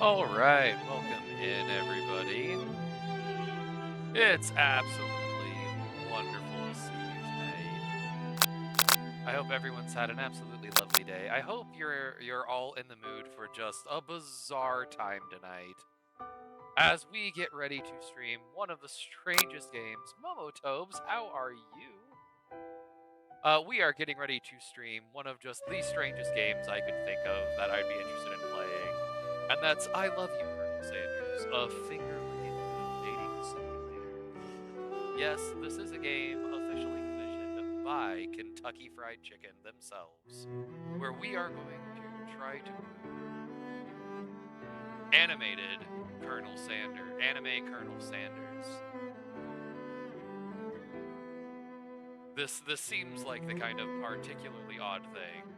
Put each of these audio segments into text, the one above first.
Alright, welcome in everybody. It's absolutely wonderful to see you tonight. I hope everyone's had an absolutely lovely day. I hope you're all in the mood for just a bizarre time tonight. As we get ready to stream one of the strangest games. Momotobes, how are you? We are getting ready to stream one of just the strangest games I could think of that I'd be interested in playing. And that's I Love You, Colonel Sanders, a finger-licking dating simulator. Yes, this is a game officially commissioned by Kentucky Fried Chicken themselves, where we are going to try to animated anime Colonel Sanders. This seems like the kind of particularly odd thing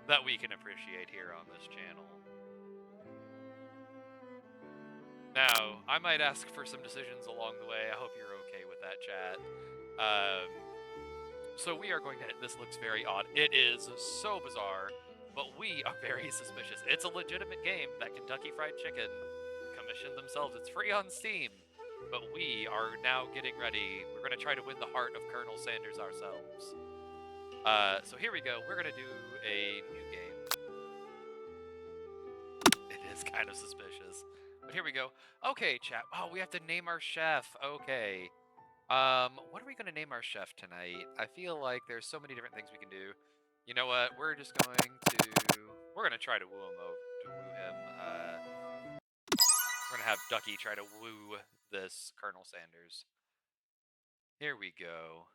that we can appreciate here on this channel. Now, I might ask for some decisions along the way. I hope you're okay with that, chat. So we are going to... This looks very odd. It is so bizarre, but we are very suspicious. It's a legitimate game that Kentucky Fried Chicken commissioned themselves. It's free on Steam. But we are now getting ready. We're going to try to win the heart of Colonel Sanders ourselves. So here we go. We're going to do a new game. It is kind of suspicious. But here we go. Okay, chat. Oh, we have to name our chef. Okay. What are we going to name our chef tonight? I feel like there's so many different things we can do. You know what? We're just going to... We're going to try to woo him. We're going to have Ducky try to woo this Colonel Sanders. Here we go.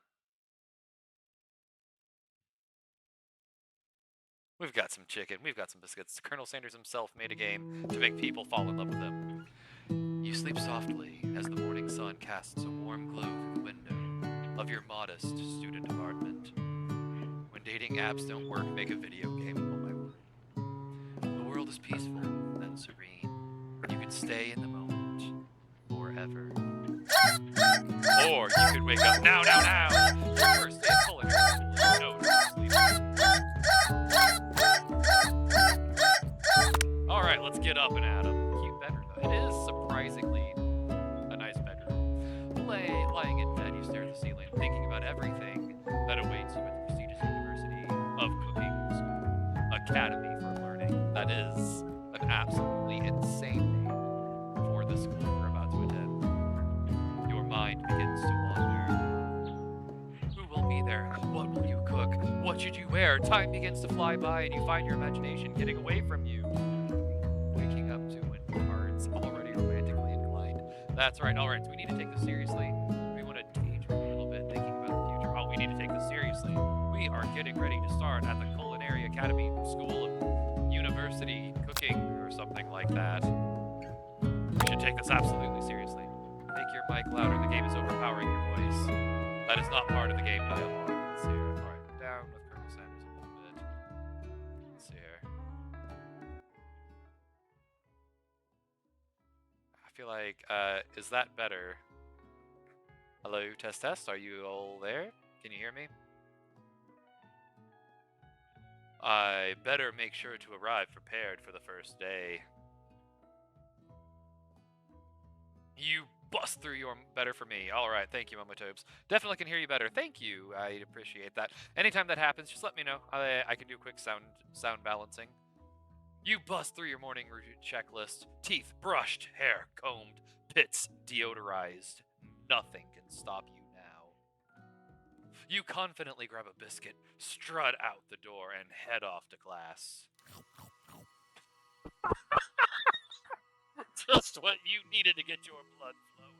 We've got some chicken. We've got some biscuits. Colonel Sanders himself made a game to make people fall in love with him. You sleep softly as the morning sun casts a warm glow through the window of your modest student apartment. When dating apps don't work, make a video game. Oh my word. The world is peaceful and serene. You can stay in the moment forever. Or you could wake up now. Your first day of culinary school is no sleep. Alright, let's get up and at 'em. Cute bedroom, though. It is surprisingly a nice bedroom. Lying in bed, you stare at the ceiling, thinking about everything that awaits you at the prestigious University of Cooking School Academy for Learning. That is an absolutely insane name for the school we're about to attend. Your mind begins to wander. Who will be there? What will you cook? What should you wear? Time begins to fly by, and you find your imagination getting away from you. Waking up to when hearts already romantically inclined. That's right. All right, so we need to take this seriously. We want to daydream a little bit, thinking about the future. Oh, we need to take this seriously. We are getting ready to start at the Culinary Academy School of University Cooking or something like that. We should take this absolutely seriously. Make your mic louder. The game is overpowering your voice. That is not part of the game dialogue. Let's see here. All right, down with Colonel Sanders a little bit. Let's see here. I feel like, is that better? Hello, test. Are you all there? Can you hear me? I better make sure to arrive prepared for the first day. You bust through your better for me. All right, thank you, Momotobes. Definitely can hear you better. Thank you. I appreciate that. Anytime that happens, just let me know. I can do quick sound balancing. You bust through your morning checklist. Teeth brushed, hair combed, pits deodorized. Nothing can stop you now. You confidently grab a biscuit, strut out the door, and head off to class. Just what you needed to get your blood flowing.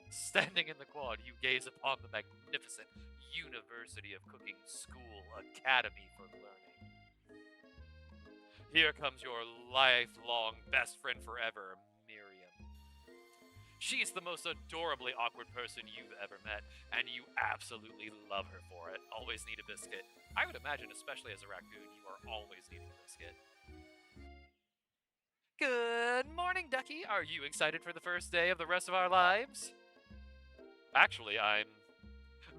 Standing in the quad, you gaze upon the magnificent University of Cooking School Academy for Learning. Here comes your lifelong best friend forever, Miriam. She's the most adorably awkward person you've ever met, and you absolutely love her for it. Always need a biscuit. I would imagine, especially as a raccoon, you are always needing a biscuit. Good morning, Ducky. Are you excited for the first day of the rest of our lives? Actually, I'm...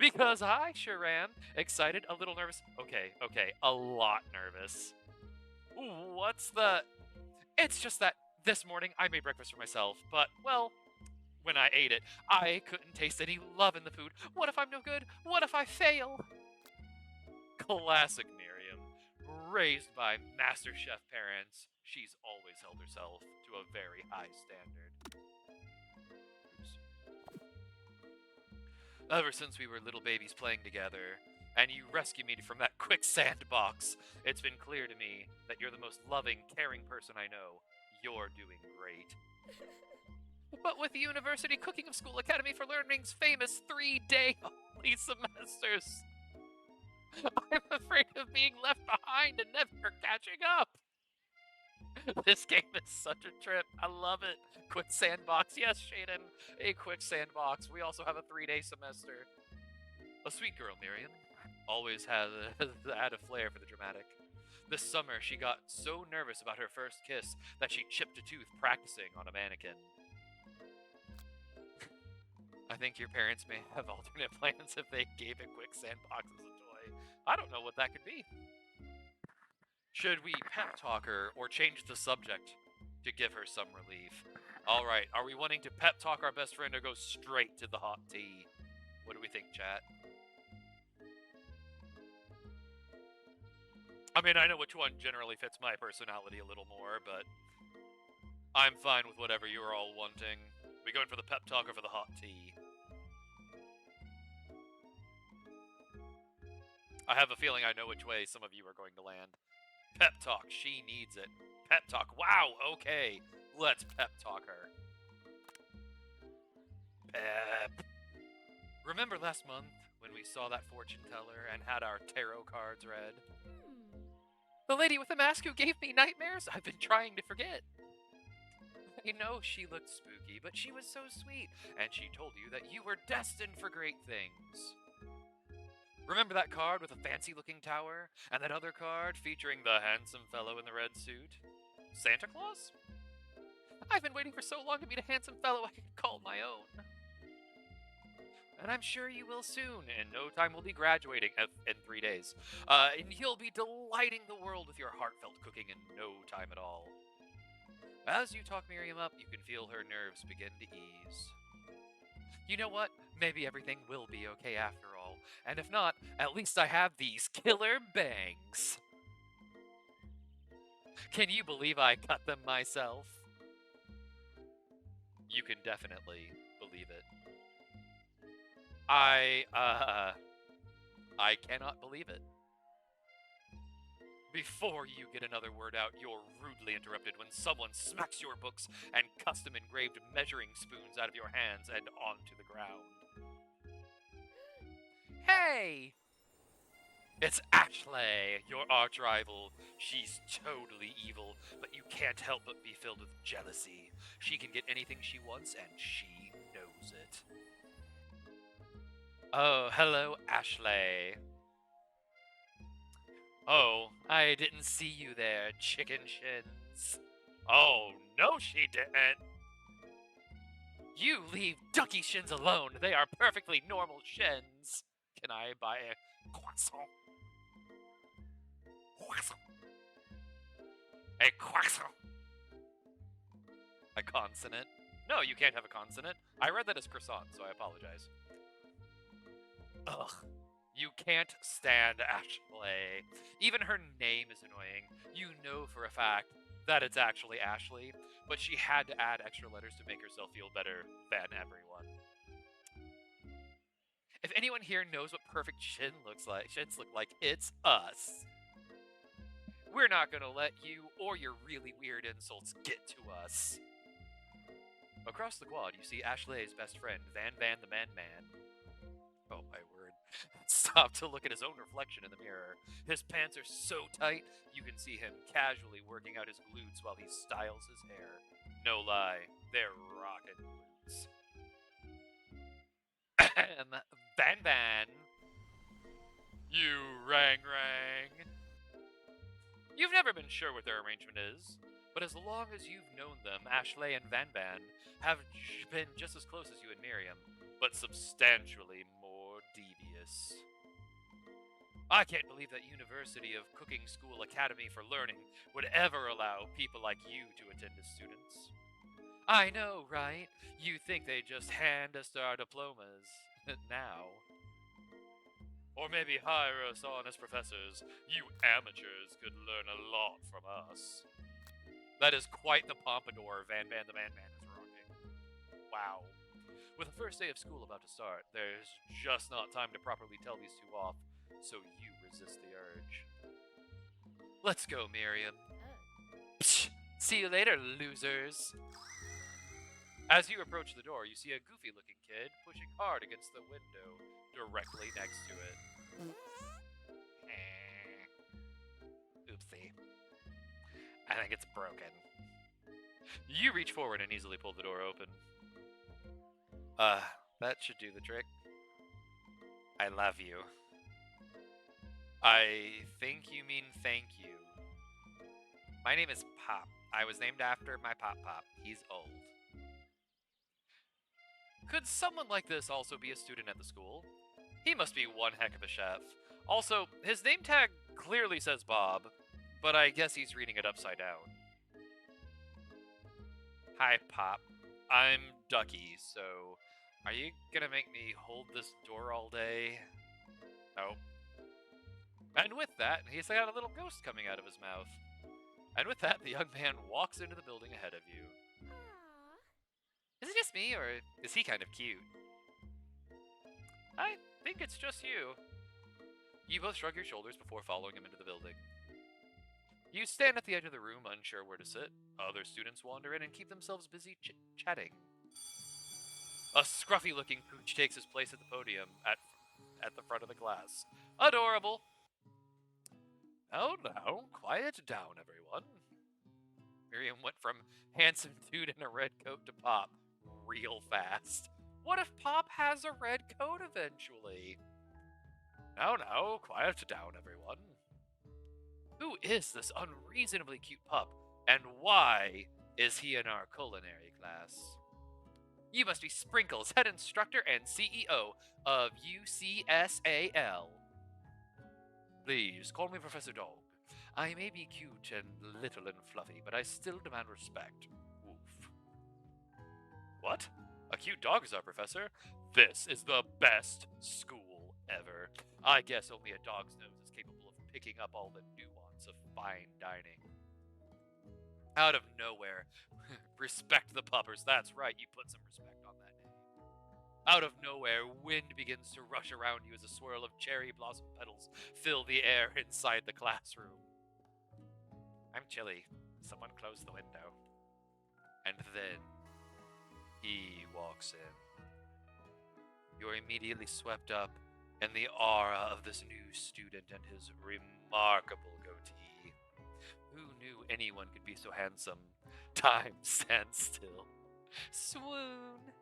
Because I sure am. Excited, a little nervous. Okay, a lot nervous. What's the... It's just that this morning I made breakfast for myself, but, well, when I ate it, I couldn't taste any love in the food. What if I'm no good? What if I fail? Classic Miriam. Raised by Master Chef parents, she's always held herself to a very high standard. Oops. Ever since we were little babies playing together, and you rescued me from that quicksand box, it's been clear to me that you're the most loving, caring person I know. You're doing great. But with the University Cooking of School Academy for Learning's famous 3-day only semesters, I'm afraid of being left behind and never catching up. This game is such a trip. I love it. Quicksand box. Yes, Shaden, a quicksand box. We also have a 3-day semester. A sweet girl, Miriam. Always had a flair for the dramatic. This summer, she got so nervous about her first kiss that she chipped a tooth practicing on a mannequin. I think your parents may have alternate plans if they gave a quicksand box as a toy. I don't know what that could be. Should we pep talk her or change the subject to give her some relief? All right, are we wanting to pep talk our best friend or go straight to the hot tea? What do we think, chat? I mean, I know which one generally fits my personality a little more, but I'm fine with whatever you're all wanting. We going for the pep talk or for the hot tea? I have a feeling I know which way some of you are going to land. Pep talk, she needs it. Pep talk, wow, okay. Let's pep talk her. Pep. Remember last month when we saw that fortune teller and had our tarot cards read? The lady with the mask who gave me nightmares? I've been trying to forget. I know she looked spooky, but she was so sweet, and she told you that you were destined for great things. Remember that card with a fancy-looking tower? And that other card featuring the handsome fellow in the red suit? Santa Claus? I've been waiting for so long to meet a handsome fellow I could call my own. And I'm sure you will soon. In no time we'll be graduating in 3 days. And you'll be delighting the world with your heartfelt cooking in no time at all. As you talk Miriam up, you can feel her nerves begin to ease. You know what? Maybe everything will be okay after all. And if not, at least I have these killer bangs. Can you believe I cut them myself? You can definitely believe it. I cannot believe it. Before you get another word out, you're rudely interrupted when someone smacks your books and custom-engraved measuring spoons out of your hands and onto the ground. Hey! It's Ashley, your arch-rival. She's totally evil, but you can't help but be filled with jealousy. She can get anything she wants, and she knows it. Oh, hello, Ashley. Oh, I didn't see you there, chicken shins. Oh, no she didn't. You leave ducky shins alone. They are perfectly normal shins. Can I buy a croissant? Croissant. A croissant. A consonant? No, you can't have a consonant. I read that as croissant, so I apologize. Ugh. You can't stand Ashley. Even her name is annoying. You know for a fact that it's actually Ashley, but she had to add extra letters to make herself feel better than everyone. If anyone here knows what perfect shins look like, it's us. We're not gonna let you or your really weird insults get to us. Across the quad, you see Ashley's best friend, Van the Man. Oh my word. Stop to look at his own reflection in the mirror. His pants are so tight, you can see him casually working out his glutes while he styles his hair. No lie, they're rockin' glutes. Van. You rang. You've never been sure what their arrangement is, but as long as you've known them, Ashley and Van have been just as close as you and Miriam, but substantially more devious. this. I can't believe that University of Cooking School Academy for Learning would ever allow people like you to attend as students. I know, right? You think they just hand us our diplomas now. Or maybe hire us on as professors. You amateurs could learn a lot from us. That is quite the pompadour Van Man the Man is rocking. Wow. With the first day of school about to start, there's just not time to properly tell these two off, so you resist the urge. Let's go, Miriam. Psh, see you later, losers. As you approach the door, you see a goofy-looking kid pushing hard against the window directly next to it. Oopsie. I think it's broken. You reach forward and easily pull the door open. That should do the trick. I love you. I think you mean thank you. My name is Pop. I was named after my Pop. He's old. Could someone like this also be a student at the school? He must be one heck of a chef. Also, his name tag clearly says Bob, but I guess he's reading it upside down. Hi, Pop. I'm Ducky, so are you gonna make me hold this door all day? No. And with that, he's got a little ghost coming out of his mouth. And with that, the young man walks into the building ahead of you. Is it just me, or is he kind of cute? I think it's just you. You both shrug your shoulders before following him into the building. You stand at the edge of the room, unsure where to sit. Other students wander in and keep themselves busy chitchatting. A scruffy-looking pooch takes his place at the podium at the front of the class. Adorable! Oh no, quiet down, everyone. Miriam went from handsome dude in a red coat to Pop real fast. What if Pop has a red coat eventually? No, quiet down, everyone. Who is this unreasonably cute pup, and why is he in our culinary class? You must be Sprinkles, head instructor and CEO of UCSAL. Please, call me Professor Dog. I may be cute and little and fluffy, but I still demand respect. Woof. What? A cute dog is our professor? This is the best school ever. I guess only a dog's nose is capable of picking up all the nuance of fine dining. Out of nowhere, respect the puppers. That's right, you put some respect on that name. Out of nowhere, wind begins to rush around you as a swirl of cherry blossom petals fill the air inside the classroom. I'm chilly. Someone close the window. And then he walks in. You're immediately swept up in the aura of this new student and his remarkable goatee. Who knew anyone could be so handsome? Time stands still. Swoon.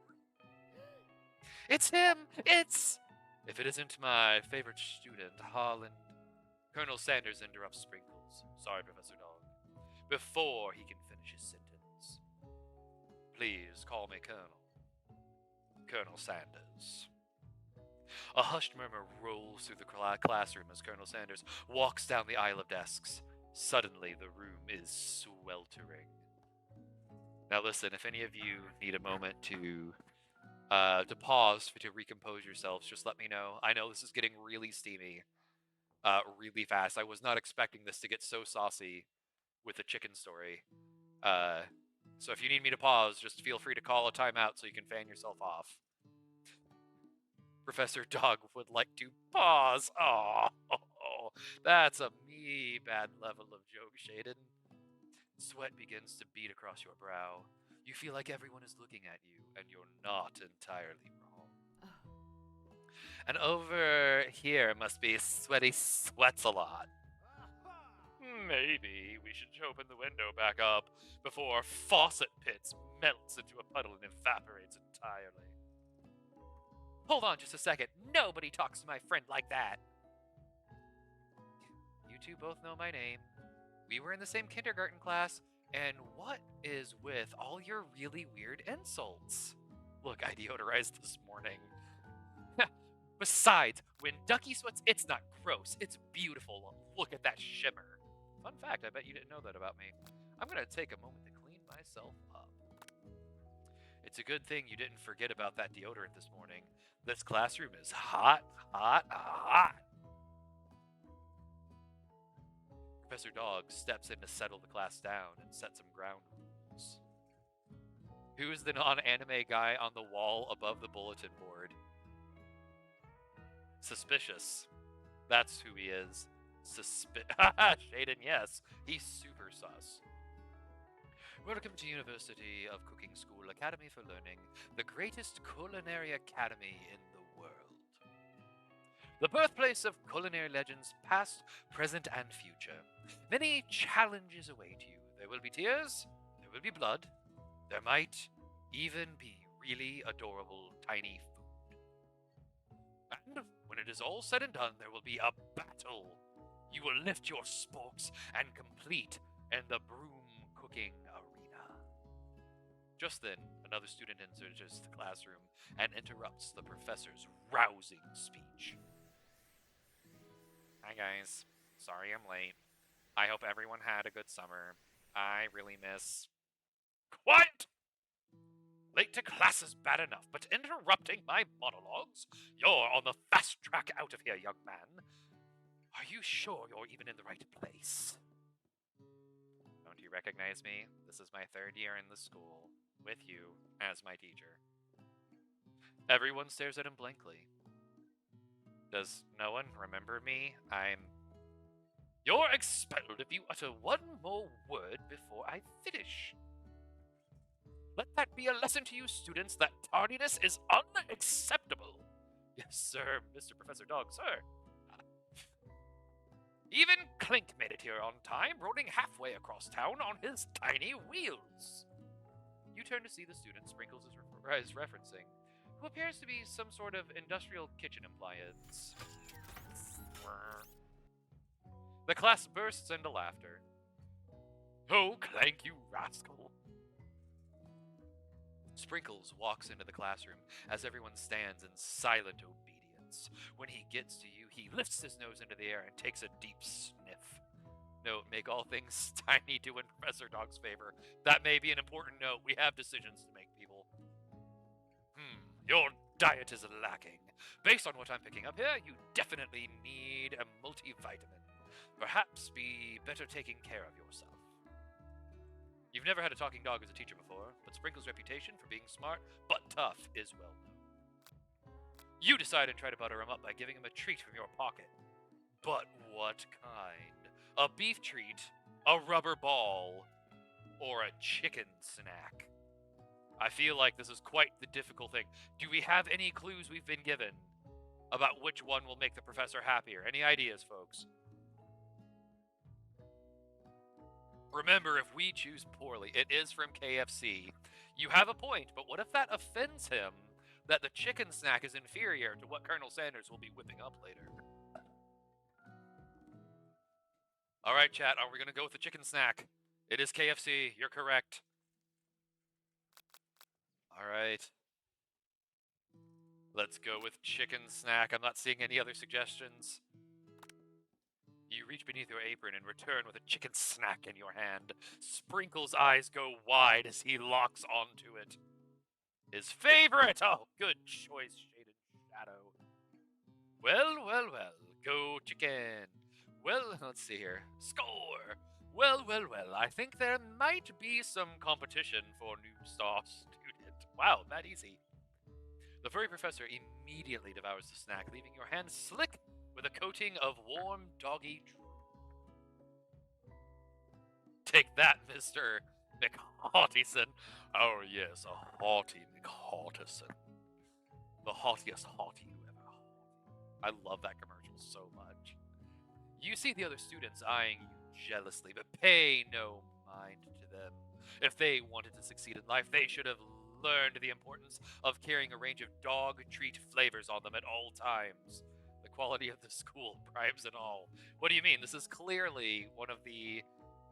It's him! If it isn't my favorite student, Holland. Colonel Sanders interrupts Sprinkles. Sorry, Professor Dog. Before he can finish his sentence. Please call me Colonel. Colonel Sanders. A hushed murmur rolls through the classroom as Colonel Sanders walks down the aisle of desks. Suddenly, the room is sweltering. Now listen, if any of you need a moment to pause to recompose yourselves, just let me know. I know this is getting really steamy, really fast. I was not expecting this to get so saucy with the chicken story. So if you need me to pause, just feel free to call a timeout so you can fan yourself off. Professor Dog would like to pause. Oh, that's a bad level of joke, Shaden. Sweat begins to beat across your brow. You feel like everyone is looking at you, and you're not entirely wrong. Oh. And over here must be Sweaty Sweats a lot. Maybe we should open the window back up before Faucet Pits melts into a puddle and evaporates entirely. Hold on just a second. Nobody talks to my friend like that. You two both know my name. We were in the same kindergarten class, and what is with all your really weird insults? Look, I deodorized this morning. Besides, when Ducky sweats, it's not gross. It's beautiful. Look at that shimmer. Fun fact, I bet you didn't know that about me. I'm going to take a moment to clean myself up. It's a good thing you didn't forget about that deodorant this morning. This classroom is hot, hot, hot. Professor Dog steps in to settle the class down and set some ground rules. Who's the non-anime guy on the wall above the bulletin board? Suspicious. That's who he is. Shaden, yes. He's super sus. Welcome to University of Cooking School Academy for Learning, the greatest culinary academy in the world. The birthplace of culinary legends past, present, and future. Many challenges await you. There will be tears, there will be blood, there might even be really adorable tiny food. And when it is all said and done, there will be a battle. You will lift your sporks and complete in the broom cooking arena. Just then, another student enters the classroom and interrupts the professor's rousing speech. Hi guys, sorry I'm late. I hope everyone had a good summer. I really miss... Quiet! Late to class is bad enough, but interrupting my monologues? You're on the fast track out of here, young man. Are you sure you're even in the right place? Don't you recognize me? This is my third year in the school, with you as my teacher. Everyone stares at him blankly. Does no one remember me? You're expelled if you utter one more word before I finish. Let that be a lesson to you students that tardiness is unacceptable. Yes, sir, Mr. Professor Dog, sir. Even Clink made it here on time, rolling halfway across town on his tiny wheels. You turn to see the student Sprinkles is referencing, who appears to be some sort of industrial kitchen appliance. The class bursts into laughter. Oh, Clank, you rascal! Sprinkles walks into the classroom as everyone stands in silent obedience. When he gets to you, he lifts his nose into the air and takes a deep sniff. Note, make all things tiny do in Professor Dog's favor. That may be an important note. We have decisions to make, people. Your diet is lacking. Based on what I'm picking up here, you definitely need a multivitamin. Perhaps be better taking care of yourself. You've never had a talking dog as a teacher before, but Sprinkle's reputation for being smart but tough is well known. You decide and try to butter him up by giving him a treat from your pocket. But what kind? A beef treat, a rubber ball, or a chicken snack? I feel like this is quite the difficult thing. Do we have any clues we've been given about which one will make the professor happier? Any ideas, folks? Remember, if we choose poorly, it is from KFC. You have a point, but what if that offends him that the chicken snack is inferior to what Colonel Sanders will be whipping up later? All right, chat, are we going to go with the chicken snack? It is KFC. You're correct. All right. Let's go with chicken snack. I'm not seeing any other suggestions. You reach beneath your apron and return with a chicken snack in your hand. Sprinkle's eyes go wide as he locks onto it. His favorite! Oh, good choice, Shaded Shadow. Well, well, well. Go chicken. Well, let's see here. Score! Well, well, well. I think there might be some competition for new star student. Wow, that easy. The furry professor immediately devours the snack, leaving your hand slick with a coating of warm doggy drool. Take that, Mr. McHaughtison. Oh yes, a haughty McHaughtison. The haughtiest haughty you ever. I love that commercial so much. You see the other students eyeing you jealously, but pay no mind to them. If they wanted to succeed in life, they should have learned the importance of carrying a range of dog treat flavors on them at all times. The quality of the school, bribes and all. What do you mean? This is clearly one of the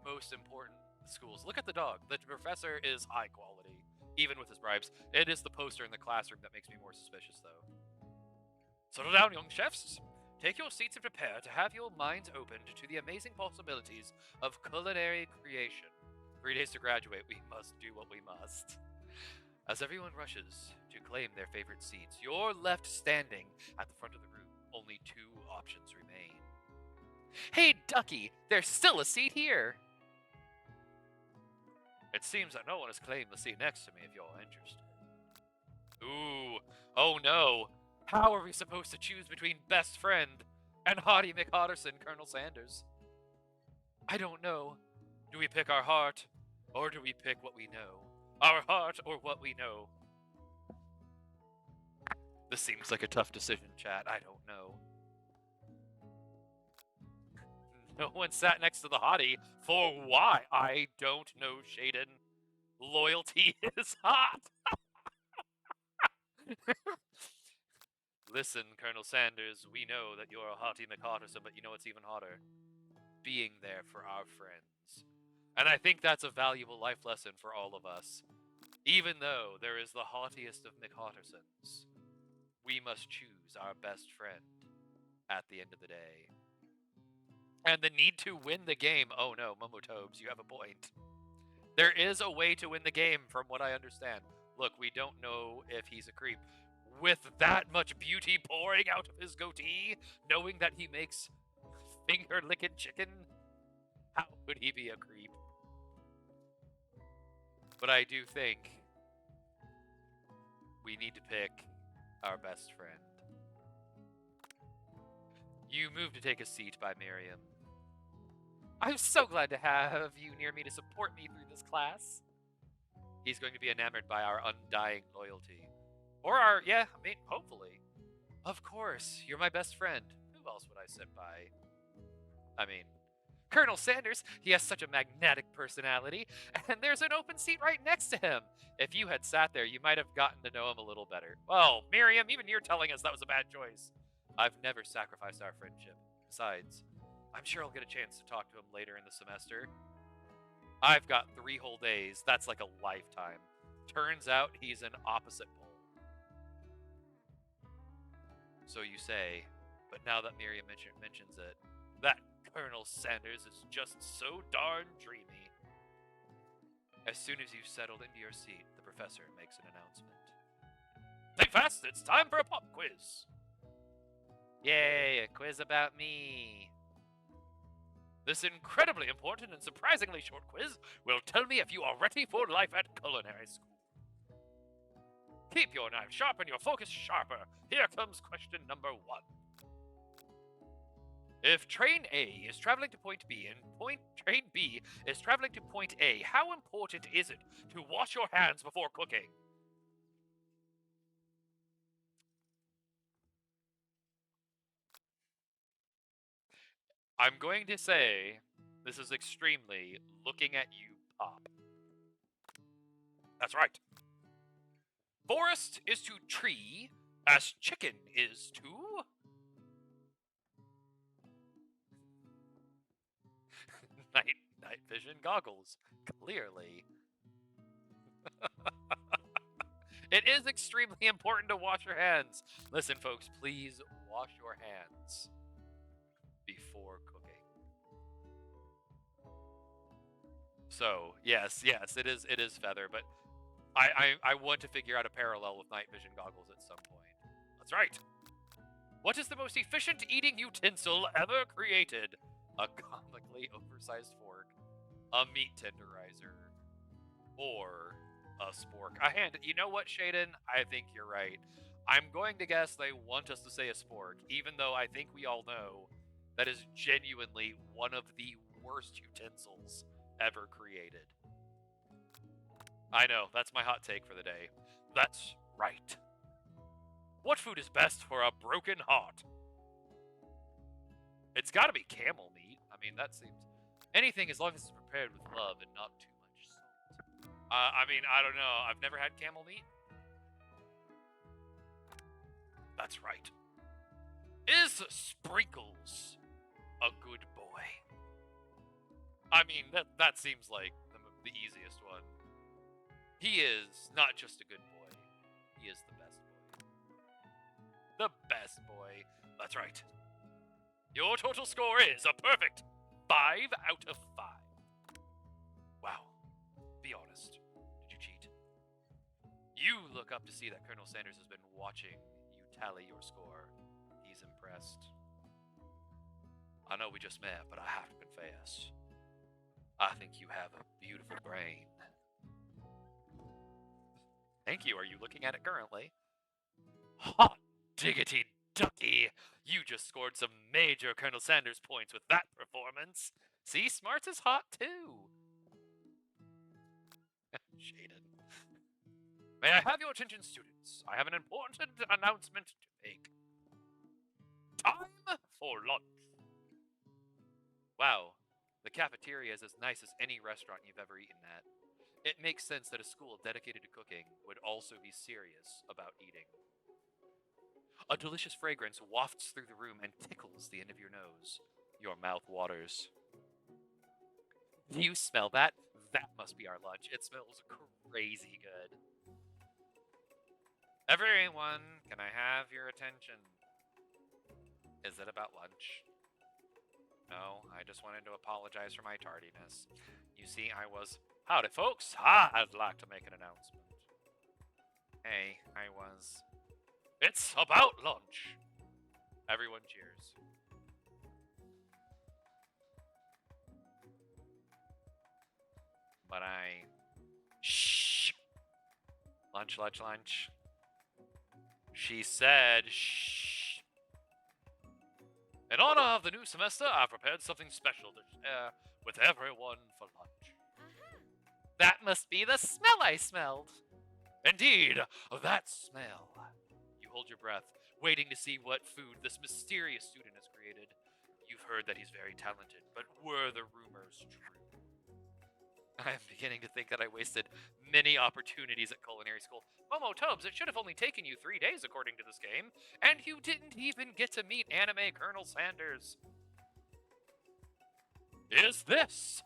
most important schools. Look at the dog. The professor is high quality, even with his bribes. It is the poster in the classroom that makes me more suspicious, though. Settle down, young chefs. Take your seats and prepare to have your minds opened to the amazing possibilities of culinary creation. 3 days to graduate, we must do what we must. As everyone rushes to claim their favorite seats, you're left standing at the front of the room. Only 2 options remain. Hey, Ducky, there's still a seat here. It seems that no one has claimed the seat next to me if you're interested. Ooh, oh no. How are we supposed to choose between best friend and Hottie McHotterson, Colonel Sanders? I don't know. Do we pick our heart, or do we pick what we know? Our heart or what we know? This seems like a tough decision, chat. I don't know. No one sat next to the hottie. For why? I don't know, Shaden. Loyalty is hot. Listen, Colonel Sanders, we know that you're a hottie McHotterson, but you know what's even hotter? Being there for our friends. And I think that's a valuable life lesson for all of us. Even though there is the haughtiest of McHottersons, we must choose our best friend at the end of the day. And the need to win the game. Oh no, Momotobes, you have a point. There is a way to win the game, from what I understand. Look, we don't know if he's a creep. With that much beauty pouring out of his goatee, knowing that he makes finger-licking chicken, how could he be a creep? But I do think we need to pick our best friend. You move to take a seat by Miriam. I'm so glad to have you near me to support me through this class. He's going to be enamored by our undying loyalty. Or our, hopefully. Of course, you're my best friend. Who else would I sit by? Colonel Sanders, he has such a magnetic personality, and there's an open seat right next to him. If you had sat there, you might have gotten to know him a little better. Well, Miriam, even you're telling us that was a bad choice. I've never sacrificed our friendship. Besides, I'm sure I'll get a chance to talk to him later in the semester. I've got 3 whole days. That's like a lifetime. Turns out he's an opposite pole. So you say, but now that Miriam mentions it, that Colonel Sanders is just so darn dreamy. As soon as you've settled into your seat, the professor makes an announcement. Think fast, it's time for a pop quiz. Yay, a quiz about me. This incredibly important and surprisingly short quiz will tell me if you are ready for life at culinary school. Keep your knife sharp and your focus sharper. Here comes question number 1. If train A is traveling to point B and train B is traveling to point A, how important is it to wash your hands before cooking? I'm going to say this is extremely looking at you pop. That's right. Forest is to tree as chicken is to... night vision goggles. Clearly. It is extremely important to wash your hands. Listen, folks, please wash your hands before cooking. So, yes, it is Feather, but I want to figure out a parallel with night vision goggles at some point. That's right. What is the most efficient eating utensil ever created? A comically oversized fork, a meat tenderizer, or a spork. A hand. You know what, Shaden? I think you're right. I'm going to guess they want us to say a spork, even though I think we all know that is genuinely one of the worst utensils ever created. I know, that's my hot take for the day. That's right. What food is best for a broken heart? It's gotta be camel meat. That seems... anything as long as it's prepared with love and not too much salt. I don't know. I've never had camel meat. That's right. Is Sprinkles a good boy? That seems like the easiest one. He is not just a good boy. He is the best boy. The best boy. That's right. Your total score is a perfect 5 out of 5. Wow. Be honest. Did you cheat? You look up to see that Colonel Sanders has been watching you tally your score. He's impressed. I know we just met, but I have to confess. I think you have a beautiful brain. Thank you. Are you looking at it currently? Hot diggity ducky! You just scored some major Colonel Sanders points with that performance. See, smarts is hot too. Shaded. May I have your attention, students? I have an important announcement to make. Time for lunch. Wow, the cafeteria is as nice as any restaurant you've ever eaten at. It makes sense that a school dedicated to cooking would also be serious about eating. A delicious fragrance wafts through the room and tickles the end of your nose. Your mouth waters. Do you smell that? That must be our lunch. It smells crazy good. Everyone, can I have your attention? Is it about lunch? No, I just wanted to apologize for my tardiness. You see, I was... Howdy, folks. I'd like to make an announcement. Hey, I was... It's about lunch. Everyone cheers. But I... Shh. Lunch, lunch, lunch. She said shh. In honor of the new semester, I've prepared something special to share with everyone for lunch. That must be the smell I smelled. Indeed, that smell. You hold your breath, waiting to see what food this mysterious student has created. You've heard that he's very talented, but were the rumors true? I am beginning to think that I wasted many opportunities at culinary school. Momo Tubbs, it should have only taken you 3 days according to this game, and you didn't even get to meet anime Colonel Sanders. Is this?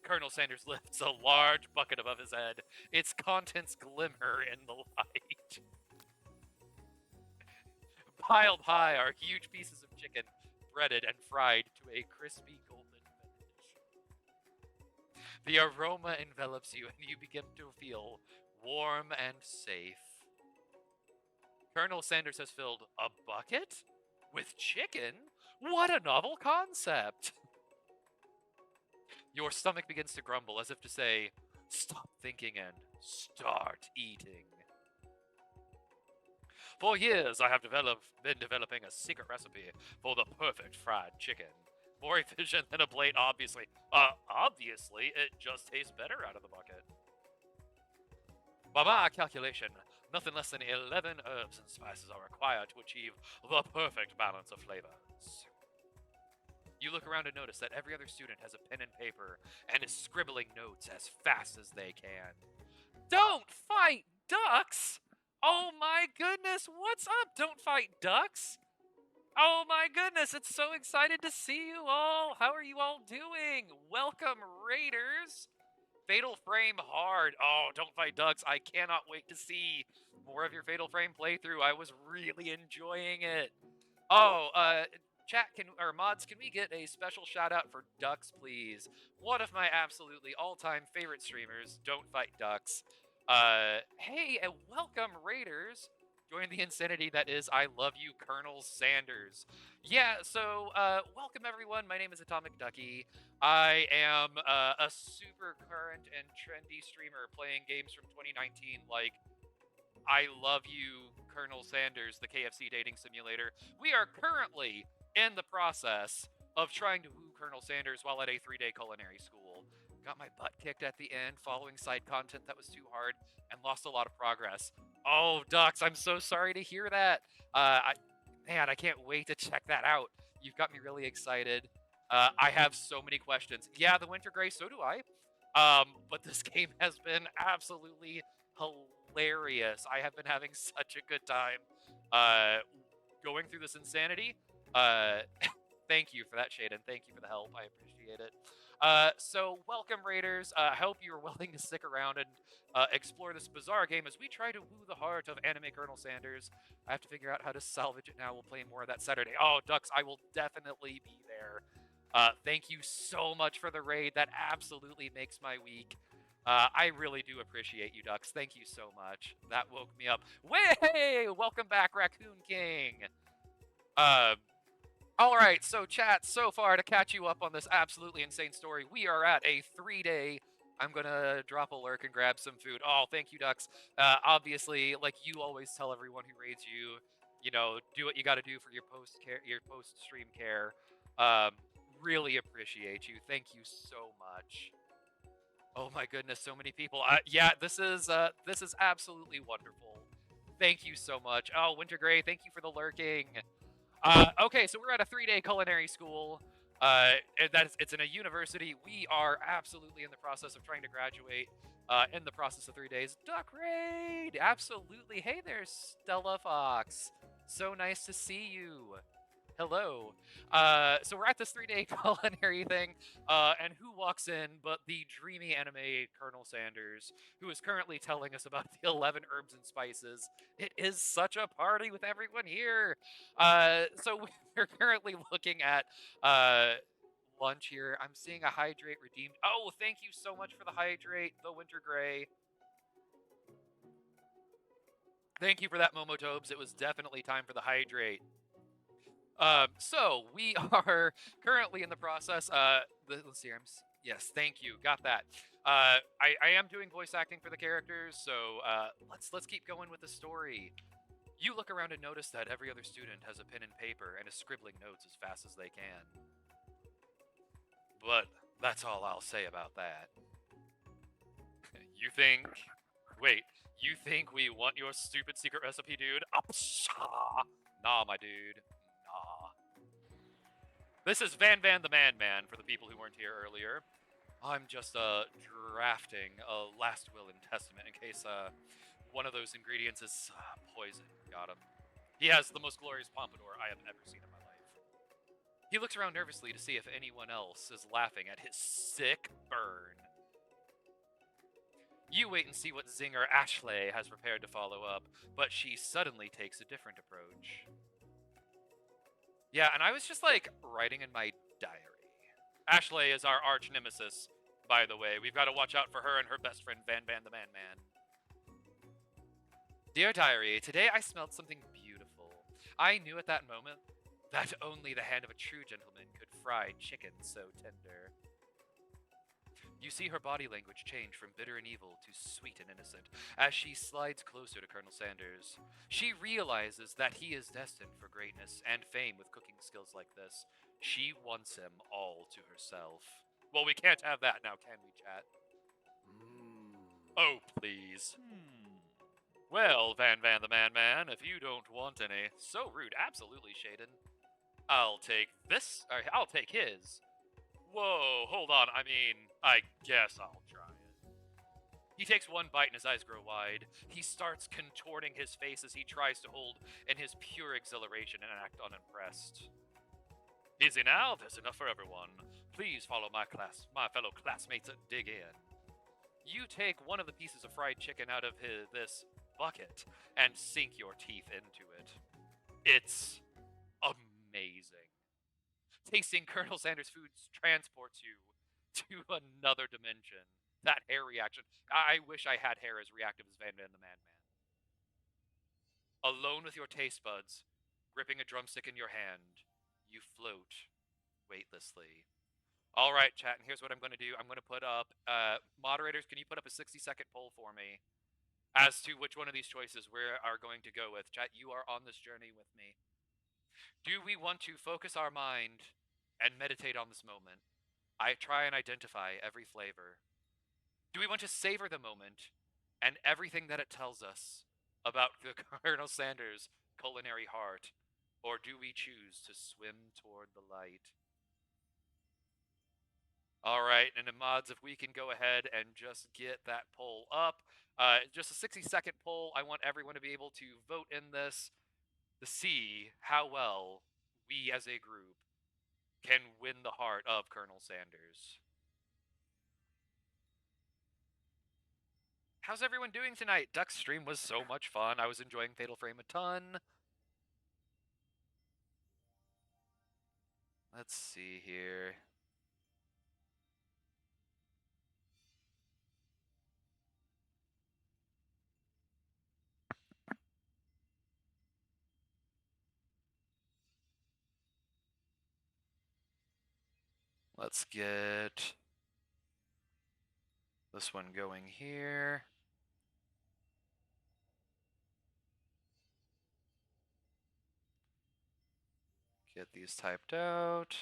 Colonel Sanders lifts a large bucket above his head. Its contents glimmer in the light. Piled high are huge pieces of chicken, breaded and fried to a crispy golden finish. The aroma envelops you, and you begin to feel warm and safe. Colonel Sanders has filled a bucket with chicken? What a novel concept! Your stomach begins to grumble as if to say, stop thinking and start eating. For years, I have been developing a secret recipe for the perfect fried chicken. More efficient than a plate, obviously. Obviously, it just tastes better out of the bucket. By my calculation, nothing less than 11 herbs and spices are required to achieve the perfect balance of flavors. You look around and notice that every other student has a pen and paper and is scribbling notes as fast as they can. Don't fight ducks! Oh my goodness, what's up? Don't fight ducks! Oh my goodness, it's so excited to see you all! How are you all doing? Welcome, Raiders! Fatal Frame hard. Oh, don't fight ducks. I cannot wait to see more of your Fatal Frame playthrough. I was really enjoying it. Oh, chat or mods, can we get a special shout out for Ducks, please? One of my absolutely all-time favorite streamers, Don't Fight Ducks. Hey, and welcome, Raiders. Join the insanity that is I Love You, Colonel Sanders. Yeah, so, welcome everyone. My name is Atomic Ducky. I am a super current and trendy streamer playing games from 2019 like I Love You, Colonel Sanders, the KFC dating simulator. We are currently in the process of trying to woo Colonel Sanders while at a 3-day culinary school. Got my butt kicked at the end following side content that was too hard and lost a lot of progress. Oh, Ducks, I'm so sorry to hear that. Man, I can't wait to check that out. You've got me really excited. I have so many questions. Yeah, the Winter Grey, so do I. But this game has been absolutely hilarious. I have been having such a good time going through this insanity. Thank you for that, Shaden. Thank you for the help. I appreciate it. So welcome, Raiders. I hope you're willing to stick around and explore this bizarre game as we try to woo the heart of anime Colonel Sanders. I have to figure out how to salvage it now. We'll play more of that Saturday. Oh, Ducks, I will definitely be there. Thank you so much for the raid. That absolutely makes my week. I really do appreciate you, Ducks. Thank you so much. That woke me up. Way! Welcome back, Raccoon King. Uh, all right, so chat, so far to catch you up on this absolutely insane story, we are at a 3-day. I'm gonna drop a lurk and grab some food. Oh, thank you, Ducks. Obviously, like you always tell everyone who raids you, do what you got to do for your post stream care. Um, really appreciate you. Thank you so much. Oh my goodness, so many people. Yeah, this is absolutely wonderful. Thank you so much. Oh, Winter Gray, thank you for the lurking. Okay, so we're at a 3-day culinary school. It's in a university. We are absolutely in the process of trying to graduate. In the process of 3 days. Duck raid, absolutely. Hey there, Stella Fox. So nice to see you. Hello. So we're at this 3-day culinary thing, and who walks in but the dreamy anime Colonel Sanders, who is currently telling us about the 11 herbs and spices. It is such a party with everyone here. So we're currently looking at lunch here. I'm seeing a hydrate redeemed. Oh, thank you so much for the hydrate, the Winter Gray. Thank you for that, Momotobes. It was definitely time for the hydrate. So we are currently in the process. Let's see. Yes, thank you. Got that. I am doing voice acting for the characters, so let's keep going with the story. You look around and notice that every other student has a pen and paper and is scribbling notes as fast as they can. But that's all I'll say about that. You think? Wait, you think we want your stupid secret recipe, dude? Nah, my dude. Nah. This is Van the Man Man for the people who weren't here earlier. I'm just drafting a last will and testament in case one of those ingredients is poison. Got him. He has the most glorious pompadour I have ever seen in my life. He looks around nervously to see if anyone else is laughing at his sick burn. You wait and see what zinger Ashley has prepared to follow up, but she suddenly takes a different approach. Yeah, and I was just like writing in my diary. Ashley is our arch nemesis, by the way. We've got to watch out for her and her best friend Van the Man Man. Dear diary, today I smelled something beautiful. I knew at that moment that only the hand of a true gentleman could fry chicken so tender. You see her body language change from bitter and evil to sweet and innocent as she slides closer to Colonel Sanders. She realizes that he is destined for greatness and fame with cooking skills like this. She wants him all to herself. Well, we can't have that now, can we, chat? Oh, please. Well, Van the Man Man, if you don't want any. So rude, absolutely, Shaden. I'll take this, or I'll take his. Whoa, hold on, I guess I'll try it. He takes one bite and his eyes grow wide. He starts contorting his face as he tries to hold in his pure exhilaration and act unimpressed. Easy now, there's enough for everyone. Please follow my fellow classmates and dig in. You take one of the pieces of fried chicken out of this bucket and sink your teeth into it. It's amazing. Tasting Colonel Sanders' food transports you to another dimension. That hair reaction. I wish I had hair as reactive as Van the Man Man. Alone with your taste buds, gripping a drumstick in your hand, you float weightlessly. All right, chat, and here's what I'm going to do. I'm going to put up, moderators, can you put up a 60-second poll for me as to which one of these choices we are going to go with? Chat, you are on this journey with me. Do we want to focus our mind and meditate on this moment? I try and identify every flavor. Do we want to savor the moment and everything that it tells us about the Colonel Sanders culinary heart? Or do we choose to swim toward the light? All right, and the mods, if we can go ahead and just get that poll up. Just a 60-second poll. I want everyone to be able to vote in this to see how well we as a group can win the heart of Colonel Sanders. How's everyone doing tonight? Duck's stream was so much fun. I was enjoying Fatal Frame a ton. Let's see here. Let's get this one going here. Get these typed out.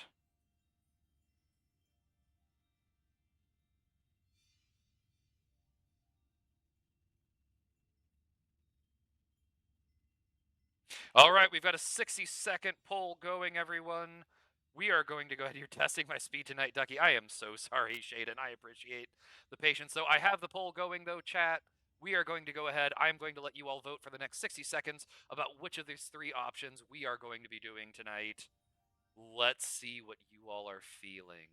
All right, we've got a 60-second poll going, everyone. We are going to go ahead. You're testing my speed tonight, Ducky. I am so sorry, Shaden. I appreciate the patience. So I have the poll going, though, chat. We are going to go ahead. I'm going to let you all vote for the next 60 seconds about which of these three options we are going to be doing tonight. Let's see what you all are feeling.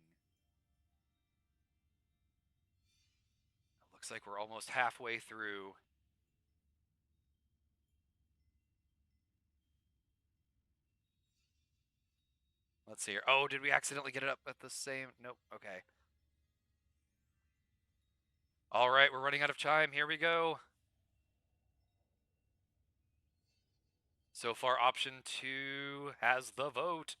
It looks like we're almost halfway through. Let's see here. Oh, did we accidentally get it up at the same? Nope. Okay. All right, we're running out of time. Here we go. So far, option 2 has the vote.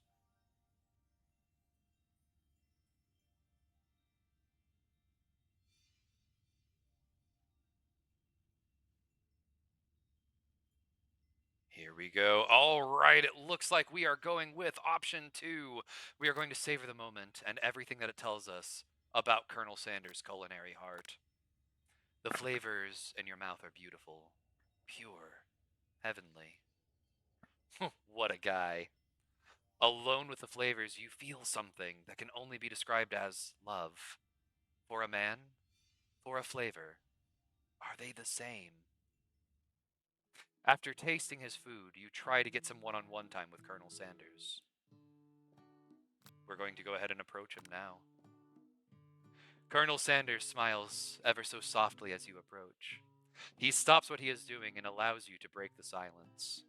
Here we go. All right, it looks like we are going with option 2. We are going to savor the moment and everything that it tells us about Colonel Sanders' culinary heart. The flavors in your mouth are beautiful, pure, heavenly. What a guy. Alone with the flavors, you feel something that can only be described as love. For a man, for a flavor, are they the same? After tasting his food, you try to get some one-on-one time with Colonel Sanders. We're going to go ahead and approach him now. Colonel Sanders smiles ever so softly as you approach. He stops what he is doing and allows you to break the silence.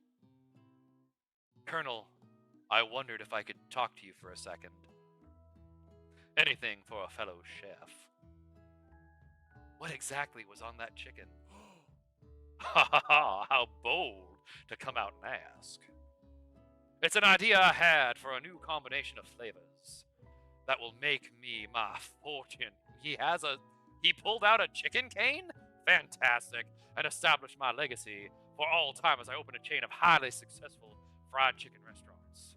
Colonel, I wondered if I could talk to you for a second. Anything for a fellow chef. What exactly was on that chicken? Ha ha ha, how bold to come out and ask. It's an idea I had for a new combination of flavors that will make me my fortune. He pulled out a chicken cane? Fantastic. And established my legacy for all time as I open a chain of highly successful fried chicken restaurants.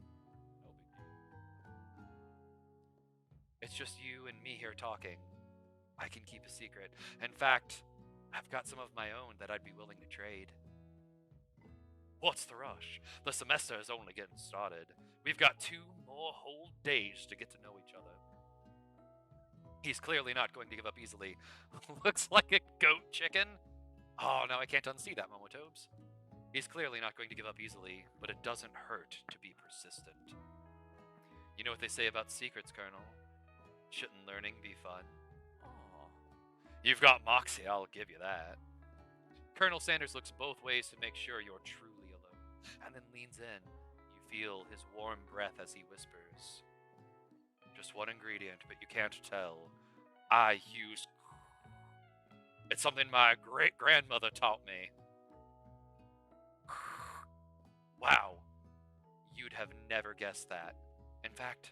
No big deal. It's just you and me here talking. I can keep a secret. In fact, I've got some of my own that I'd be willing to trade. What's the rush? The semester is only getting started. We've got 2 more whole days to get to know each other. He's clearly not going to give up easily. Looks like a goat chicken. Oh, no, I can't unsee that, Momotobes. He's clearly not going to give up easily, but it doesn't hurt to be persistent. You know what they say about secrets, Colonel? Shouldn't learning be fun? Aw. You've got moxie, I'll give you that. Colonel Sanders looks both ways to make sure you're truly alone, and then leans in. You feel his warm breath as he whispers. Just one ingredient, but you can't tell. I use... It's something my great-grandmother taught me. Wow. You'd have never guessed that. In fact,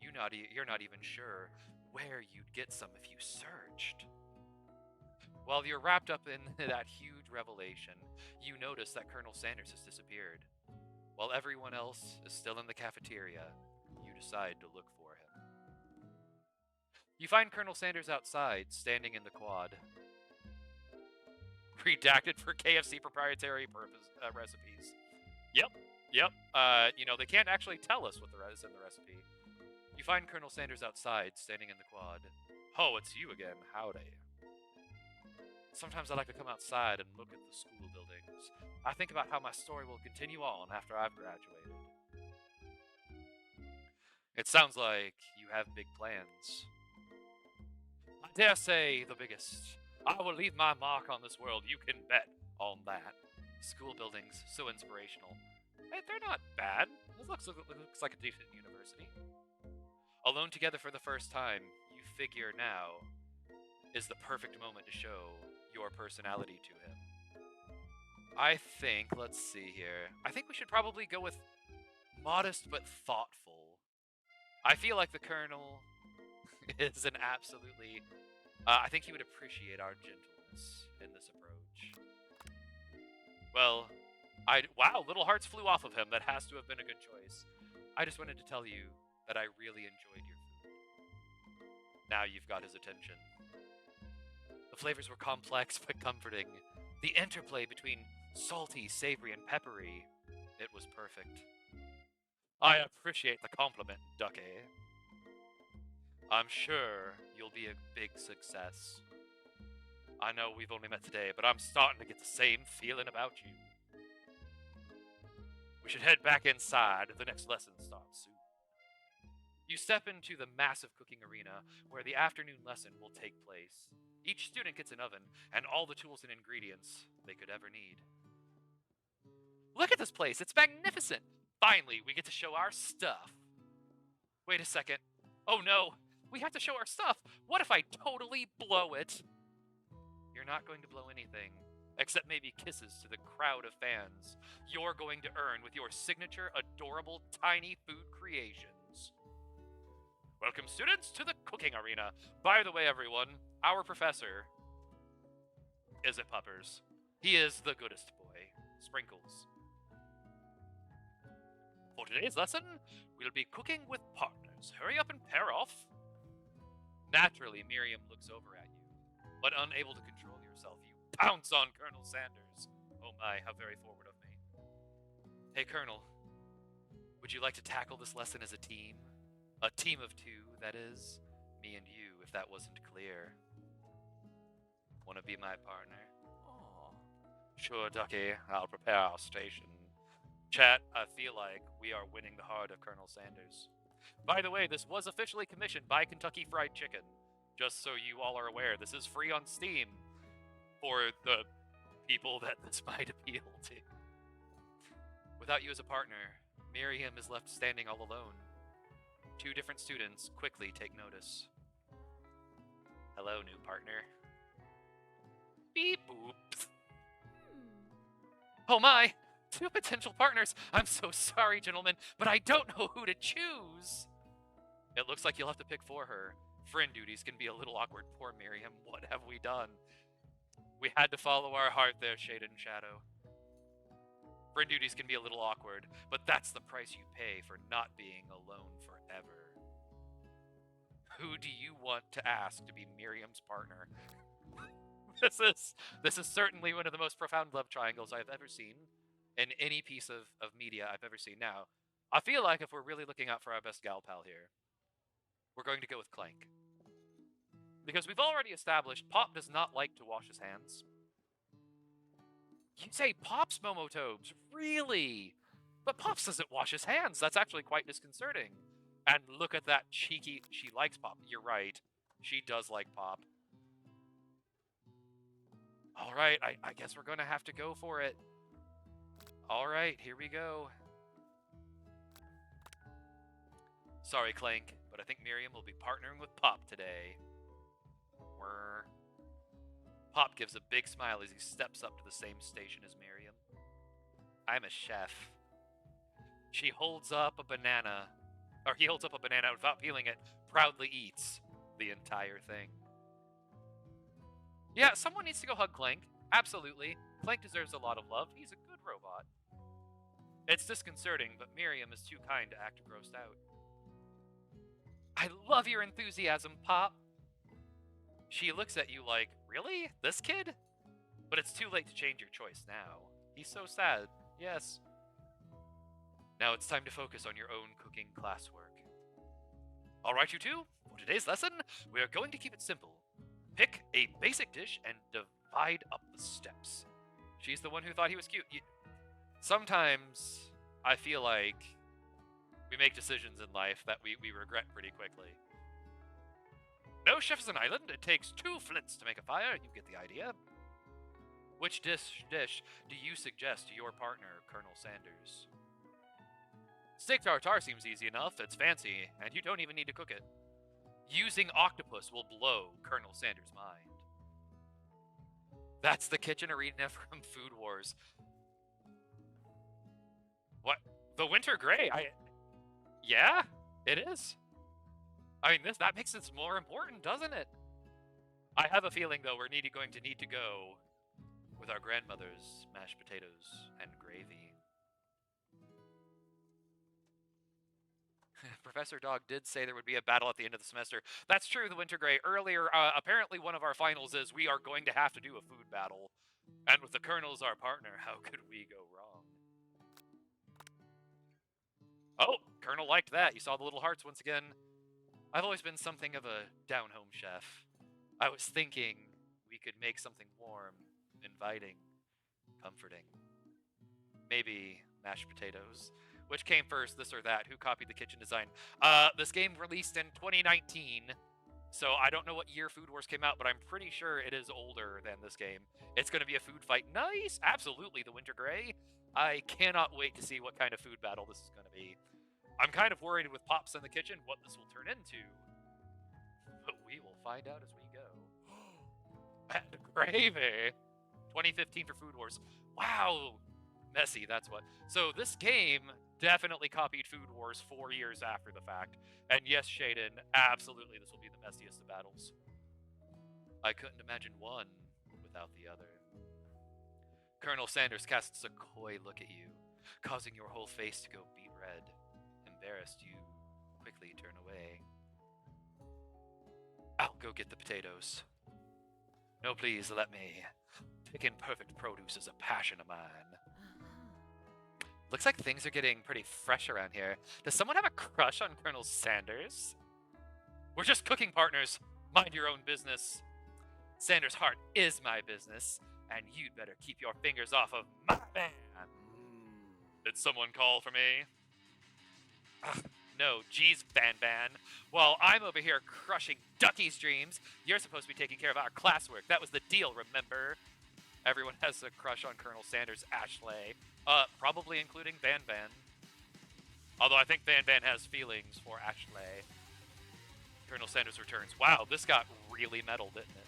you're not even sure where you'd get some if you searched. While you're wrapped up in that huge revelation, you notice that Colonel Sanders has disappeared. While everyone else is still in the cafeteria, you decide to look for him. You find Colonel Sanders outside, standing in the quad. Redacted for KFC proprietary recipes. Yep. They can't actually tell us what is in the recipe. You find Colonel Sanders outside, standing in the quad. Oh, it's you again. Howdy. Sometimes I like to come outside and look at the school buildings. I think about how my story will continue on after I've graduated. It sounds like you have big plans. I dare say the biggest. I will leave my mark on this world, you can bet on that. School buildings, so inspirational. Hey, they're not bad. This looks like a decent university. Alone together for the first time, you figure now is the perfect moment to show your personality to him. I think, let's see here. I think we should probably go with modest but thoughtful. I feel like the Colonel is an absolutely... I think he would appreciate our gentleness in this approach. Well, wow, little hearts flew off of him. That has to have been a good choice. I just wanted to tell you that I really enjoyed your food. Now you've got his attention. The flavors were complex but comforting. The interplay between salty, savory, and peppery, it was perfect. I appreciate the compliment, Ducky. I'm sure you'll be a big success. I know we've only met today, but I'm starting to get the same feeling about you. We should head back inside. The next lesson starts soon. You step into the massive cooking arena where the afternoon lesson will take place. Each student gets an oven and all the tools and ingredients they could ever need. Look at this place. It's magnificent. Finally, we get to show our stuff. Wait a second. Oh no, we have to show our stuff. What if I totally blow it? You're not going to blow anything, except maybe kisses to the crowd of fans you're going to earn with your signature, adorable, tiny food creations. Welcome, students, to the cooking arena. By the way, everyone, our professor isn't Puppers. He is the goodest boy, Sprinkles. For today's lesson, we'll be cooking with partners. Hurry up and pair off. Naturally, Miriam looks over at you, but unable to control yourself, you pounce on Colonel Sanders. Oh my, how very forward of me. Hey, Colonel, would you like to tackle this lesson as a team? A team of two, that is. Me and you, if that wasn't clear. Want to be my partner? Aww. Sure, Ducky, I'll prepare our station. Chat, I feel like we are winning the heart of Colonel Sanders. By the way, this was officially commissioned by Kentucky Fried Chicken. Just so you all are aware, this is free on Steam for the people that this might appeal to. Without you as a partner, Miriam is left standing all alone. Two different students quickly take notice. Hello, new partner. Beep boop. Oh my! Two potential partners! I'm so sorry, gentlemen, but I don't know who to choose! It looks like you'll have to pick for her. Friend duties can be a little awkward. Poor Miriam, what have we done? We had to follow our heart there, Shade and Shadow. Friend duties can be a little awkward, but that's the price you pay for not being alone forever. Who do you want to ask to be Miriam's partner? This is certainly one of the most profound love triangles I've ever seen in any piece of media I've ever seen. Now, I feel like if we're really looking out for our best gal pal here, we're going to go with Clank. Because we've already established Pop does not like to wash his hands. You say Pop's Momotobes? Really? But Pops doesn't wash his hands. That's actually quite disconcerting. And look at that cheeky... She likes Pop. You're right. She does like Pop. Alright, I guess we're going to have to go for it. Alright, here we go. Sorry, Clank, but I think Miriam will be partnering with Pop today. Pop gives a big smile as he steps up to the same station as Miriam. I'm a chef. She holds up a banana, or he holds up a banana without peeling it, proudly eats the entire thing. Yeah, someone needs to go hug Clank. Absolutely. Clank deserves a lot of love. He's a good robot. It's disconcerting, but Miriam is too kind to act grossed out. I love your enthusiasm, Pop. She looks at you like, really? This kid? But it's too late to change your choice now. He's so sad. Yes. Now it's time to focus on your own cooking classwork. Alright, you two, for today's lesson, we are going to keep it simple. Pick a basic dish and divide up the steps. She's the one who thought he was cute. Sometimes I feel like we make decisions in life that we regret pretty quickly. No chef is an island. It takes 2 flints to make a fire. You get the idea. Which dish do you suggest to your partner, Colonel Sanders? Steak tartare seems easy enough. It's fancy, and you don't even need to cook it. Using octopus will blow Colonel Sanders' mind. That's the kitchen arena from Food Wars. What? The winter gray? Yeah, it is. I mean, that makes it more important, doesn't it? I have a feeling, though, we're going to need to go with our grandmother's mashed potatoes and gravy. Professor Dog did say there would be a battle at the end of the semester. That's true, the Winter Grey. Earlier, apparently one of our finals is we are going to have to do a food battle. And with the Colonel's our partner, how could we go wrong? Oh, Colonel liked that. You saw the little hearts once again. I've always been something of a down-home chef. I was thinking we could make something warm, inviting, comforting. Maybe mashed potatoes. Which came first, this or that? Who copied the kitchen design? This game released in 2019, so I don't know what year Food Wars came out, but I'm pretty sure it is older than this game. It's going to be a food fight. Nice! Absolutely, the Winter Grey. I cannot wait to see what kind of food battle this is going to be. I'm kind of worried with Pops in the kitchen what this will turn into, but we will find out as we go. And gravy! 2015 for Food Wars. Wow! Messy, that's what. So this game definitely copied Food Wars 4 years after the fact. And yes, Shaden, absolutely this will be the messiest of battles. I couldn't imagine one without the other. Colonel Sanders casts a coy look at you, causing your whole face to go beet red. Embarrassed, you quickly turn away. I'll go get the potatoes. No, please, let me. Picking perfect produce is a passion of mine. Looks like things are getting pretty fresh around here. Does someone have a crush on Colonel Sanders? We're just cooking partners. Mind your own business. Sanders' heart is my business, and you'd better keep your fingers off of my man. Did someone call for me? No, geez, Ban. While I'm over here crushing Ducky's dreams, you're supposed to be taking care of our classwork. That was the deal, remember? Everyone has a crush on Colonel Sanders' Ashley. Probably including Ban. Although I think Ban has feelings for Ashley. Colonel Sanders returns. Wow, this got really metal, didn't it?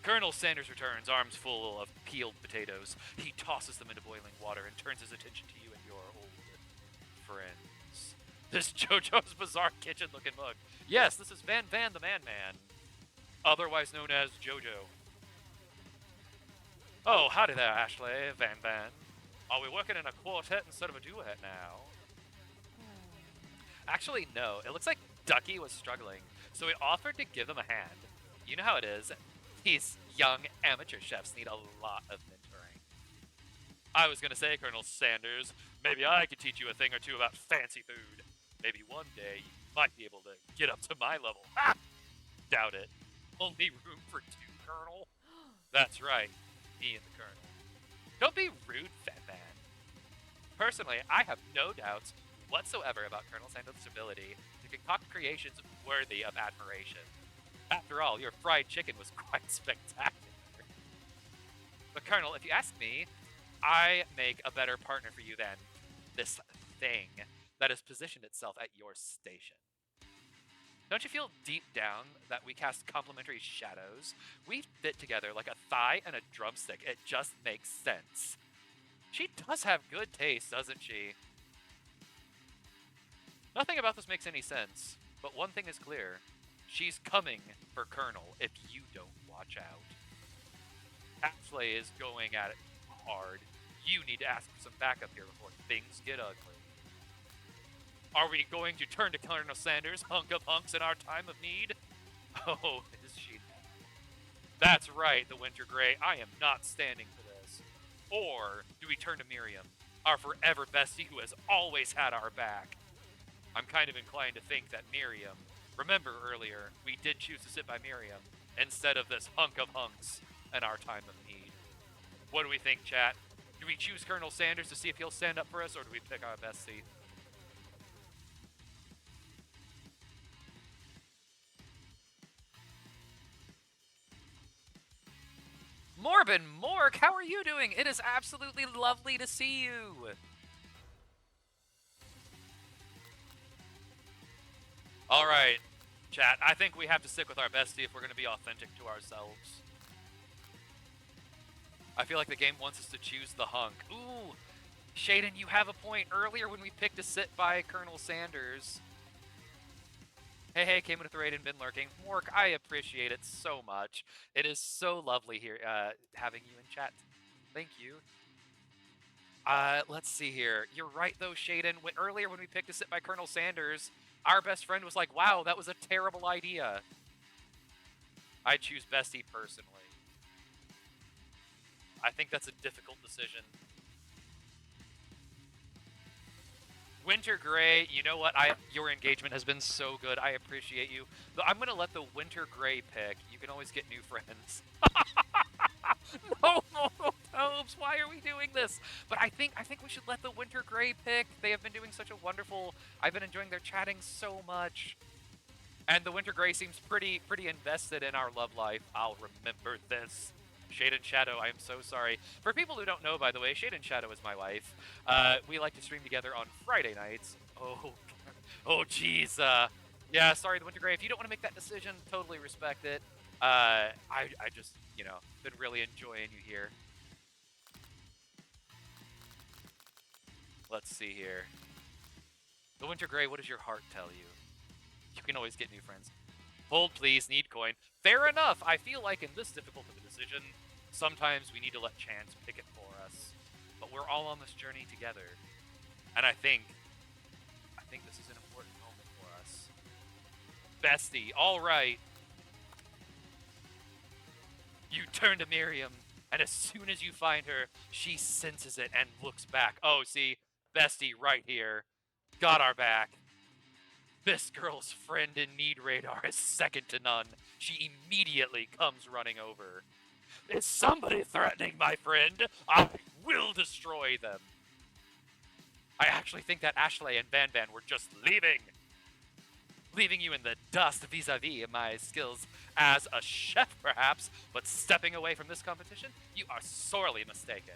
Colonel Sanders returns, arms full of peeled potatoes. He tosses them into boiling water and turns his attention to you and your old friends. This JoJo's Bizarre Kitchen-looking mug. Yes, this is Ban the Man, otherwise known as JoJo. Oh, howdy there, Ashley, Ban. Are we working in a quartet instead of a duet now? Actually, no. It looks like Ducky was struggling, so we offered to give him a hand. You know how it is. These young amateur chefs need a lot of mentoring. I was going to say, Colonel Sanders, maybe I could teach you a thing or two about fancy food. Maybe one day you might be able to get up to my level. Ha! Doubt it. Only room for 2, Colonel. That's right. Me and the Colonel. Don't be rude, Fat Man. Personally, I have no doubts whatsoever about Colonel Sanders' ability to concoct creations worthy of admiration. After all, your fried chicken was quite spectacular. But Colonel, if you ask me, I make a better partner for you than this thing that has positioned itself at your station. Don't you feel deep down that we cast complementary shadows? We fit together like a thigh and a drumstick. It just makes sense. She does have good taste, doesn't she? Nothing about this makes any sense, but one thing is clear. She's coming for Colonel if you don't watch out. Ashley is going at it hard. You need to ask for some backup here before things get ugly. Are we going to turn to Colonel Sanders, hunk of hunks in our time of need? Oh, is she? That's right, the Winter Grey. I am not standing for this. Or do we turn to Miriam, our forever bestie who has always had our back? I'm kind of inclined to think that Miriam... Remember earlier, we did choose to sit by Miriam instead of this hunk of hunks in our time of need. What do we think, chat? Do we choose Colonel Sanders to see if he'll stand up for us, or do we pick our bestie? Morbin Mork, how are you doing? It is absolutely lovely to see you. All right, chat. I think we have to stick with our bestie if we're going to be authentic to ourselves. I feel like the game wants us to choose the hunk. Ooh, Shaden, you have a point. Earlier when we picked to sit by Colonel Sanders. Hey, came with the raid and been lurking. Mork, I appreciate it so much. It is so lovely here having you in chat. Thank you. Let's see here. You're right, though, Shaden. Earlier when we picked to sit by Colonel Sanders, our best friend was like, wow, that was a terrible idea. I choose bestie personally. I think that's a difficult decision. Winter Gray, you know what? Your engagement has been so good. I appreciate you. Though I'm gonna let the Winter Gray pick. You can always get new friends. No, Tobes, why are we doing this? But I think we should let the Winter Gray pick. They have been doing such a wonderful. I've been enjoying their chatting so much. And the Winter Gray seems pretty invested in our love life. I'll remember this. Shade and Shadow, I am so sorry. For people who don't know, by the way, Shade and Shadow is my wife. We like to stream together on Friday nights. Oh, jeez. Yeah, sorry, the Winter Gray. If you don't want to make that decision, totally respect it. I just, been really enjoying you here. Let's see here. The Winter Gray, what does your heart tell you? You can always get new friends. Hold, please. Need coin. Fair enough. I feel like in this difficult of a decision, sometimes we need to let chance pick it for us. But we're all on this journey together. And I think this is an important moment for us. Bestie, all right. You turn to Miriam, and as soon as you find her, she senses it and looks back. Oh, see, bestie right here. Got our back. This girl's friend in need radar is second to none. She immediately comes running over. Is somebody threatening my friend? I will destroy them. I actually think that Ashley and Van Van were just leaving. Leaving you in the dust vis-a-vis my skills as a chef, perhaps, but stepping away from this competition, you are sorely mistaken.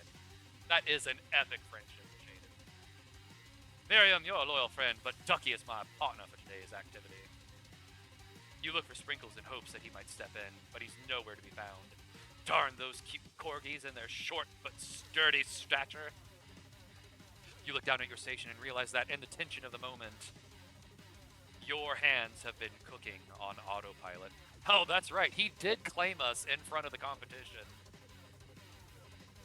That is an epic friendship, Shaden. Miriam, you're a loyal friend, but Ducky is my partner for today's activity. You look for Sprinkles in hopes that he might step in, but he's nowhere to be found. Darn those cute corgis and their short but sturdy stature. You look down at your station and realize that in the tension of the moment, your hands have been cooking on autopilot. Oh, that's right. He did claim us in front of the competition.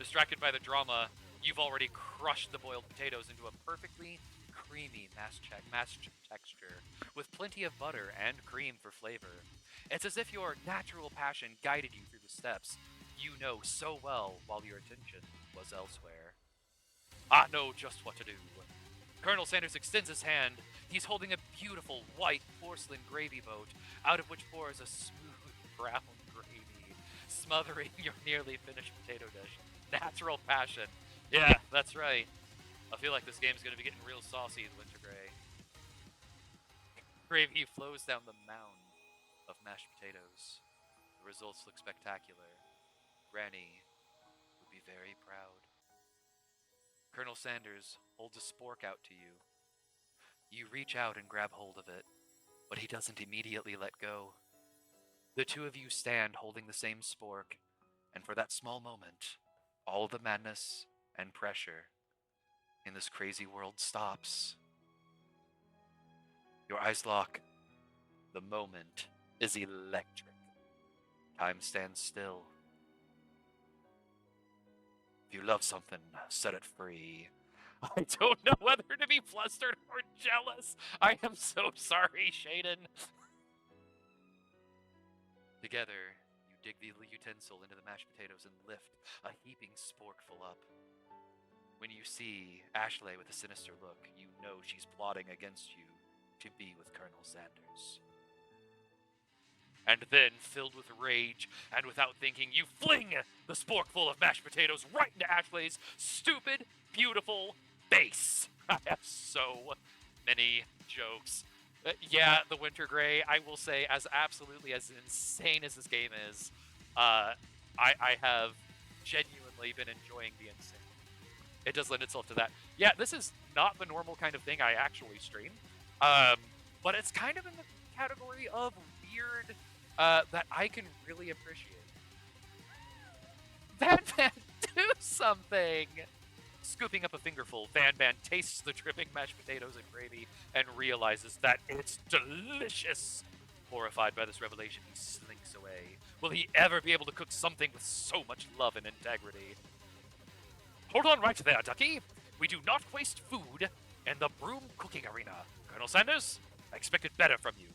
Distracted by the drama, you've already crushed the boiled potatoes into a perfectly creamy mass texture, with plenty of butter and cream for flavor. It's as if your natural passion guided you through the steps you know so well while your attention was elsewhere. I know just what to do. Colonel Sanders extends his hand. He's holding a beautiful white porcelain gravy boat, out of which pours a smooth brown gravy, smothering your nearly finished potato dish. Natural passion. Yeah, that's right. I feel like this game's gonna be getting real saucy in Winter Gray. Gravy flows down the mound of mashed potatoes. The results look spectacular. Granny would be very proud. Colonel Sanders holds a spork out to you. You reach out and grab hold of it, but he doesn't immediately let go. The two of you stand holding the same spork, and for that small moment, all the madness and pressure in this crazy world stops. Your eyes lock. The moment is electric. Time stands still. If you love something, set it free. I don't know whether to be flustered or jealous. I am so sorry, Shaden. Together, you dig the utensil into the mashed potatoes and lift a heaping sporkful up. When you see Ashley with a sinister look, you know she's plotting against you to be with Colonel Sanders. And then, filled with rage, and without thinking, you fling the sporkful of mashed potatoes right into Ashley's stupid, beautiful face. I have so many jokes. Yeah, the Winter Gray, I will say, as absolutely as insane as this game is, I have genuinely been enjoying the insane. It does lend itself to that. Yeah, this is not the normal kind of thing I actually stream, um, but it's kind of in the category of weird that I can really appreciate. Van Van, do something! Scooping up a fingerful, Van Van tastes the dripping mashed potatoes and gravy and realizes that it's delicious. Horrified by this revelation, he slinks away. Will he ever be able to cook something with so much love and integrity? Hold on right there, Ducky. We do not waste food in the broom cooking arena. Colonel Sanders, I expected better from you.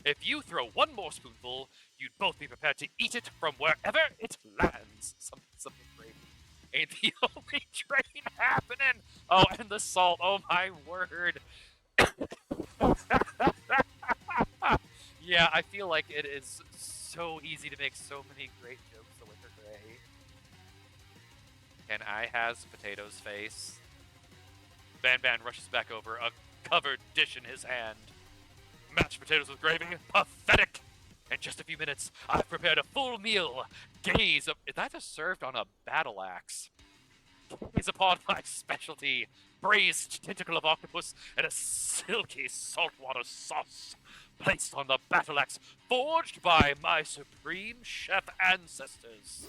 If you throw one more spoonful, you'd both be prepared to eat it from wherever it lands. Something great. Ain't the only train happening. Oh, and the salt. Oh, my word. Yeah, I feel like it is so easy to make so many great jokes the Winter Gray. And I has Potato's face. Ban Ban rushes back over, a covered dish in his hand. Mashed potatoes with gravy? Pathetic! In just a few minutes, I've prepared a full meal. Gaze up. That is served on a battle axe. Gaze upon my specialty. Braised tentacle of octopus and a silky saltwater sauce. Placed on the battle axe, forged by my supreme chef ancestors.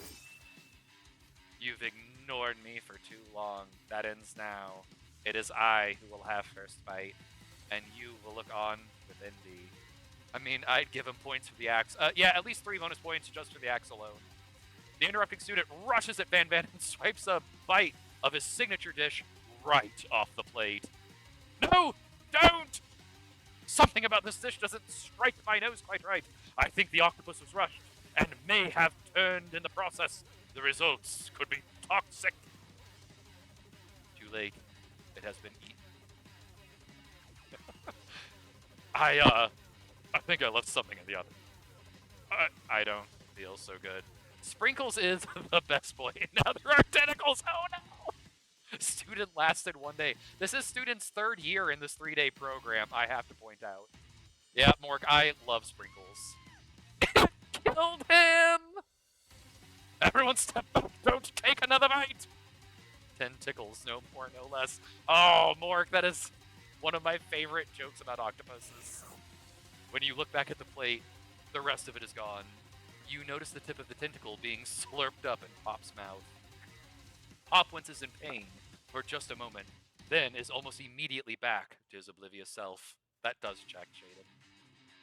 You've ignored me for too long. That ends now. It is I who will have first bite, and you will look on with envy. I mean, I'd give him points for the axe. Yeah, at least 3 bonus points just for the axe alone. The interrupting student rushes at Van Van and swipes a bite of his signature dish right off the plate. No! Don't! Something about this dish doesn't strike my nose quite right. I think the octopus was rushed and may have turned in the process. The results could be toxic. Too late. It has been eaten. I think I left something in the oven. I don't feel so good. Sprinkles is the best boy. Now there are tentacles. Oh no! Student lasted 1 day. This is student's 3rd year in this 3-day program, I have to point out. Yeah, Mork, I love Sprinkles. Killed him! Everyone step back. Don't take another bite! 10 tickles, no more, no less. Oh, Mork, that is one of my favorite jokes about octopuses. When you look back at the plate, the rest of it is gone. You notice the tip of the tentacle being slurped up in Pop's mouth. Pop winces in pain for just a moment, then is almost immediately back to his oblivious self. That does check, Shaden.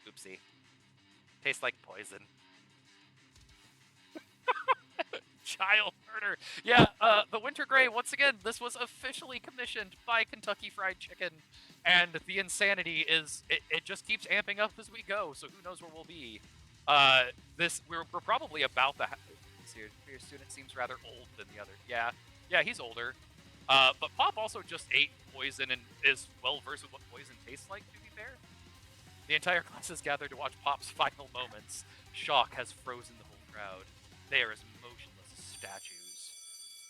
Oopsie. Tastes like poison. Child murder. Yeah, the Winter Gray, once again, this was officially commissioned by Kentucky Fried Chicken, and the insanity is, it just keeps amping up as we go, so who knows where we'll be. We're probably about the... Your student seems rather old than the other. Yeah, he's older. But Pop also just ate poison and is well-versed with what poison tastes like, to be fair. The entire class is gathered to watch Pop's final moments. Shock has frozen the whole crowd. They are as motionless as statues.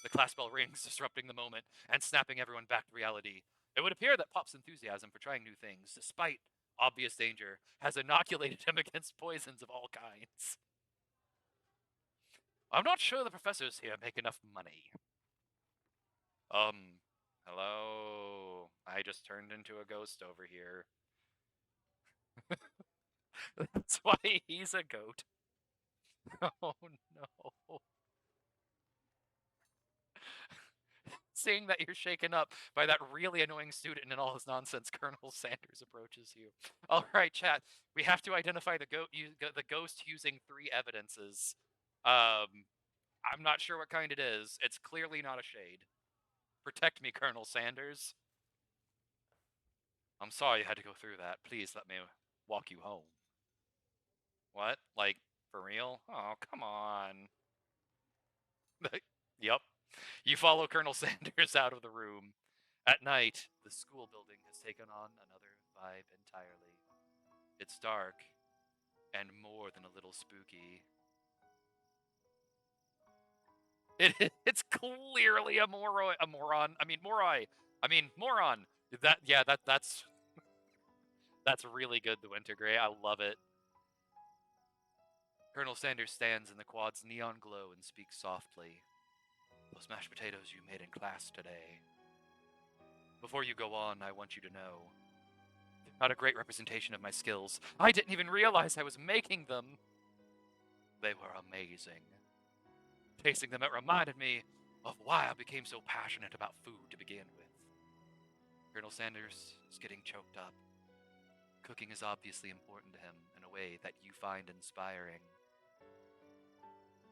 The class bell rings, disrupting the moment and snapping everyone back to reality. It would appear that Pop's enthusiasm for trying new things, despite obvious danger, has inoculated him against poisons of all kinds. I'm not sure the professors here make enough money. Hello? I just turned into a ghost over here. That's why he's a goat. Oh no. Seeing that you're shaken up by that really annoying student and all his nonsense, Colonel Sanders approaches you. All right, chat. We have to identify the ghost using 3 evidences. I'm not sure what kind it is. It's clearly not a shade. Protect me, Colonel Sanders. I'm sorry you had to go through that. Please let me walk you home. What? Like, for real? Oh, come on. Yep. You follow Colonel Sanders out of the room. At night, the school building has taken on another vibe entirely. It's dark, and more than a little spooky. It's clearly a moron. That's that's really good, the Winter Gray. I love it. Colonel Sanders stands in the quad's neon glow and speaks softly. those mashed potatoes you made in class today. Before you go on, I want you to know, they're not a great representation of my skills. I didn't even realize I was making them. They were amazing. Tasting them, it reminded me of why I became so passionate about food to begin with. Colonel Sanders is getting choked up. Cooking is obviously important to him in a way that you find inspiring.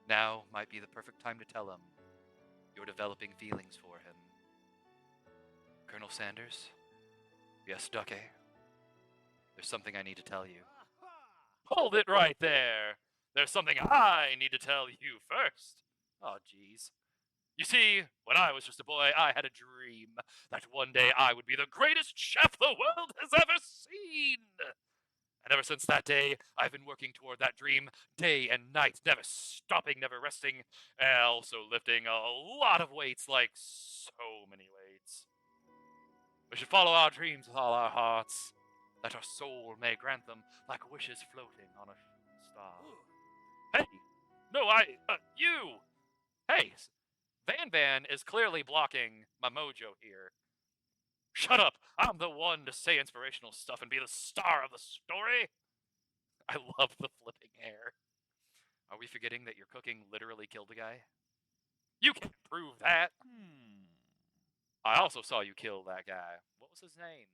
Now might be the perfect time to tell him you're developing feelings for him. Colonel Sanders? Yes, Ducky? There's something I need to tell you. Hold it right there! There's something I need to tell you first. Oh, jeez. You see, when I was just a boy, I had a dream that one day I would be the greatest chef the world has ever seen. And ever since that day, I've been working toward that dream day and night, never stopping, never resting, also lifting a lot of weights, like so many weights. We should follow our dreams with all our hearts, that our soul may grant them like wishes floating on a star. Hey! No, you! Hey! Van is clearly blocking my mojo here. Shut up! I'm the one to say inspirational stuff and be the star of the story! I love the flipping hair. Are we forgetting that your cooking literally killed a guy? You can't prove that! I also saw you kill that guy. What was his name?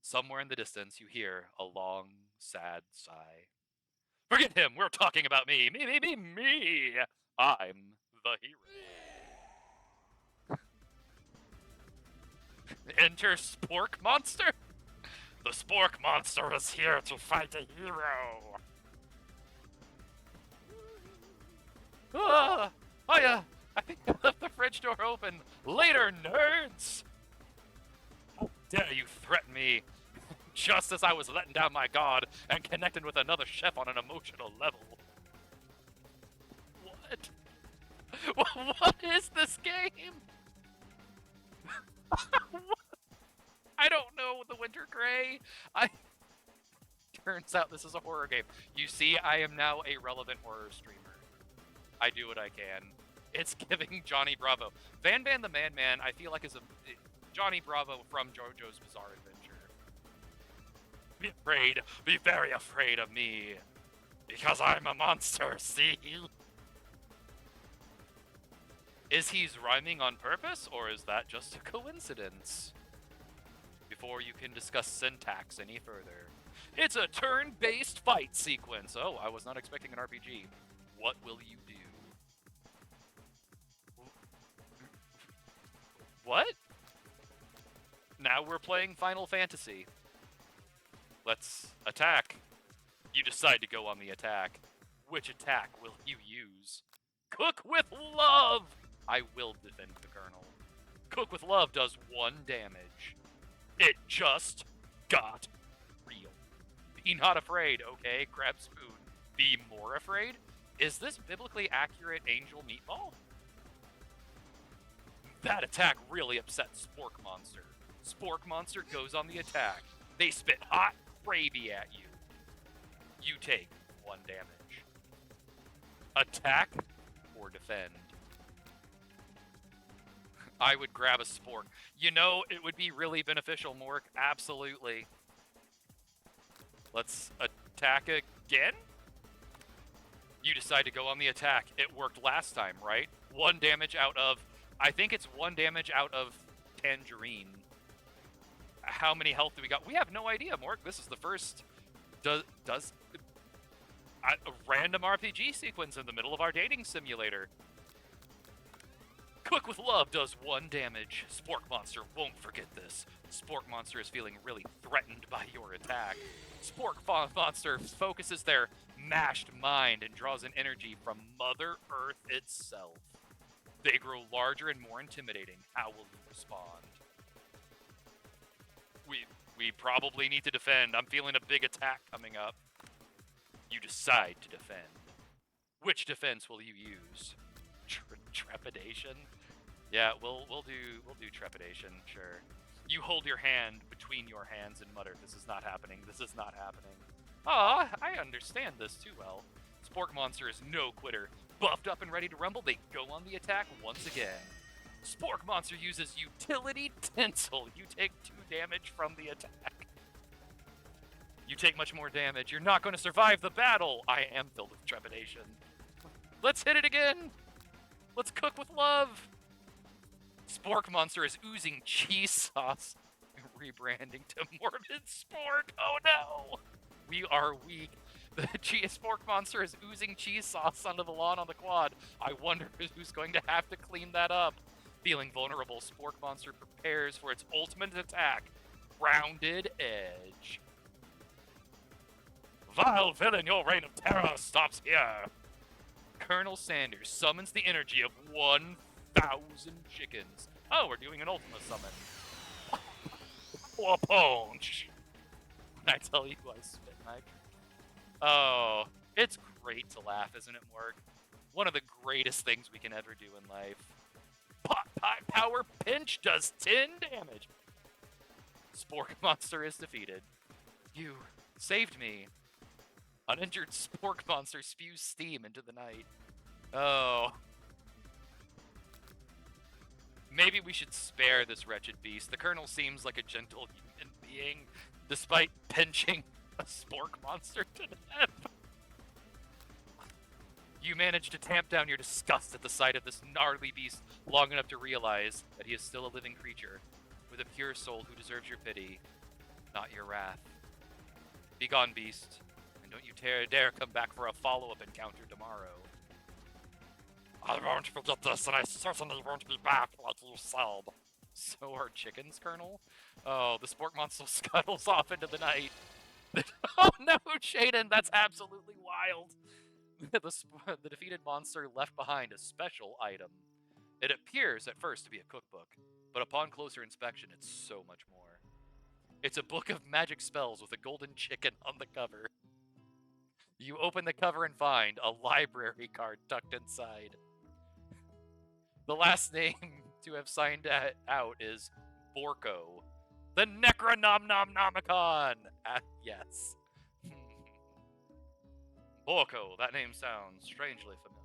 Somewhere in the distance, you hear a long, sad sigh. Forget him! We're talking about me! Me! I'm the hero. Enter Spork Monster? The Spork Monster is here to fight a hero! I think I left the fridge door open. Later, nerds! How dare you threaten me? Just as I was letting down my guard and connecting with another chef on an emotional level. What? What is this game? I don't know the Winter Gray. Turns out this is a horror game. You see, I am now a relevant horror streamer. I do what I can. It's giving Johnny Bravo. Van the Man, I feel like is a Johnny Bravo from JoJo's Bizarre Adventure. Be afraid, be very afraid of me. Because I'm a monster, see? Is he rhyming on purpose, or is that just a coincidence? Before you can discuss syntax any further, it's a turn-based fight sequence. Oh, I was not expecting an RPG. What will you do? What? Now we're playing Final Fantasy. Let's attack. You decide to go on the attack. Which attack will you use? Cook with love! I will defend the Colonel. Cook with love does 1 damage. It just got real. Be not afraid, okay? Grab spoon. Be more afraid? Is this biblically accurate angel meatball? That attack really upset Spork Monster. Spork Monster goes on the attack. They spit hot gravy at you. You take 1 damage. Attack or defend? I would grab a spork. You know, it would be really beneficial, Mork. Absolutely. Let's attack again? You decide to go on the attack. It worked last time, right? 1 damage out of... I think it's 1 damage out of Tangerine. How many health do we got? We have no idea, Mork. This is the first... Does a random RPG sequence in the middle of our dating simulator. Cook with love does 1 damage. Spork Monster won't forget this. Spork Monster is feeling really threatened by your attack. Spork Monster focuses their mashed mind and draws in energy from Mother Earth itself. They grow larger and more intimidating. How will you respond? We probably need to defend. I'm feeling a big attack coming up. You decide to defend. Which defense will you use? Trepidation? Yeah, we'll do trepidation, sure. You hold your hand between your hands and mutter, "This is not happening. This is not happening." Ah, I understand this too well. Spork Monster is no quitter. Buffed up and ready to rumble, they go on the attack once again. Spork Monster uses Utility Tinsel. You take 2 damage from the attack. You take much more damage. You're not going to survive the battle. I am filled with trepidation. Let's hit it again. Let's cook with love. Spork Monster is oozing cheese sauce. Rebranding to Morbid Spork. Oh no! We are weak. The Spork Monster is oozing cheese sauce onto the lawn on the quad. I wonder who's going to have to clean that up. Feeling vulnerable, Spork Monster prepares for its ultimate attack. Rounded Edge. Vile villain, your reign of terror stops here. Colonel Sanders summons the energy of 1,000 chickens. Oh, we're doing an Ultima summon. A punch. I tell you, I spit, Mike. Oh, it's great to laugh, isn't it, Morg? One of the greatest things we can ever do in life. Pot Pie Power Pinch does 10 damage. Spork Monster is defeated. You saved me. Uninjured Spork Monster spews steam into the night. Oh. Maybe we should spare this wretched beast. The Colonel seems like a gentle human being, despite pinching a Spork Monster to death. You manage to tamp down your disgust at the sight of this gnarly beast long enough to realize that he is still a living creature, with a pure soul who deserves your pity, not your wrath. Begone, beast, and don't you dare come back for a follow-up encounter tomorrow. I won't forget this, and I certainly won't be back like you said. So are chickens, Colonel? Oh, the Spork Monster scuttles off into the night. Oh no, Shaden, that's absolutely wild. The defeated monster left behind a special item. It appears at first to be a cookbook, but upon closer inspection, it's so much more. It's a book of magic spells with a golden chicken on the cover. You open the cover and find a library card tucked inside. The last name to have signed out is Borko. The Necronomnomnomicon! Yes. Borko, that name sounds strangely familiar.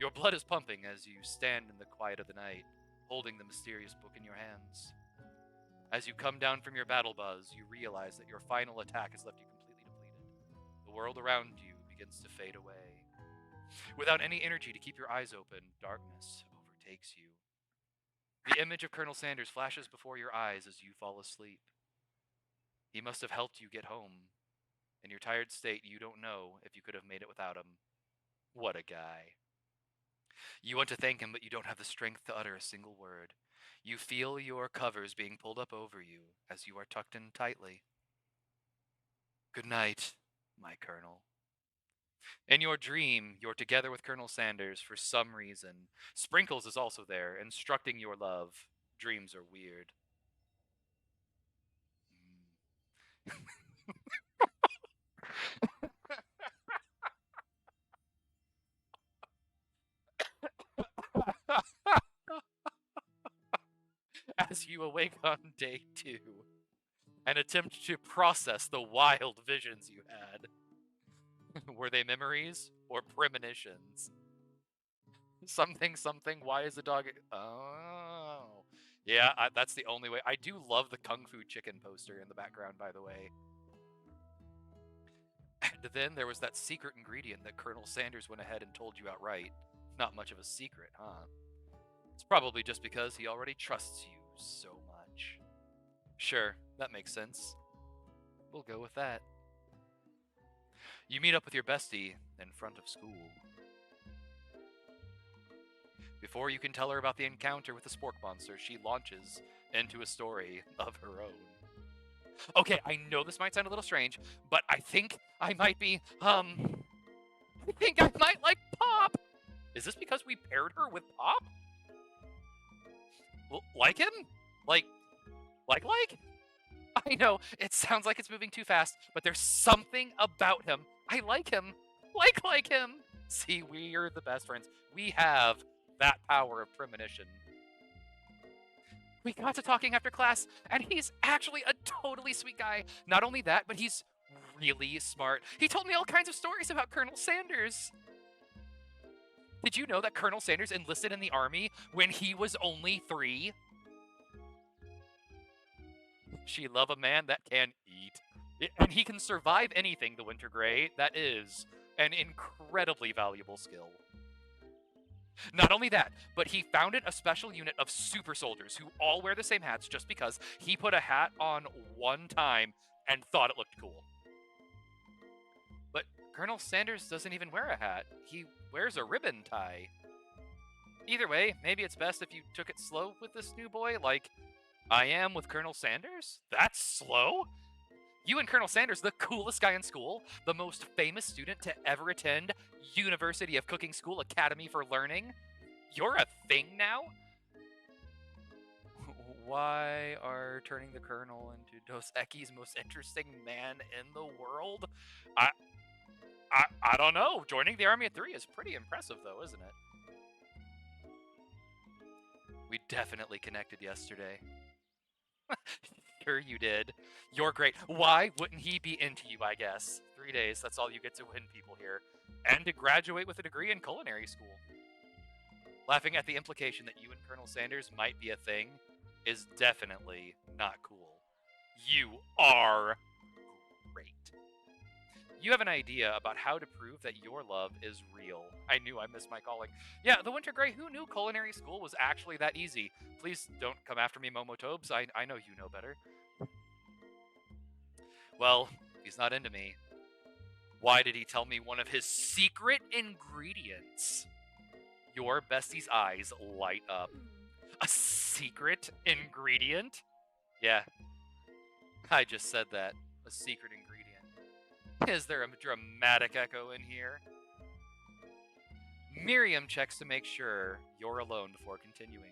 Your blood is pumping as you stand in the quiet of the night, holding the mysterious book in your hands. As you come down from your battle buzz, you realize that your final attack has left you completely depleted. The world around you begins to fade away. Without any energy to keep your eyes open, darkness overtakes you. The image of Colonel Sanders flashes before your eyes as you fall asleep. He must have helped you get home. In your tired state, you don't know if you could have made it without him. What a guy. You want to thank him, but you don't have the strength to utter a single word. You feel your covers being pulled up over you as you are tucked in tightly. Good night, my Colonel. In your dream, you're together with Colonel Sanders for some reason. Sprinkles is also there, instructing your love. Dreams are weird. As you awake on day 2 and attempt to process the wild visions you had. Were they memories or premonitions? Something, why is the dog... Oh. Yeah, that's the only way. I do love the Kung Fu Chicken poster in the background, by the way. And then there was that secret ingredient that Colonel Sanders went ahead and told you outright. Not much of a secret, huh? It's probably just because he already trusts you so much. Sure, that makes sense. We'll go with that. You meet up with your bestie in front of school. Before you can tell her about the encounter with the Spork Monster, she launches into a story of her own. Okay, I know this might sound a little strange, but I think I might be, I think I might like Pop! Is this because we paired her with Pop? Like him? Like? I know, it sounds like it's moving too fast, but there's something about him. I like him. Like him. See, we are the best friends. We have that power of premonition. We got to talking after class, and he's actually a totally sweet guy. Not only that, but he's really smart. He told me all kinds of stories about Colonel Sanders. Did you know that Colonel Sanders enlisted in the army when he was only 3? She love a man that can eat. And he can survive anything, the Winter Grey. That is an incredibly valuable skill. Not only that, but he founded a special unit of super soldiers who all wear the same hats just because he put a hat on one time and thought it looked cool. But Colonel Sanders doesn't even wear a hat. He wears a ribbon tie. Either way, maybe it's best if you took it slow with this new boy, like I am with Colonel Sanders? That's slow? You and Colonel Sanders, the coolest guy in school, the most famous student to ever attend University of Cooking School Academy for Learning. You're a thing now? Why are turning the Colonel into Dos Equis' most interesting man in the world? I don't know. Joining the army at 3 is pretty impressive, though, isn't it? We definitely connected yesterday. Sure you did. You're great. Why wouldn't he be into you, I guess? 3 days, that's all you get to win people here. And to graduate with a degree in culinary school. Laughing at the implication that you and Colonel Sanders might be a thing is definitely not cool. You are great. You have an idea about how to prove that your love is real. I knew I missed my calling. Yeah, the Winter Grey, who knew culinary school was actually that easy? Please don't come after me, Momotobes. I know you know better. Well, he's not into me. Why did he tell me one of his secret ingredients? Your bestie's eyes light up. A secret ingredient? Yeah, I just said that. A secret ingredient. Is there a dramatic echo in here? Miriam checks to make sure you're alone before continuing.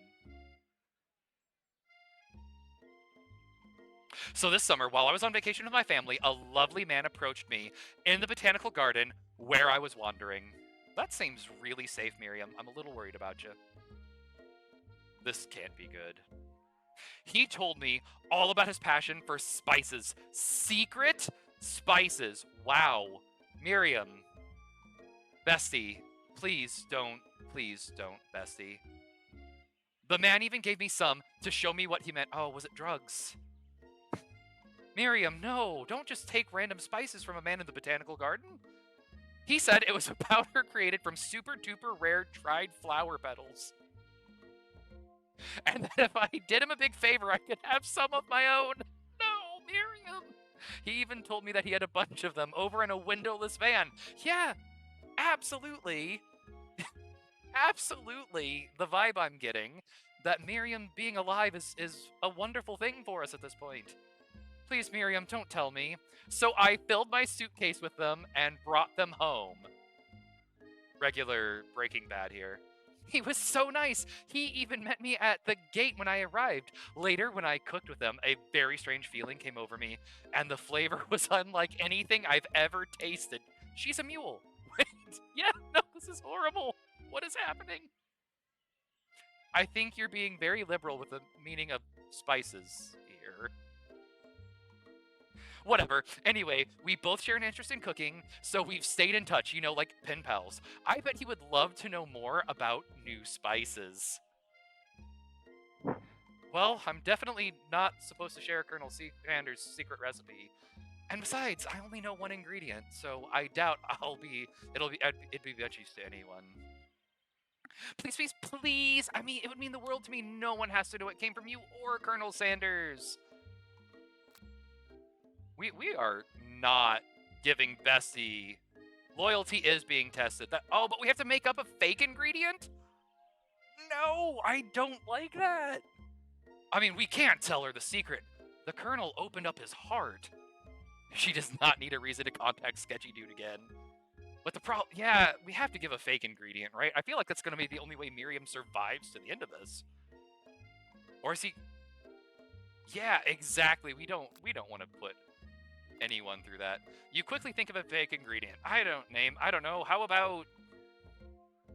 So this summer, while I was on vacation with my family, a lovely man approached me in the botanical garden where I was wandering. That seems really safe, Miriam. I'm a little worried about you. This can't be good. He told me all about his passion for spices. Secret spices. Wow. Miriam. Bestie. Please don't, bestie. The man even gave me some to show me what he meant. Oh, was it drugs? Miriam, no. Don't just take random spices from a man in the botanical garden. He said it was a powder created from super duper rare dried flower petals. And that if I did him a big favor, I could have some of my own. No, Miriam. He even told me that he had a bunch of them over in a windowless van. Yeah, absolutely. Absolutely. The vibe I'm getting, that Miriam being alive is a wonderful thing for us at this point. Please, Miriam, don't tell me. So I filled my suitcase with them and brought them home. Regular Breaking Bad here. He was so nice. He even met me at the gate when I arrived. Later, when I cooked with them, a very strange feeling came over me, and the flavor was unlike anything I've ever tasted. She's a mule. Wait, yeah, no, this is horrible. What is happening? I think you're being very liberal with the meaning of spices here. Whatever. Anyway, we both share an interest in cooking, so we've stayed in touch, like pen pals. I bet he would love to know more about new spices. Well, I'm definitely not supposed to share Colonel Sanders' secret recipe. And besides, I only know one ingredient, so I doubt it'd be veggies to anyone. Please, please, please! I mean, it would mean the world to me. No one has to know it came from you or Colonel Sanders. We are not giving Bessie. Loyalty is being tested. But we have to make up a fake ingredient? No, I don't like that. I mean, we can't tell her the secret. The Colonel opened up his heart. She does not need a reason to contact Sketchy Dude again. But the problem, yeah, we have to give a fake ingredient, right? I feel like that's going to be the only way Miriam survives to the end of this. Or is he? Yeah, exactly. We don't want to put anyone through that. You quickly think of a fake ingredient. I don't know. How about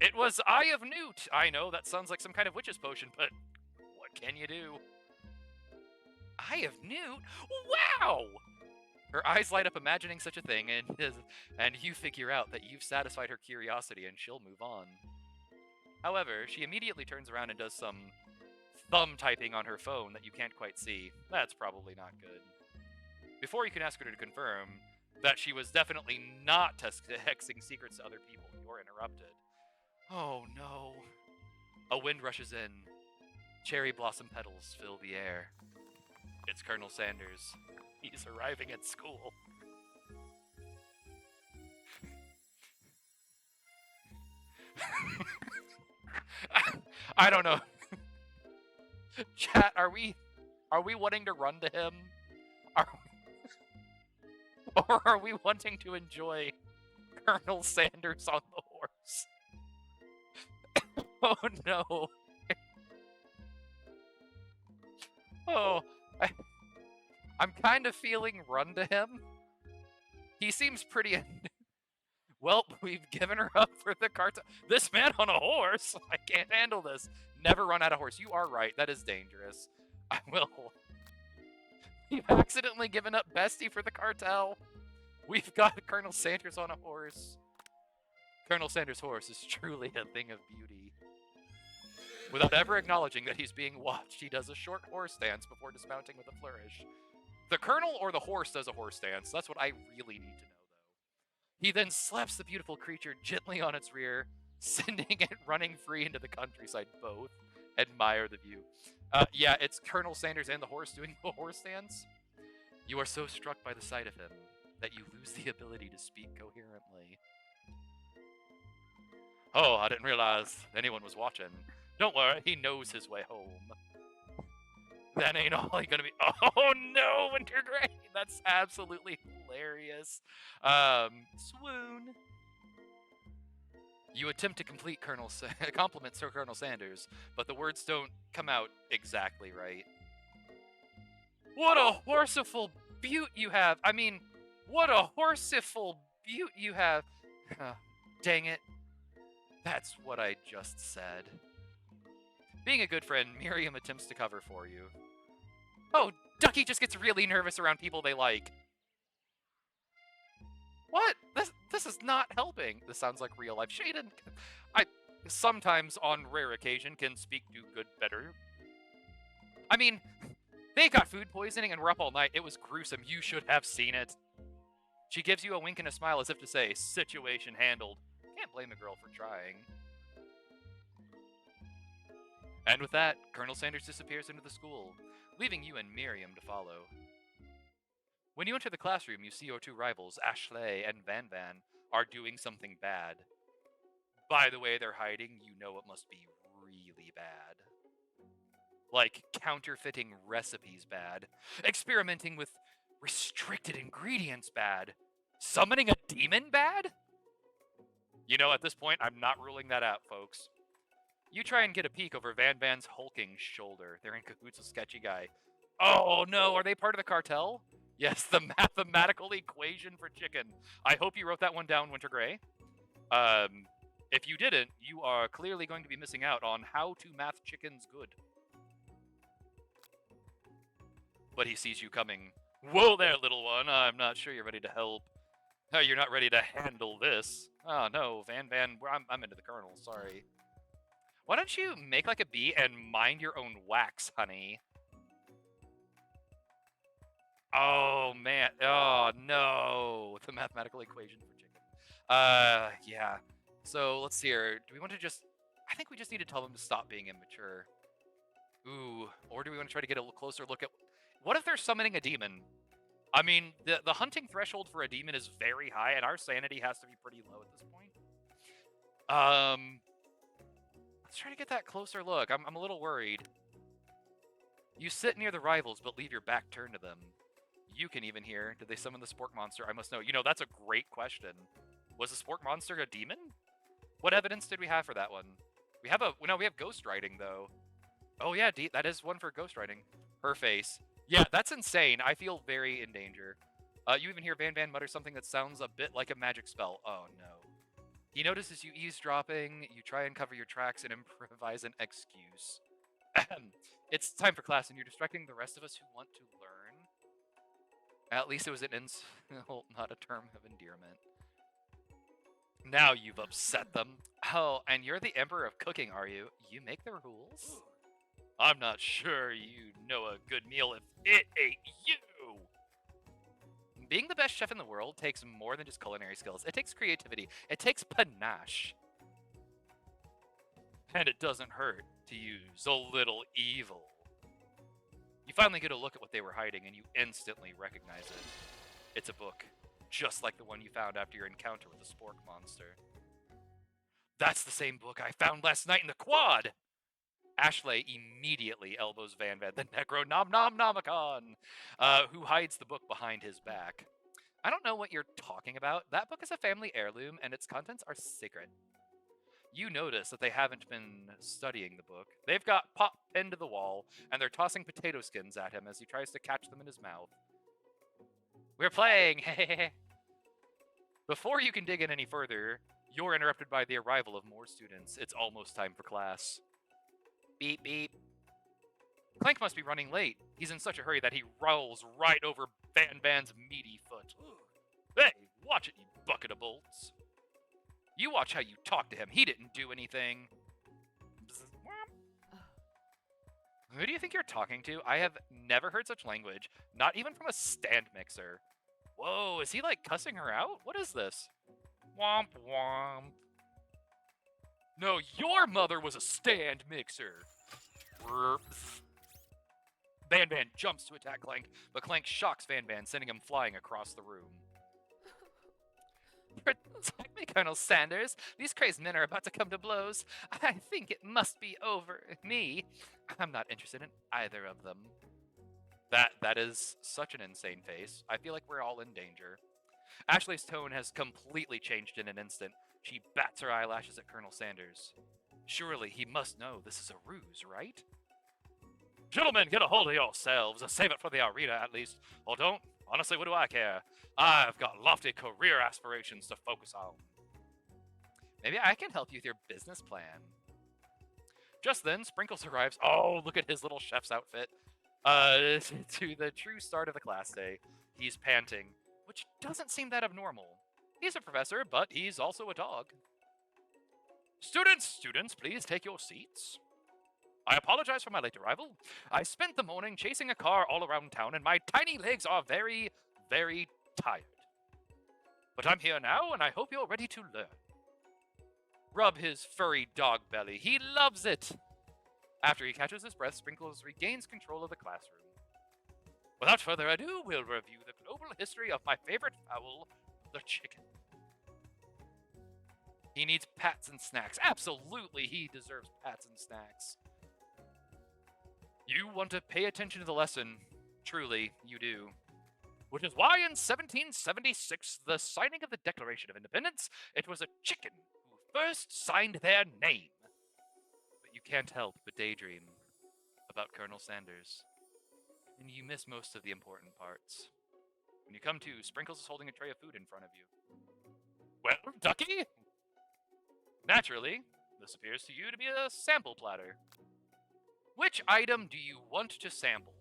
it was Eye of Newt? I know that sounds like some kind of witch's potion, but what can you do? Eye of Newt? Wow! Her eyes light up imagining such a thing, and you figure out that you've satisfied her curiosity and she'll move on. However, she immediately turns around and does some thumb typing on her phone that you can't quite see. That's probably not good. Before you can ask her to confirm that she was definitely not hexing secrets to other people, you're interrupted. Oh no. A wind rushes in. Cherry blossom petals fill the air. It's Colonel Sanders. He's arriving at school. I don't know. Chat, are we wanting to run to him? Or are we wanting to enjoy Colonel Sanders on the horse? Oh no. Oh, I'm kind of feeling run to him. He seems pretty... Well, we've given her up for the cartel. This man on a horse? I can't handle this. Never run out of horse. You are right. That is dangerous. I will. You've accidentally given up Bestie for the cartel. We've got Colonel Sanders on a horse. Colonel Sanders' horse is truly a thing of beauty. Without ever acknowledging that he's being watched, he does a short horse dance before dismounting with a flourish. The Colonel or the horse does a horse dance. That's what I really need to know, though. He then slaps the beautiful creature gently on its rear, sending it running free into the countryside. Both admire the view. Yeah, it's Colonel Sanders and the horse doing the horse dance. You are so struck by the sight of him that you lose the ability to speak coherently. Oh, I didn't realize anyone was watching. Don't worry, he knows his way home. That ain't all he's gonna be. Oh no, Wintergrey! That's absolutely hilarious. Swoon. You attempt to complete compliments to Colonel Sanders, but the words don't come out exactly right. What a horseful beaut you have! I mean, what a horseful beaut you have! Dang it. That's what I just said. Being a good friend, Miriam attempts to cover for you. Oh, Ducky just gets really nervous around people they like. What? This is not helping. This sounds like real life. Shaden, I sometimes, on rare occasion, can speak do good better. I mean, they got food poisoning and were up all night. It was gruesome. You should have seen it. She gives you a wink and a smile as if to say, situation handled. Can't blame a girl for trying. And with that, Colonel Sanders disappears into the school, leaving you and Miriam to follow. When you enter the classroom, you see your two rivals, Ashley and Van Van, are doing something bad. By the way they're hiding, you know it must be really bad. Like counterfeiting recipes bad, experimenting with restricted ingredients bad, summoning a demon bad? You know, at this point, I'm not ruling that out, folks. You try and get a peek over Van Van's hulking shoulder. They're in cahoots with Sketchy Guy. Oh no, are they part of the cartel? Yes, the mathematical equation for chicken. I hope you wrote that one down, Wintergrey. If you didn't, you are clearly going to be missing out on how to math chickens good. But he sees you coming. Whoa there, little one. I'm not sure you're ready to help. Oh, you're not ready to handle this. Oh no, Van Van, I'm into the Colonel, sorry. Why don't you make like a bee and mind your own wax, honey? Oh, man. Oh, no. The mathematical equation for chicken. Yeah. So, let's see here. Do we want to just... I think we just need to tell them to stop being immature. Ooh. Or do we want to try to get a closer look at... What if they're summoning a demon? I mean, the hunting threshold for a demon is very high, and our sanity has to be pretty low at this point. Let's try to get that closer look. I'm a little worried. You sit near the rivals, but leave your back turned to them. You can even hear, did they summon the spork monster? I must know. You know, that's a great question. Was the spork monster a demon? What evidence did we have for that one? We have we have ghostwriting, though. Oh, yeah, that is one for ghostwriting. Her face. Yeah, that's insane. I feel very in danger. You even hear Van Van mutter something that sounds a bit like a magic spell. Oh, no. He notices you eavesdropping. You try and cover your tracks and improvise an excuse. It's time for class, and you're distracting the rest of us who want to learn. At least it was an insult, not a term of endearment. Now you've upset them. Oh, and you're the Emperor of Cooking, are you? You make the rules? I'm not sure you know a good meal if it ate you! Being the best chef in the world takes more than just culinary skills. It takes creativity. It takes panache. And it doesn't hurt to use a little evil. You finally get a look at what they were hiding, and you instantly recognize it. It's a book, just like the one you found after your encounter with the spork monster. That's the same book I found last night in the quad! Ashley immediately elbows Van Van, the Necronomicon, who hides the book behind his back. I don't know what you're talking about. That book is a family heirloom, and its contents are sacred. You notice that they haven't been studying the book. They've got Pop pinned to the wall, and they're tossing potato skins at him as he tries to catch them in his mouth. We're playing! Before you can dig in any further, you're interrupted by the arrival of more students. It's almost time for class. Beep, beep. Clank must be running late. He's in such a hurry that he rolls right over Van Van's meaty foot. Hey, watch it, you bucket of bolts. You watch how you talk to him. He didn't do anything. Who do you think you're talking to? I have never heard such language, not even from a stand mixer. Whoa, is he like cussing her out? What is this? Womp womp. No, your mother was a stand mixer. Van Van jumps to attack Clank, but Clank shocks Van Van, sending him flying across the room. Protect me, Colonel Sanders. These crazed men are about to come to blows. I think it must be over me. I'm not interested in either of them. That is such an insane face. I feel like we're all in danger. Ashley's tone has completely changed in an instant. She bats her eyelashes at Colonel Sanders. Surely he must know this is a ruse, right? Gentlemen, get a hold of yourselves. Save it for the arena, at least. Or don't. Honestly, what do I care? I've got lofty career aspirations to focus on. Maybe I can help you with your business plan. Just then, Sprinkles arrives. Oh, look at his little chef's outfit. To the true start of the class day. He's panting, which doesn't seem that abnormal. He's a professor, but he's also a dog. Students, please take your seats. I apologize for my late arrival. I spent the morning chasing a car all around town, and my tiny legs are very, very tired. But I'm here now, and I hope you're ready to learn. Rub his furry dog belly. He loves it. After he catches his breath, Sprinkles regains control of the classroom. Without further ado, we'll review the global history of my favorite fowl, the chicken. He needs pats and snacks. Absolutely, he deserves pats and snacks. You want to pay attention to the lesson. Truly, you do. Which is why in 1776, the signing of the Declaration of Independence, it was a chicken who first signed their name. But you can't help but daydream about Colonel Sanders. And you miss most of the important parts. When you come to, Sprinkles is holding a tray of food in front of you. Well, Ducky? Naturally, this appears to you to be a sample platter. Which item do you want to sample?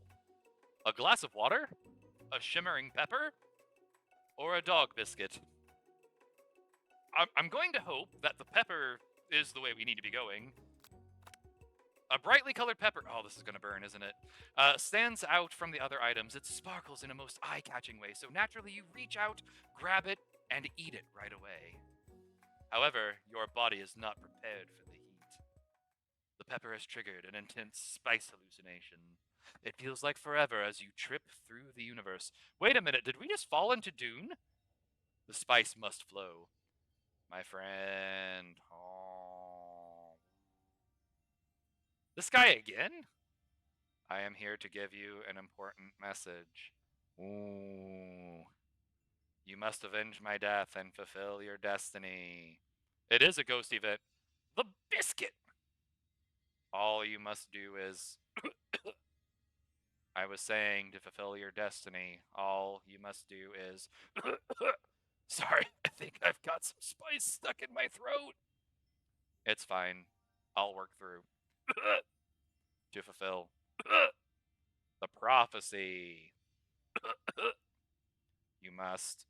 A glass of water? A shimmering pepper? Or a dog biscuit? I'm going to hope that the pepper is the way we need to be going. A brightly colored pepper, oh, this is going to burn, isn't it? Stands out from the other items. It sparkles in a most eye-catching way, so naturally you reach out, grab it, and eat it right away. However, your body is not prepared for the heat. The pepper has triggered an intense spice hallucination. It feels like forever as you trip through the universe. Wait a minute, did we just fall into Dune? The spice must flow. My friend. Oh. This guy again? I am here to give you an important message. Ooh. You must avenge my death and fulfill your destiny. It is a ghost event. The biscuit! All you must do is... I was saying to fulfill your destiny, all you must do is... Sorry, I think I've got some spice stuck in my throat. It's fine. I'll work through. To fulfill the prophecy. You must.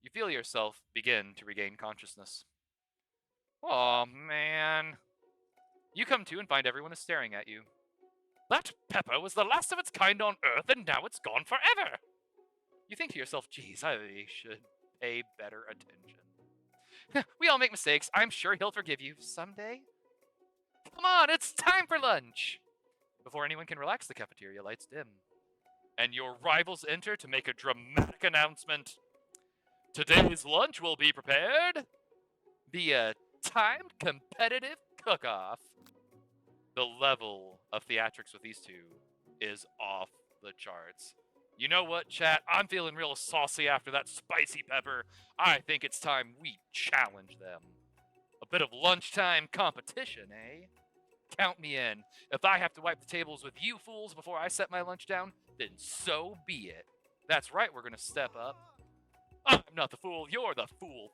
You feel yourself begin to regain consciousness. Aw, man. You come to and find everyone is staring at you. That pepper was the last of its kind on Earth, and now it's gone forever. You think to yourself, geez, I should pay better attention. We all make mistakes. I'm sure he'll forgive you someday. Come on, it's time for lunch. Before anyone can relax, the cafeteria lights dim. And your rivals enter to make a dramatic announcement. Today's lunch will be prepared via timed competitive cook-off. The level of theatrics with these two is off the charts. You know what, chat? I'm feeling real saucy after that spicy pepper. I think it's time we challenge them. A bit of lunchtime competition, eh? Count me in. If I have to wipe the tables with you fools before I set my lunch down, then so be it. That's right, we're gonna step up. I'm not the fool, you're the fool.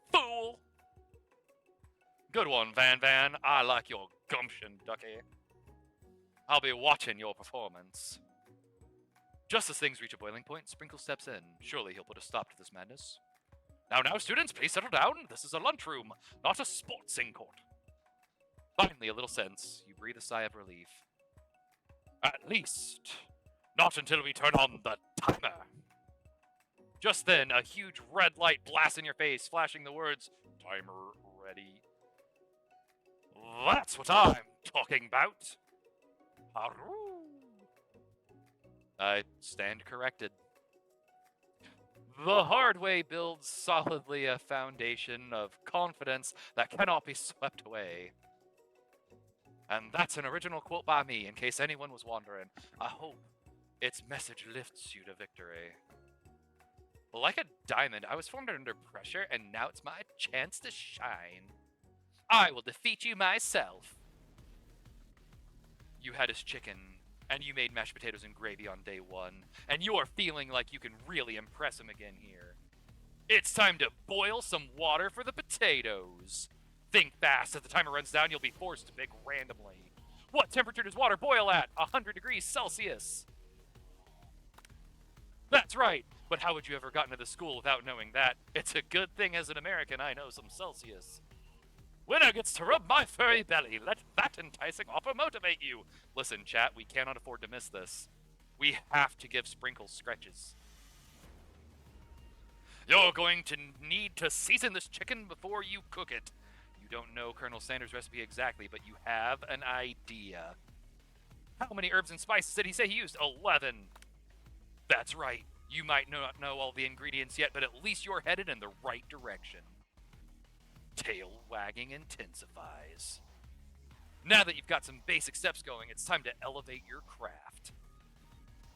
Good one, Van Van. I like your gumption, Ducky. I'll be watching your performance. Just as things reach a boiling point, Sprinkle steps in. Surely he'll put a stop to this madness. Now, students, please settle down. This is a lunchroom, not a sportsing court. Finally, a little sense. You breathe a sigh of relief. At least, not until we turn on the timer. Just then, a huge red light blasts in your face, flashing the words, "Timer ready." That's what I'm talking about. Haru. I stand corrected. The hard way builds solidly a foundation of confidence that cannot be swept away. And that's an original quote by me, in case anyone was wondering. I hope its message lifts you to victory. Like a diamond, I was formed under pressure, and now it's my chance to shine. I will defeat you myself. You had his chicken, and you made mashed potatoes and gravy on day one, and you're feeling like you can really impress him again here. It's time to boil some water for the potatoes. Think fast. As the timer runs down, you'll be forced to pick randomly. What temperature does water boil at? 100 degrees Celsius. That's right. But how would you ever gotten to the school without knowing that? It's a good thing as an American I know some Celsius. Winner gets to rub my furry belly. Let that enticing offer motivate you. Listen, chat, we cannot afford to miss this. We have to give Sprinkle stretches. You're going to need to season this chicken before you cook it. You don't know Colonel Sanders' recipe exactly, but you have an idea. How many herbs and spices did he say he used? 11. That's right. You might not know all the ingredients yet, but at least you're headed in the right direction. Tail wagging intensifies. Now that you've got some basic steps going, it's time to elevate your craft.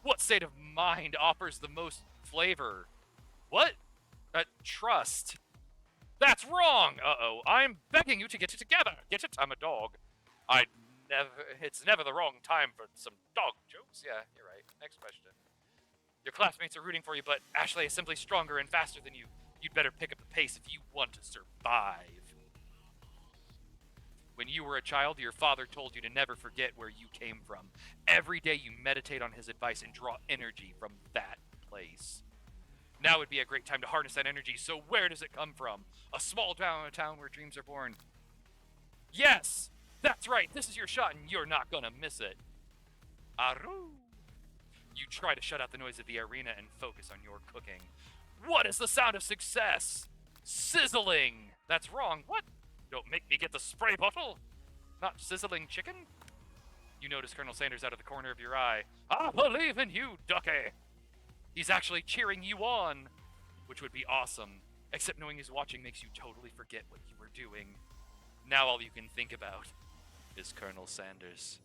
What state of mind offers the most flavor? What? Trust. That's wrong! Uh-oh, I'm begging you to get it together. Get it, I'm a dog. It's never the wrong time for some dog jokes. Yeah, you're right. Next question. Your classmates are rooting for you, but Ashley is simply stronger and faster than you. You'd better pick up the pace if you want to survive. When you were a child, your father told you to never forget where you came from. Every day you meditate on his advice and draw energy from that place. Now would be a great time to harness that energy, so where does it come from? A small town where dreams are born. Yes! That's right, this is your shot and you're not gonna miss it. Aru! You try to shut out the noise of the arena and focus on your cooking. What is the sound of success? Sizzling! That's wrong. What? Don't make me get the spray bottle. Not sizzling chicken? You notice Colonel Sanders out of the corner of your eye. I believe in you, Ducky! He's actually cheering you on, which would be awesome. Except knowing he's watching makes you totally forget what you were doing. Now all you can think about is Colonel Sanders.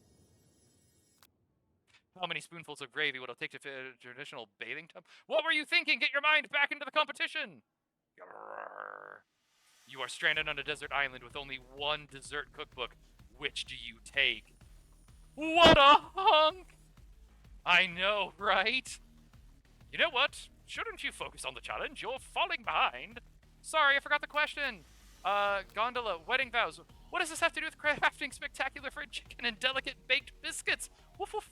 How many spoonfuls of gravy would it take to fit a traditional bathing tub? What were you thinking? Get your mind back into the competition! Grrr. You are stranded on a desert island with only one dessert cookbook. Which do you take? What a hunk! I know, right? You know what? Shouldn't you focus on the challenge? You're falling behind. Sorry, I forgot the question. Gondola, wedding vows. What does this have to do with crafting spectacular fried chicken and delicate baked biscuits? Woof woof.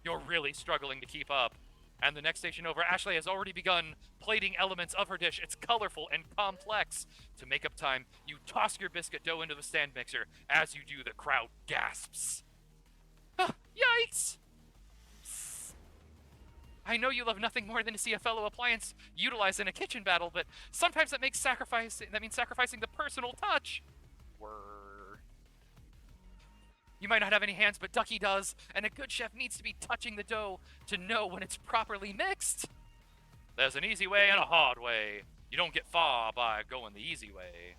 You're really struggling to keep up. And the next station over, Ashley has already begun plating elements of her dish. It's colorful and complex. To make up time, you toss your biscuit dough into the stand mixer. As you do, the crowd gasps. Yikes! I know you love nothing more than to see a fellow appliance utilized in a kitchen battle, but sometimes that means sacrificing the personal touch. You might not have any hands, but Ducky does, and a good chef needs to be touching the dough to know when it's properly mixed. There's an easy way and a hard way. You don't get far by going the easy way.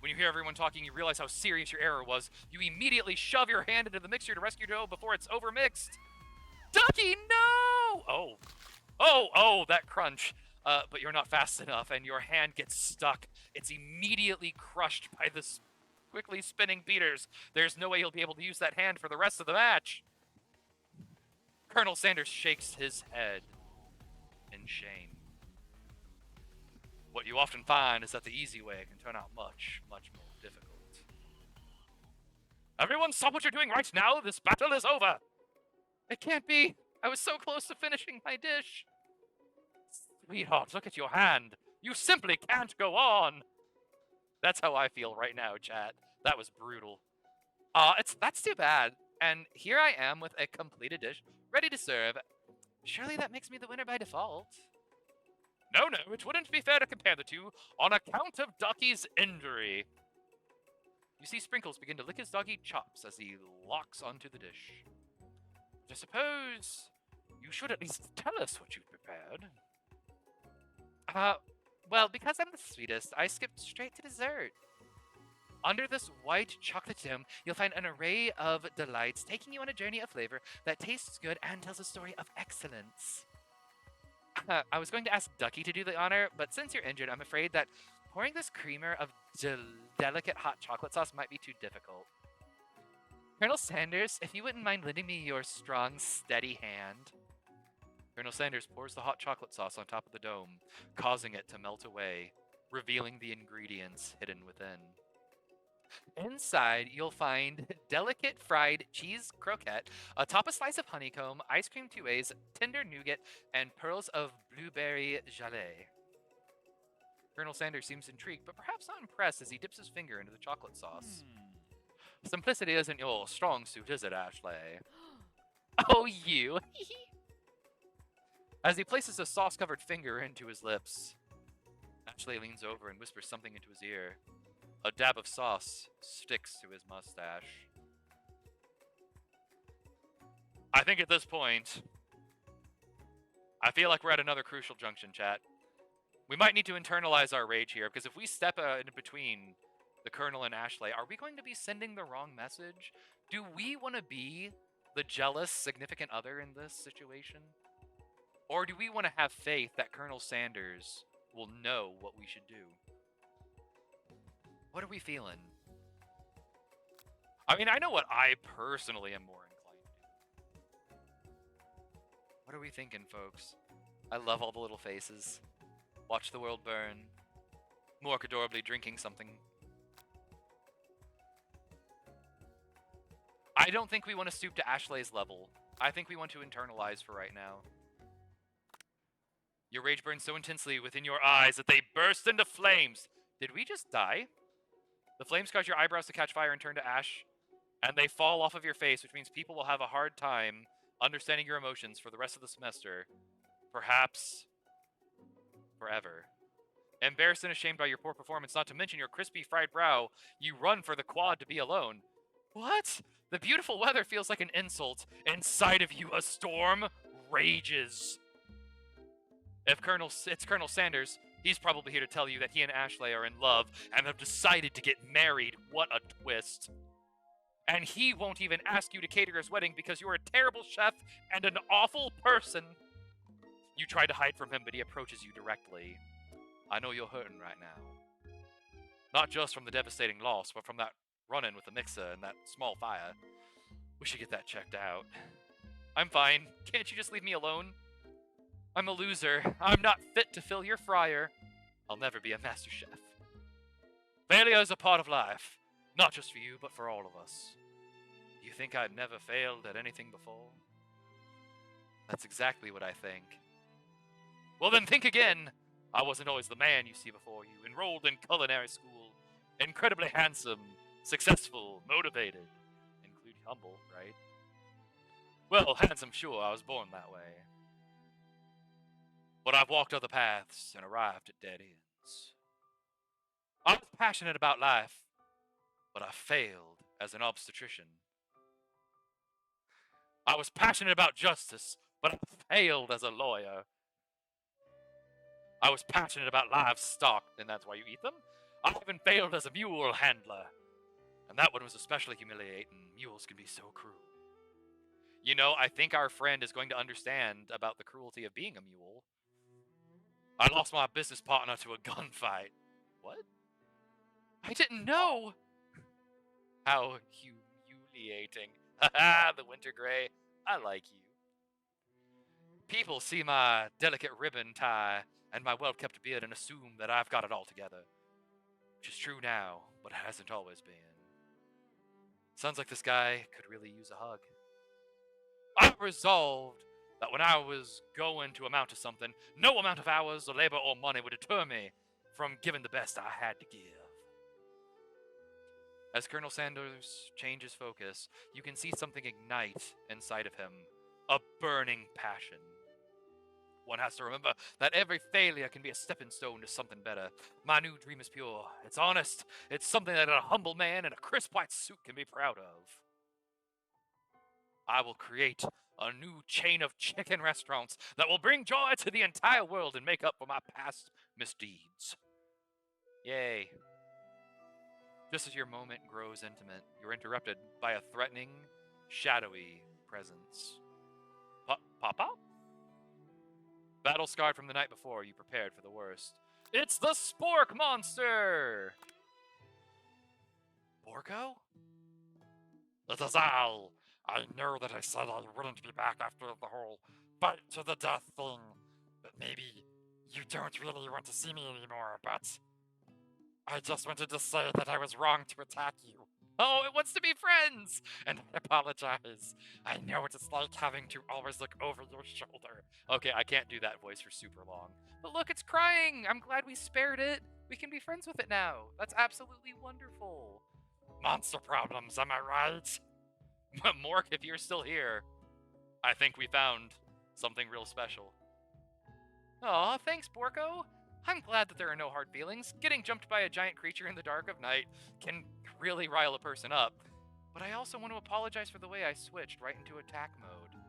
When you hear everyone talking, you realize how serious your error was. You immediately shove your hand into the mixture to rescue dough before it's overmixed. Ducky, no! Oh, that crunch. But you're not fast enough, and your hand gets stuck. It's immediately crushed by the quickly spinning beaters. There's no way you'll be able to use that hand for the rest of the match. Colonel Sanders shakes his head in shame. What you often find is that the easy way can turn out much, much more difficult. Everyone stop what you're doing right now! This battle is over! It can't be! I was so close to finishing my dish! Sweetheart, look at your hand! You simply can't go on! That's how I feel right now, chat. That was brutal. That's too bad. And here I am with a completed dish, ready to serve. Surely that makes me the winner by default. No, it wouldn't be fair to compare the two on account of Ducky's injury. You see Sprinkles begin to lick his doggy chops as he locks onto the dish. I suppose you should at least tell us what you've prepared. Well, because I'm the sweetest, I skipped straight to dessert. Under this white chocolate dome, you'll find an array of delights, taking you on a journey of flavor that tastes good and tells a story of excellence. I was going to ask Ducky to do the honor, but since you're injured, I'm afraid that pouring this creamer of delicate hot chocolate sauce might be too difficult. Colonel Sanders, if you wouldn't mind lending me your strong, steady hand. Colonel Sanders pours the hot chocolate sauce on top of the dome, causing it to melt away, revealing the ingredients hidden within. Inside, you'll find delicate fried cheese croquette, atop a slice of honeycomb, ice cream tues, tender nougat, and pearls of blueberry gelée. Colonel Sanders seems intrigued, but perhaps not impressed as he dips his finger into the chocolate sauce. Simplicity isn't your strong suit, is it, Ashley? Oh, you! As he places a sauce-covered finger into his lips, Ashley leans over and whispers something into his ear. A dab of sauce sticks to his mustache. I think at this point, I feel like we're at another crucial junction, chat. We might need to internalize our rage here, because if we step in between the Colonel and Ashley, are we going to be sending the wrong message? Do we want to be the jealous significant other in this situation? Or do we want to have faith that Colonel Sanders will know what we should do? What are we feeling? I mean, I know what I personally am more inclined to. What are we thinking, folks? I love all the little faces. Watch the world burn. Mork adorably drinking something. I don't think we want to stoop to Ashley's level. I think we want to internalize for right now. Your rage burns so intensely within your eyes that they burst into flames. Did we just die? The flames cause your eyebrows to catch fire and turn to ash, and they fall off of your face, which means people will have a hard time understanding your emotions for the rest of the semester. Perhaps forever. Embarrassed and ashamed by your poor performance, not to mention your crispy fried brow, you run for the quad to be alone. What? The beautiful weather feels like an insult. Inside of you, a storm rages. If it's Colonel Sanders, he's probably here to tell you that he and Ashley are in love and have decided to get married. What a twist. And he won't even ask you to cater his wedding because you're a terrible chef and an awful person. You try to hide from him, but he approaches you directly. I know you're hurting right now. Not just from the devastating loss, but from that run-in with the mixer and that small fire. We should get that checked out. I'm fine. Can't you just leave me alone? I'm a loser. I'm not fit to fill your fryer. I'll never be a master chef. Failure is a part of life. Not just for you, but for all of us. You think I'd never failed at anything before? That's exactly what I think. Well, then think again. I wasn't always the man you see before you. Enrolled in culinary school. Incredibly handsome. Successful. Motivated. Include humble, right? Well, handsome, sure. I was born that way. But I've walked other paths and arrived at dead ends. I was passionate about life, but I failed as an obstetrician. I was passionate about justice, but I failed as a lawyer. I was passionate about livestock, and that's why you eat them. I even failed as a mule handler. And that one was especially humiliating. Mules can be so cruel. You know, I think our friend is going to understand about the cruelty of being a mule. I lost my business partner to a gunfight. What? I didn't know! How humiliating. Haha, the winter gray. I like you. People see my delicate ribbon tie and my well-kept beard and assume that I've got it all together. Which is true now, but hasn't always been. Sounds like this guy could really use a hug. I resolved that when I was going to amount to something, no amount of hours or labor or money would deter me from giving the best I had to give. As Colonel Sanders changes focus, you can see something ignite inside of him. A burning passion. One has to remember that every failure can be a stepping stone to something better. My new dream is pure. It's honest. It's something that a humble man in a crisp white suit can be proud of. I will create a new chain of chicken restaurants that will bring joy to the entire world and make up for my past misdeeds. Yay. Just as your moment grows intimate, you're interrupted by a threatening, shadowy presence. Papa? Battle scarred from the night before, you prepared for the worst. It's the Spork Monster! Borgo? It is I know that I said I wouldn't be back after the whole bite to the death thing, but maybe you don't really want to see me anymore, but I just wanted to say that I was wrong to attack you. Oh, it wants to be friends! And I apologize. I know what it's like having to always look over your shoulder. Okay, I can't do that voice for super long. But look, it's crying! I'm glad we spared it. We can be friends with it now. That's absolutely wonderful. Monster problems, am I right? Mork, if you're still here, I think we found something real special. Aw, thanks, Borko. I'm glad that there are no hard feelings. Getting jumped by a giant creature in the dark of night can really rile a person up. But I also want to apologize for the way I switched right into attack mode.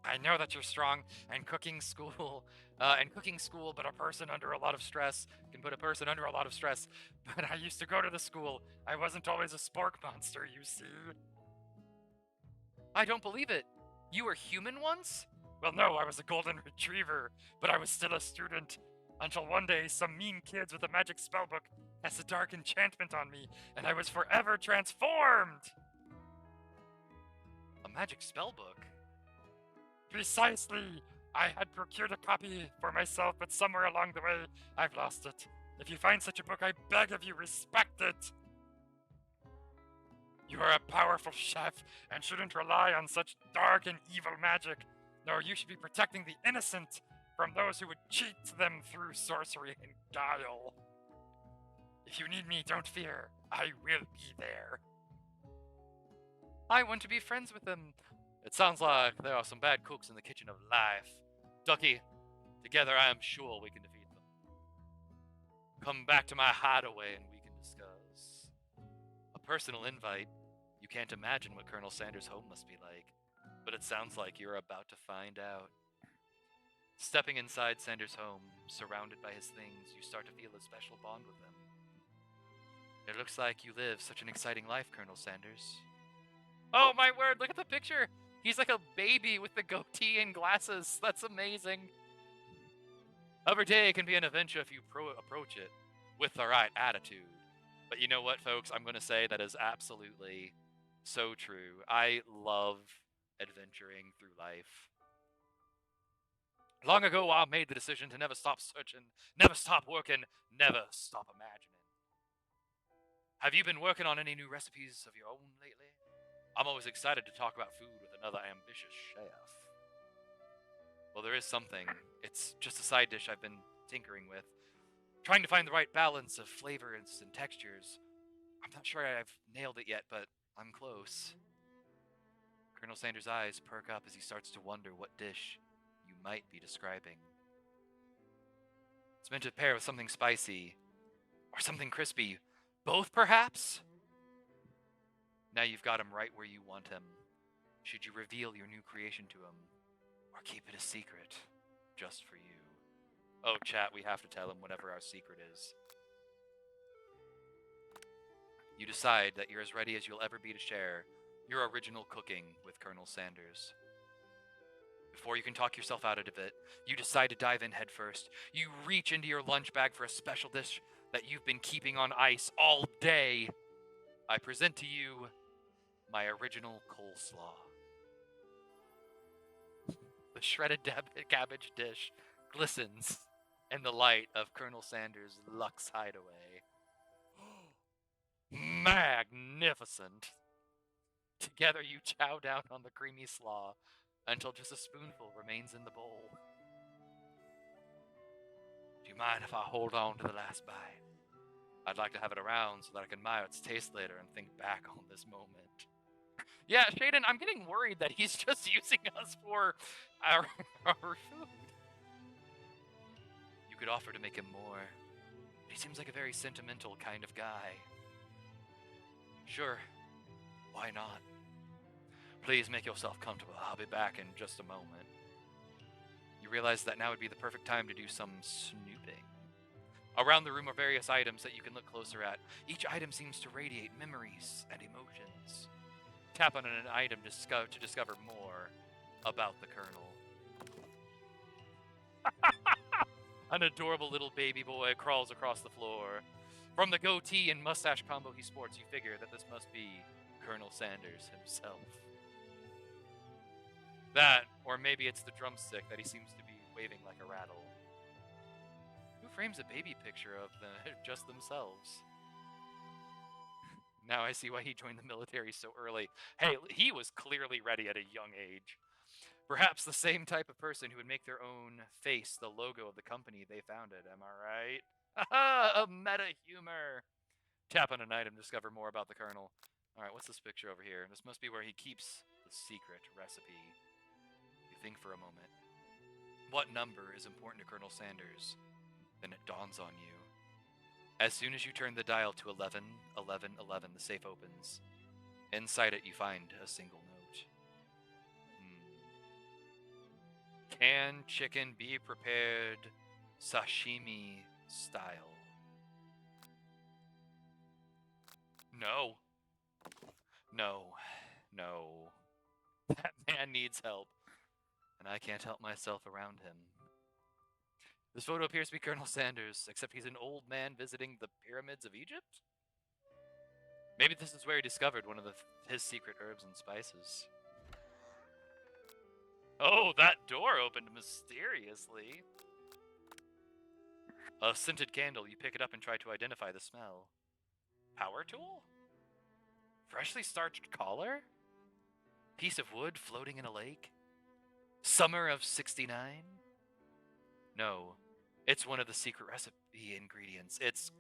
I know that you're strong and cooking school, but a person under a lot of stress can put a person under a lot of stress. But I used to go to the school. I wasn't always a spork monster, you see. I don't believe it. You were human once? Well, no, I was a golden retriever, but I was still a student. Until one day, some mean kids with a magic spellbook cast a dark enchantment on me, and I was forever transformed! A magic spellbook? Precisely! I had procured a copy for myself, but somewhere along the way, I've lost it. If you find such a book, I beg of you, respect it! You are a powerful chef, and shouldn't rely on such dark and evil magic. No, you should be protecting the innocent from those who would cheat them through sorcery and guile. If you need me, don't fear. I will be there. I want to be friends with them. It sounds like there are some bad cooks in the kitchen of life. Ducky, together I am sure we can defeat them. Come back to my hideaway and we can discuss. A personal invite. You can't imagine what Colonel Sanders' home must be like. But it sounds like you're about to find out. Stepping inside Sanders' home, surrounded by his things, you start to feel a special bond with him. It looks like you live such an exciting life, Colonel Sanders. Oh my word, look at the picture! He's like a baby with the goatee and glasses. That's amazing. Every day can be an adventure if you approach it with the right attitude. But you know what, folks? I'm going to say that is absolutely so true. I love adventuring through life. Long ago, I made the decision to never stop searching, never stop working, never stop imagining. Have you been working on any new recipes of your own lately? I'm always excited to talk about food with a another ambitious chef. Well, there is something. It's just a side dish I've been tinkering with, trying to find the right balance of flavors and textures. I'm not sure I've nailed it yet, but I'm close. Colonel Sanders' eyes perk up as he starts to wonder what dish you might be describing. It's meant to pair with something spicy or something crispy. Both, perhaps? Now you've got him right where you want him. Should you reveal your new creation to him, or keep it a secret, just for you? Oh, chat, we have to tell him whatever our secret is. You decide that you're as ready as you'll ever be to share your original cooking with Colonel Sanders. Before you can talk yourself out of it, you decide to dive in headfirst. You reach into your lunch bag for a special dish that you've been keeping on ice all day. I present to you my original coleslaw. The shredded cabbage dish glistens in the light of Colonel Sanders' Lux Hideaway. Magnificent! Together you chow down on the creamy slaw until just a spoonful remains in the bowl. Do you mind if I hold on to the last bite? I'd like to have it around so that I can admire its taste later and think back on this moment. Yeah, Shaden, I'm getting worried that he's just using us for our food. You could offer to make him more, but he seems like a very sentimental kind of guy. Sure, why not? Please make yourself comfortable. I'll be back in just a moment. You realize that now would be the perfect time to do some snooping. Around the room are various items that you can look closer at. Each item seems to radiate memories and emotions. Tap on an item to discover more about the Colonel. An adorable little baby boy crawls across the floor. From the goatee and mustache combo he sports, you figure that this must be Colonel Sanders himself. That, or maybe it's the drumstick that he seems to be waving like a rattle. Who frames a baby picture of them, just themselves? Now I see why he joined the military so early. Hey, he was clearly ready at a young age. Perhaps the same type of person who would make their own face the logo of the company they founded, am I right? Haha, a meta humor! Tap on an item to discover more about the Colonel. Alright, what's this picture over here? This must be where he keeps the secret recipe. You think for a moment. What number is important to Colonel Sanders? Then it dawns on you. As soon as you turn the dial to 11, 11, 11, the safe opens. Inside it, you find a single note. Can chicken be prepared sashimi style? No. No. No. That man needs help, and I can't help myself around him. This photo appears to be Colonel Sanders, except he's an old man visiting the pyramids of Egypt? Maybe this is where he discovered one of his secret herbs and spices. Oh, that door opened mysteriously. A scented candle. You pick it up and try to identify the smell. Power tool? Freshly starched collar? Piece of wood floating in a lake? Summer of '69? No, it's one of the secret recipe ingredients. It's...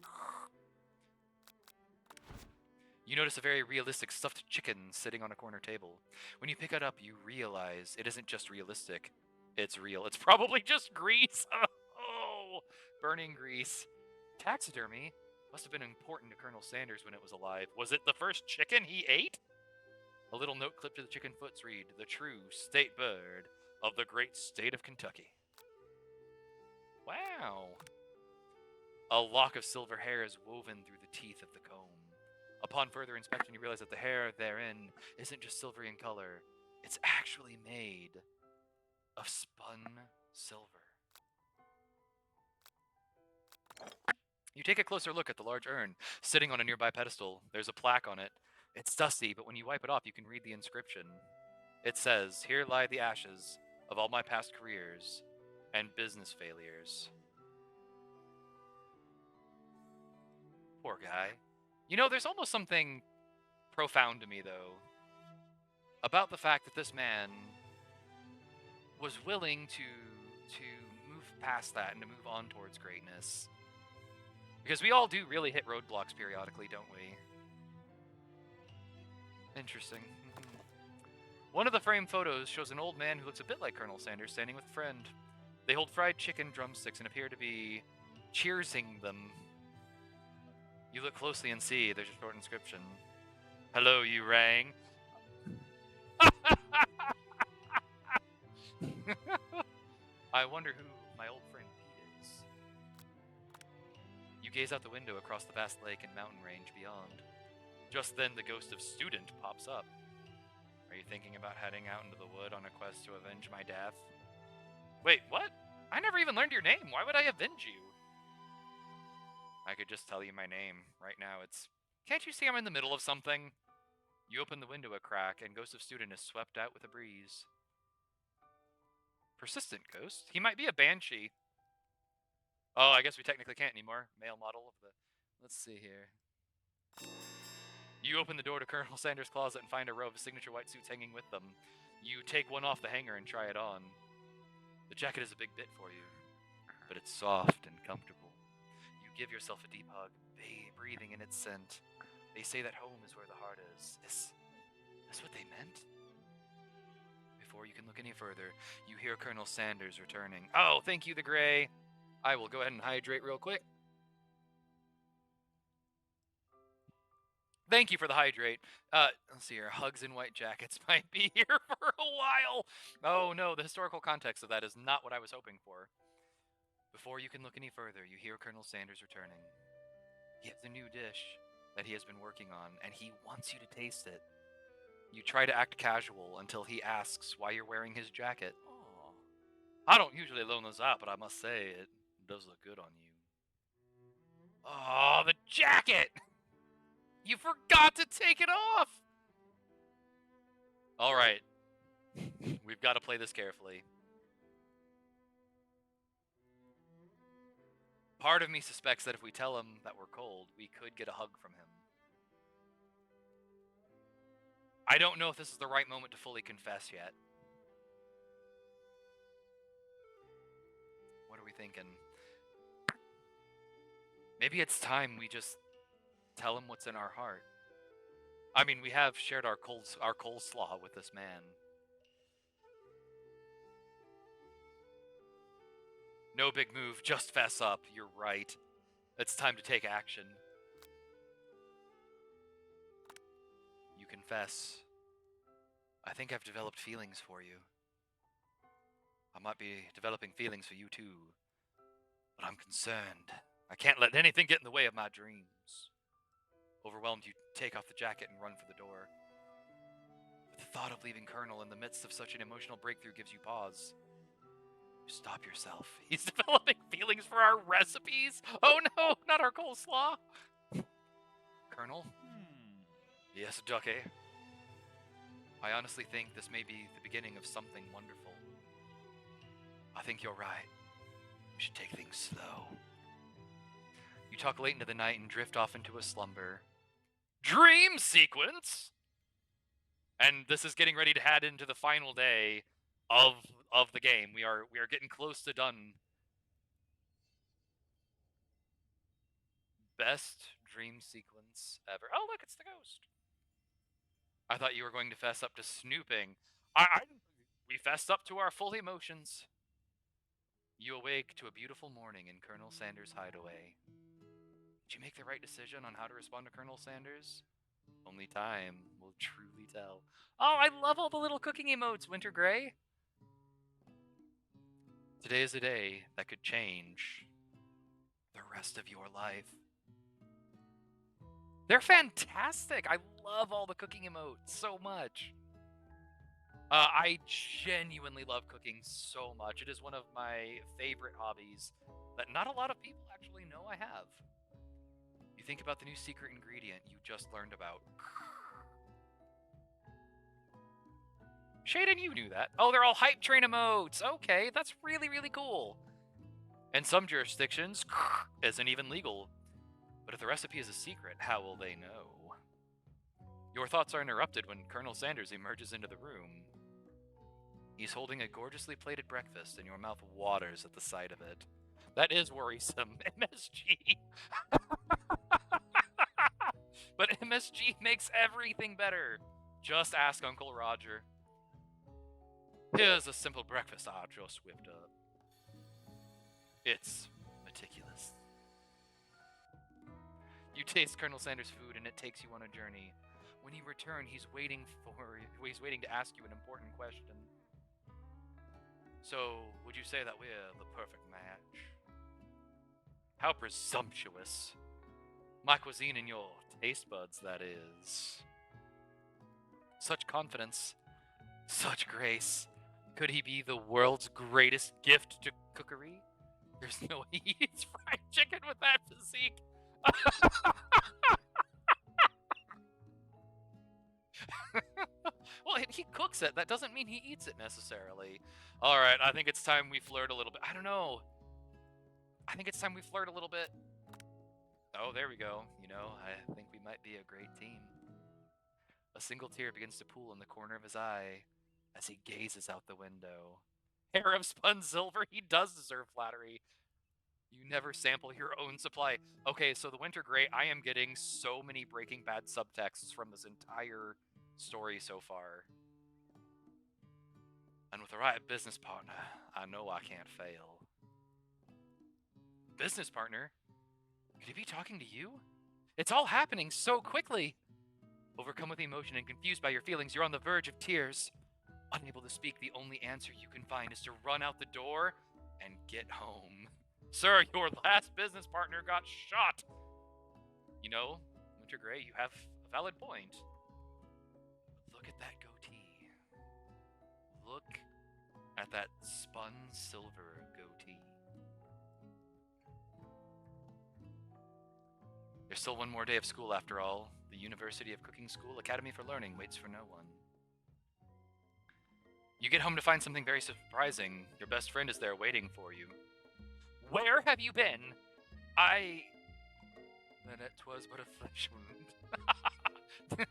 You notice a very realistic stuffed chicken sitting on a corner table. When you pick it up, you realize it isn't just realistic. It's real. It's probably just grease. Oh, burning grease. Taxidermy must have been important to Colonel Sanders when it was alive. Was it the first chicken he ate? A little note clipped to the chicken foots read, "The true state bird of the great state of Kentucky." Wow. A lock of silver hair is woven through the teeth of the comb. Upon further inspection, you realize that the hair therein isn't just silvery in color. It's actually made of spun silver. You take a closer look at the large urn sitting on a nearby pedestal. There's a plaque on it. It's dusty, but when you wipe it off, you can read the inscription. It says, "Here lie the ashes of all my past careers and business failures." Poor guy. You know, there's almost something profound to me, though, about the fact that this man was willing to move past that and to move on towards greatness. Because we all do really hit roadblocks periodically, don't we? Interesting. One of the framed photos shows an old man who looks a bit like Colonel Sanders standing with a friend. They hold fried chicken drumsticks and appear to be cheersing them. You look closely and see there's a short inscription. Hello, you rang. I wonder who my old friend Pete is. You gaze out the window across the vast lake and mountain range beyond. Just then, the ghost of Student pops up. Are you thinking about heading out into the wood on a quest to avenge my death? Wait, what? I never even learned your name. Why would I avenge you? I could just tell you my name. Right now, it's... Can't you see I'm in the middle of something? You open the window a crack, and Ghost of Student is swept out with a breeze. Persistent ghost? He might be a banshee. Oh, I guess we technically can't anymore. Male model of the... Let's see here. You open the door to Colonel Sanders' closet and find a row of signature white suits hanging with them. You take one off the hanger and try it on. The jacket is a big bit for you, but it's soft and comfortable. You give yourself a deep hug, breathing in its scent. They say that home is where the heart is. Is this what they meant? Before you can look any further, you hear Colonel Sanders returning. Oh, thank you, the Gray. I will go ahead and hydrate real quick. Thank you for the hydrate. Let's see here. Hugs and white jackets might be here for a while. Oh no, the historical context of that is not what I was hoping for. Before you can look any further, you hear Colonel Sanders returning. He has a new dish that he has been working on, and he wants you to taste it. You try to act casual until he asks why you're wearing his jacket. Aww. I don't usually loan those out, but I must say it does look good on you. Oh, the jacket! You forgot to take it off! Alright. We've got to play this carefully. Part of me suspects that if we tell him that we're cold, we could get a hug from him. I don't know if this is the right moment to fully confess yet. What are we thinking? Maybe it's time we just tell him what's in our heart. I mean, we have shared our coleslaw with this man. No big move, just fess up. You're right. It's time to take action. You confess. I think I've developed feelings for you. I might be developing feelings for you too. But I'm concerned. I can't let anything get in the way of my dreams. Overwhelmed, you take off the jacket and run for the door. But the thought of leaving Colonel in the midst of such an emotional breakthrough gives you pause. You stop yourself. He's developing feelings for our recipes? Oh no, not our coleslaw! Colonel? Yes, Ducky. I honestly think this may be the beginning of something wonderful. I think you're right. We should take things slow. You talk late into the night and drift off into a slumber. Dream sequence! And this is getting ready to head into the final day of the game. We are getting close to done. Best dream sequence ever. Oh, look, it's the ghost. I thought you were going to fess up to snooping. We fessed up to our full emotions. You awake to a beautiful morning in Colonel Sanders' hideaway. Did you make the right decision on how to respond to Colonel Sanders? Only time will truly tell. Oh, I love all the little cooking emotes, Winter Grey. Today is a day that could change the rest of your life. They're fantastic. I love all the cooking emotes so much. I genuinely love cooking so much. It is one of my favorite hobbies that not a lot of people actually know I have. You think about the new secret ingredient you just learned about. Shaden, you knew that. Oh, they're all hype train emotes. Okay, that's really, really cool. In some jurisdictions, isn't even legal. But if the recipe is a secret, how will they know? Your thoughts are interrupted when Colonel Sanders emerges into the room. He's holding a gorgeously plated breakfast, and your mouth waters at the sight of it. That is worrisome, MSG. But MSG makes everything better. Just ask Uncle Roger. Here's a simple breakfast I just whipped up. It's meticulous. You taste Colonel Sanders' food, and it takes you on a journey. When you return, he's waiting to ask you an important question. So, would you say that we're the perfect match? How presumptuous. My cuisine and your taste buds, that is. Such confidence. Such grace. Could he be the world's greatest gift to cookery? There's no way he eats fried chicken with that physique. Well, he cooks it. That doesn't mean he eats it necessarily. All right, I think it's time we flirt a little bit. I don't know. I think it's time we flirt a little bit. Oh, there we go. You know, I think we might be a great team. A single tear begins to pool in the corner of his eye as he gazes out the window. Hair of spun silver, he does deserve flattery. You never sample your own supply. Okay, so the Winter Grey, I am getting so many Breaking Bad subtexts from this entire story so far. And with the right business partner, I know I can't fail. Business partner? Could he be talking to you? It's all happening so quickly. Overcome with emotion and confused by your feelings, you're on the verge of tears. Unable to speak, the only answer you can find is to run out the door and get home. Sir, your last business partner got shot. You know, Winter Grey, you have a valid point. But look at that goatee. Look at that spun silver goatee. There's still one more day of school after all. The University of Cooking School Academy for Learning waits for no one. You get home to find something very surprising. Your best friend is there waiting for you. Where have you been? Then it was but a flesh wound.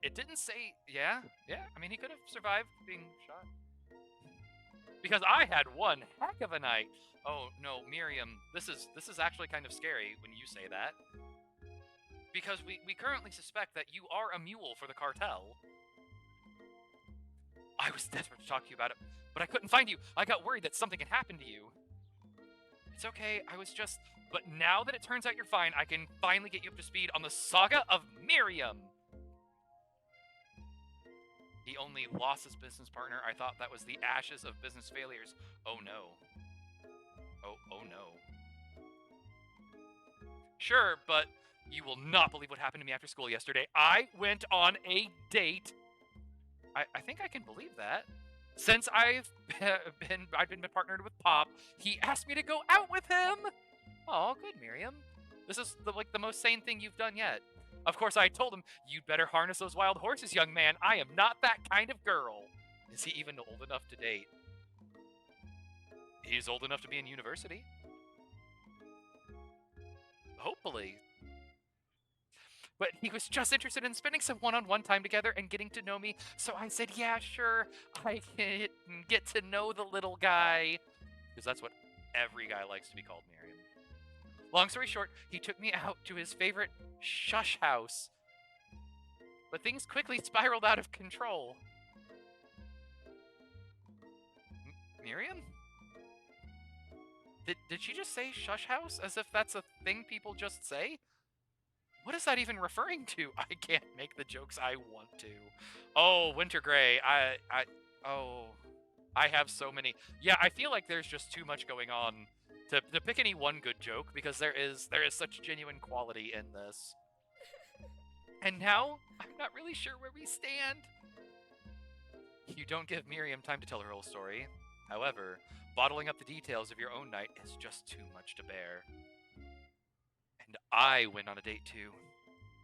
It didn't say, yeah. I mean, he could have survived being shot. Because I had one heck of a night. Oh, no, Miriam, this is actually kind of scary when you say that. Because we currently suspect that you are a mule for the cartel. I was desperate to talk to you about it, but I couldn't find you. I got worried that something had happened to you. It's okay, I was just... But now that it turns out you're fine, I can finally get you up to speed on the saga of Miriam. He only lost his business partner. I thought that was the ashes of business failures. Oh no. Oh no. Sure, but you will not believe what happened to me after school yesterday. I went on a date. I think I can believe that. Since I've been partnered with Pop, he asked me to go out with him. Oh, good, Miriam. This is the most sane thing you've done yet. Of course, I told him, you'd better harness those wild horses, young man. I am not that kind of girl. Is he even old enough to date? He's old enough to be in university. Hopefully. But he was just interested in spending some one-on-one time together and getting to know me, so I said, yeah, sure, I can get to know the little guy. Because that's what every guy likes to be called, Miriam. Long story short, he took me out to his favorite shush house. But things quickly spiraled out of control. Miriam? Did she just say shush house? As if that's a thing people just say? What is that even referring to? I can't make the jokes I want to. Oh, Winter Grey. I have so many. Yeah, I feel like there's just too much going on to pick any one good joke, because there is such genuine quality in this. And now, I'm not really sure where we stand. You don't give Miriam time to tell her whole story. However, bottling up the details of your own night is just too much to bear. And I went on a date too.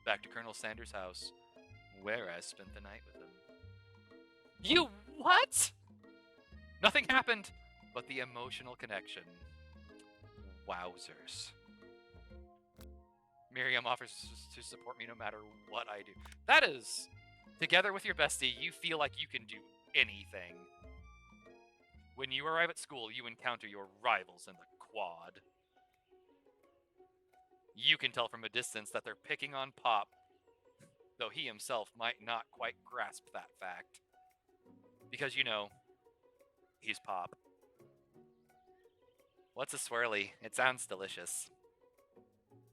Back to Colonel Sanders' house, where I spent the night with him. You what? Nothing happened but the emotional connection. Wowzers. Miriam offers to support me no matter what I do. That is, together with your bestie, you feel like you can do anything. When you arrive at school, you encounter your rivals in the quad. You can tell from a distance that they're picking on Pop, though he himself might not quite grasp that fact. Because, you know, he's Pop. What's a swirly? It sounds delicious.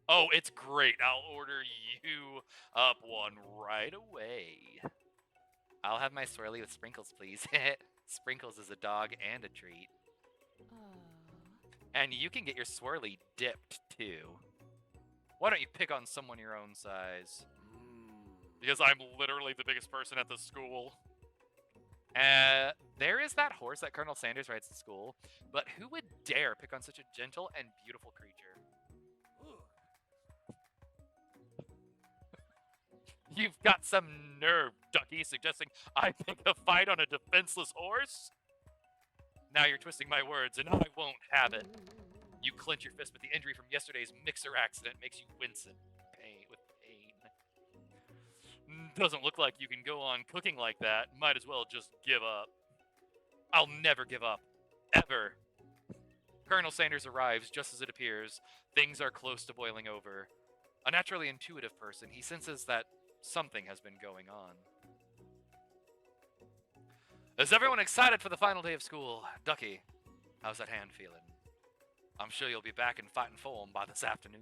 Oh, it's great. I'll order you up one right away. I'll have my swirly with sprinkles, please. Sprinkles is a dog and a treat. And you can get your swirly dipped, too. Why don't you pick on someone your own size? Because I'm literally the biggest person at the school. There is that horse that Colonel Sanders rides to school, but who would dare pick on such a gentle and beautiful creature? You've got some nerve, Ducky, suggesting I pick a fight on a defenseless horse? Now you're twisting my words, and I won't have it. You clench your fist, but the injury from yesterday's mixer accident makes you wince in pain. Doesn't look like you can go on cooking like that. Might as well just give up. I'll never give up. Ever. Colonel Sanders arrives just as it appears. Things are close to boiling over. A naturally intuitive person, he senses that something has been going on. Is everyone excited for the final day of school? Ducky, how's that hand feeling? I'm sure you'll be back in fighting form by this afternoon.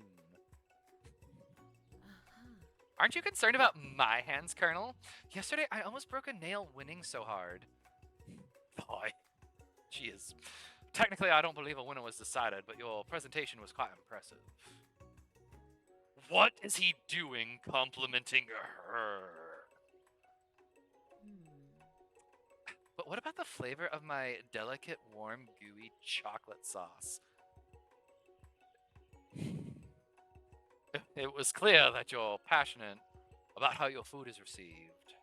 Aren't you concerned about my hands, Colonel? Yesterday, I almost broke a nail winning so hard. Boy, jeez. Technically, I don't believe a winner was decided, but your presentation was quite impressive. What is he doing complimenting her? But what about the flavor of my delicate, warm, gooey chocolate sauce? It was clear that you're passionate about how your food is received.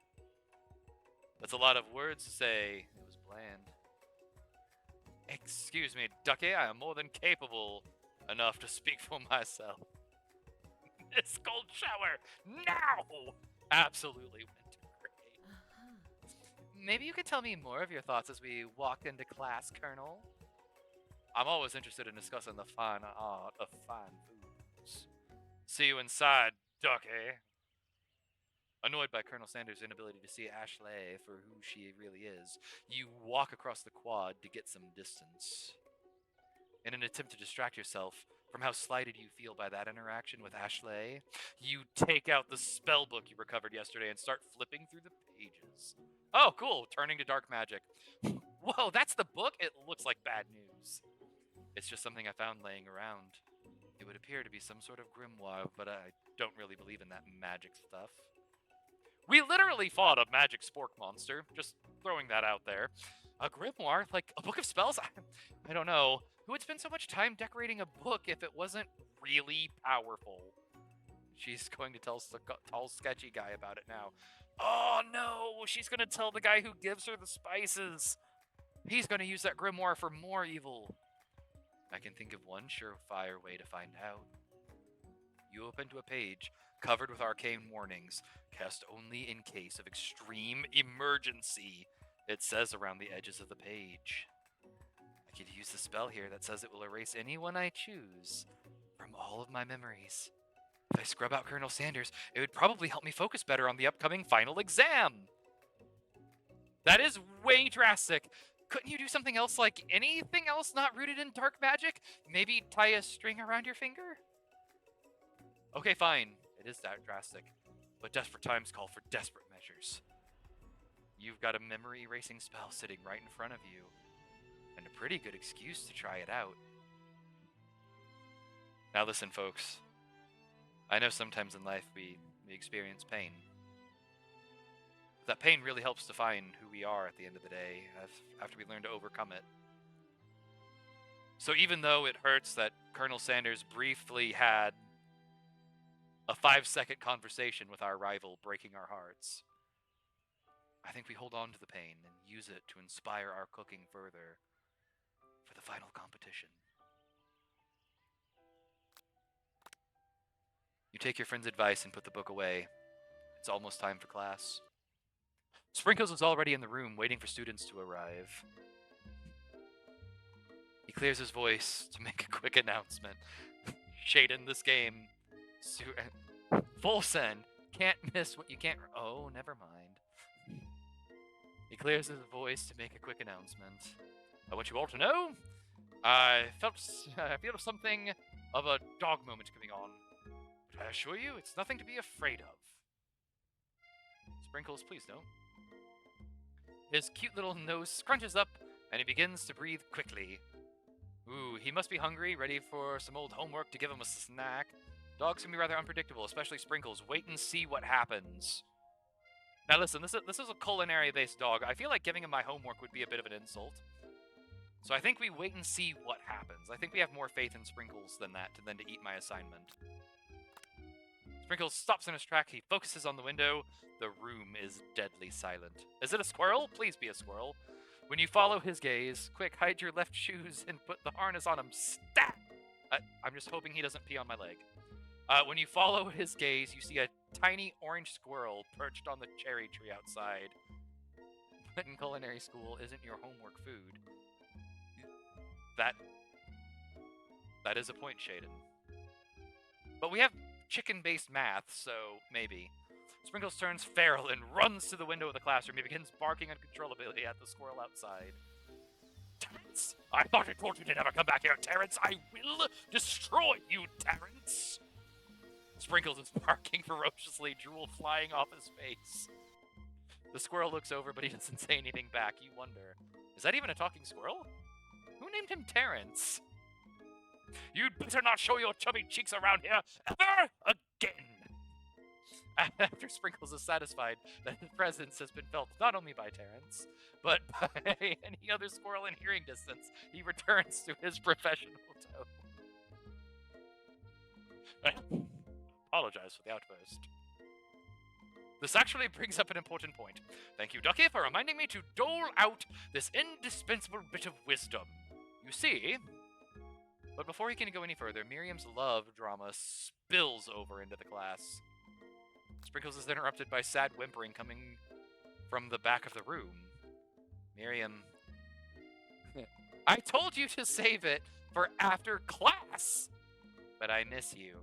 That's a lot of words to say. It was bland. Excuse me, Ducky, I am more than capable enough to speak for myself. This cold shower, now! Absolutely went great. Maybe you could tell me more of your thoughts as we walk into class, Colonel? I'm always interested in discussing the fine art of fine foods. See you inside, Ducky. Annoyed by Colonel Sanders' inability to see Ashley for who she really is, you walk across the quad to get some distance. In an attempt to distract yourself from how slighted you feel by that interaction with Ashley, you take out the spell book you recovered yesterday and start flipping through the pages. Oh, cool, turning to dark magic. Whoa, that's the book? It looks like bad news. It's just something I found laying around. It would appear to be some sort of grimoire, but I don't really believe in that magic stuff. We literally fought a magic spork monster, just throwing that out there. A grimoire? Like a book of spells? I don't know. Who would spend so much time decorating a book if it wasn't really powerful? She's going to tell the tall, sketchy guy about it now. Oh no! She's going to tell the guy who gives her the spices. He's going to use that grimoire for more evil. I can think of one surefire way to find out. You open to a page covered with arcane warnings, cast only in case of extreme emergency, it says around the edges of the page. I could use the spell here that says it will erase anyone I choose from all of my memories. If I scrub out Colonel Sanders, it would probably help me focus better on the upcoming final exam. That is way drastic. Couldn't you do something else, like anything else not rooted in dark magic? Maybe tie a string around your finger? Okay, fine. It is that drastic. But desperate times call for desperate measures. You've got a memory erasing spell sitting right in front of you, and a pretty good excuse to try it out. Now listen, folks. I know sometimes in life we experience pain. That pain really helps define who we are at the end of the day, after we learn to overcome it. So even though it hurts that Colonel Sanders briefly had a 5-second conversation with our rival, breaking our hearts, I think we hold on to the pain and use it to inspire our cooking further for the final competition. You take your friend's advice and put the book away. It's almost time for class. Sprinkles is already in the room, waiting for students to arrive. He clears his voice to make a quick announcement. Shaden, this game, full send. Can't miss what you can't. Oh, never mind. He clears his voice to make a quick announcement. I want you all to know, I feel something of a dog moment coming on. But I assure you, it's nothing to be afraid of. Sprinkles, please don't. His cute little nose scrunches up, and he begins to breathe quickly. Ooh, he must be hungry, ready for some old homework to give him a snack. Dogs can be rather unpredictable, especially Sprinkles. Wait and see what happens. Now listen, this is a culinary-based dog. I feel like giving him my homework would be a bit of an insult. So I think we wait and see what happens. I think we have more faith in Sprinkles than to eat my assignment. Sprinkles stops in his track. He focuses on the window. The room is deadly silent. Is it a squirrel? Please be a squirrel. When you follow his gaze, quick, hide your left shoes and put the harness on him. Stat! I'm just hoping he doesn't pee on my leg. When you follow his gaze, you see a tiny orange squirrel perched on the cherry tree outside. But in culinary school isn't your homework food. That is a point, Shaden. But we have chicken-based math, so maybe. Sprinkles turns feral and runs to the window of the classroom. He begins barking uncontrollably at the squirrel outside. Terrence! I thought I told you to never come back here, Terrence! I will destroy you, Terrence! Sprinkles is barking ferociously, drool flying off his face. The squirrel looks over, but he doesn't say anything back. You wonder, is that even a talking squirrel? Who named him Terrence? You'd better not show your chubby cheeks around here ever again! After Sprinkles is satisfied that his presence has been felt not only by Terrence, but by any other squirrel in hearing distance, he returns to his professional tone. Apologize for the outburst. This actually brings up an important point. Thank you, Ducky, for reminding me to dole out this indispensable bit of wisdom. You see... But before he can go any further, Miriam's love drama spills over into the class. Sprinkles is interrupted by sad whimpering coming from the back of the room. Miriam... I told you to save it for after class! But I miss you.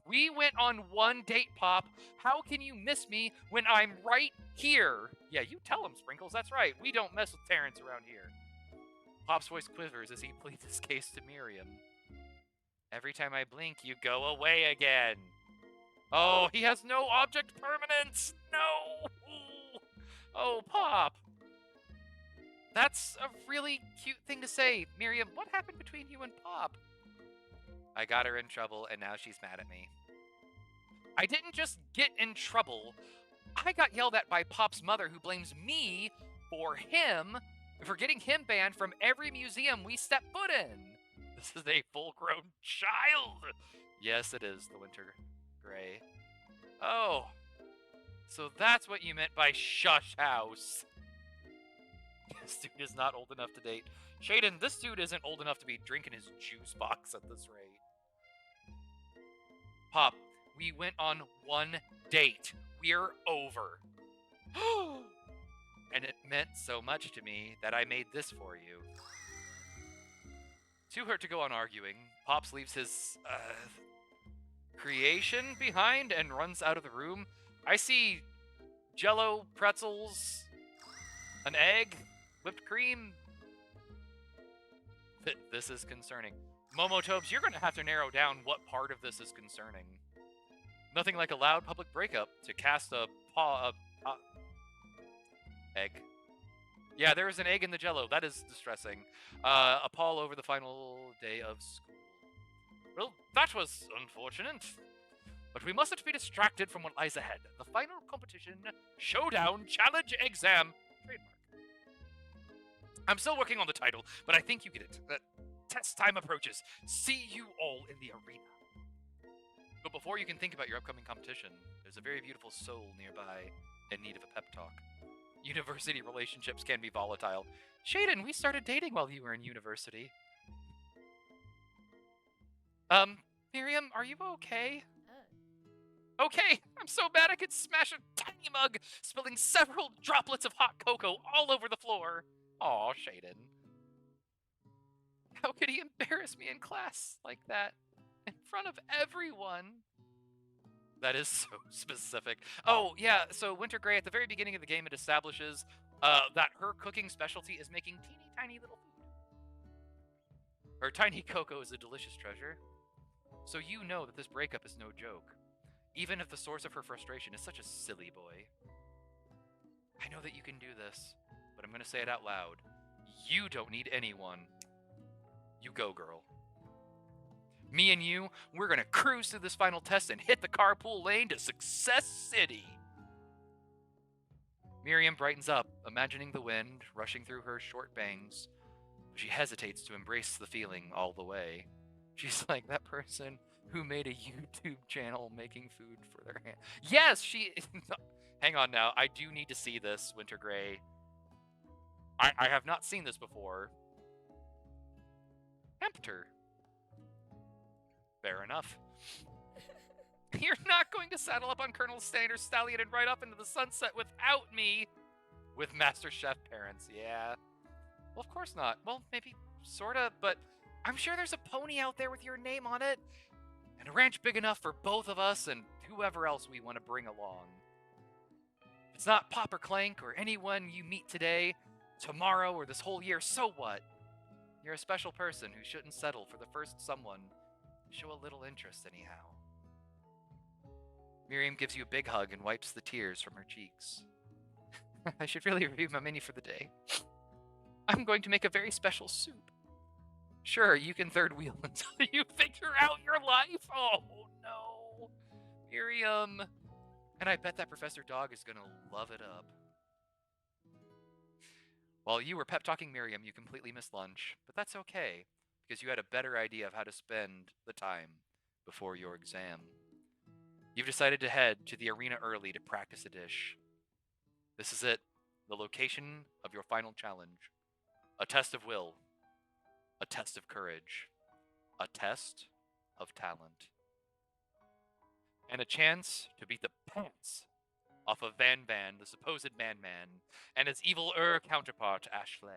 We went on one date, Pop. How can you miss me when I'm right here? Yeah, you tell him, Sprinkles. That's right. We don't mess with Terrence around here. Pop's voice quivers as he pleads his case to Miriam. Every time I blink, you go away again. Oh, he has no object permanence. No. Oh, Pop. That's a really cute thing to say. Miriam, what happened between you and Pop? I got her in trouble, and now she's mad at me. I didn't just get in trouble. I got yelled at by Pop's mother, who blames me for getting him banned from every museum we step foot in. This is a full-grown child. Yes, it is, the Winter Gray. Oh, so that's what you meant by shush house. This dude is not old enough to date. Shaden, this dude isn't old enough to be drinking his juice box at this rate. Pop, we went on one date. We're over. And it meant so much to me that I made this for you. Too hurt to go on arguing, Pops leaves his, creation behind and runs out of the room. I see Jell-O, pretzels, an egg, whipped cream. This is concerning. Momotobes, you're going to have to narrow down what part of this is concerning. Nothing like a loud public breakup to cast a egg. Yeah, there is an egg in the Jell-O. That is distressing. A pall over the final day of school. Well, that was unfortunate. But we mustn't be distracted from what lies ahead. The final competition, showdown, challenge, exam, trademark. I'm still working on the title, but I think you get it. Test time approaches. See you all in the arena. But before you can think about your upcoming competition, there's a very beautiful soul nearby in need of a pep talk. University relationships can be volatile. Shaden, we started dating while you were in university. Miriam, are you okay? Okay, I'm so bad I could smash a tiny mug, spilling several droplets of hot cocoa all over the floor. Aw, Shaden. How could he embarrass me in class like that? In front of everyone? That is so specific. Oh, yeah, so Winter Grey, at the very beginning of the game, it establishes that her cooking specialty is making teeny tiny little food. Her tiny cocoa is a delicious treasure. So you know that this breakup is no joke, even if the source of her frustration is such a silly boy. I know that you can do this, but I'm going to say it out loud. You don't need anyone. You go, girl. Me and you, we're going to cruise through this final test and hit the carpool lane to Success City. Miriam brightens up, imagining the wind rushing through her short bangs. She hesitates to embrace the feeling all the way. She's like that person who made a YouTube channel making food for their hand. Yes, she... Hang on now. I do need to see this, Winter Grey. I have not seen this before. Tempter. Fair enough. You're not going to saddle up on Colonel Sanders' stallion and ride off into the sunset without me. With Master Chef parents, yeah. Well, of course not. Well, maybe sorta, but I'm sure there's a pony out there with your name on it. And a ranch big enough for both of us and whoever else we want to bring along. If it's not Pop or Clank or anyone you meet today, tomorrow, or this whole year, so what? You're a special person who shouldn't settle for the first someone to show a little interest anyhow. Miriam gives you a big hug and wipes the tears from her cheeks. I should really review my menu for the day. I'm going to make a very special soup. Sure, you can third wheel until you figure out your life. Oh, no. Miriam. And I bet that Professor Dog is going to love it up. While you were pep-talking Miriam, you completely missed lunch. But that's okay, because you had a better idea of how to spend the time before your exam. You've decided to head to the arena early to practice a dish. This is it, the location of your final challenge. A test of will. A test of courage. A test of talent. And a chance to beat the pants off of Van Van, the supposed Man-Man, and his evil counterpart, Ashley.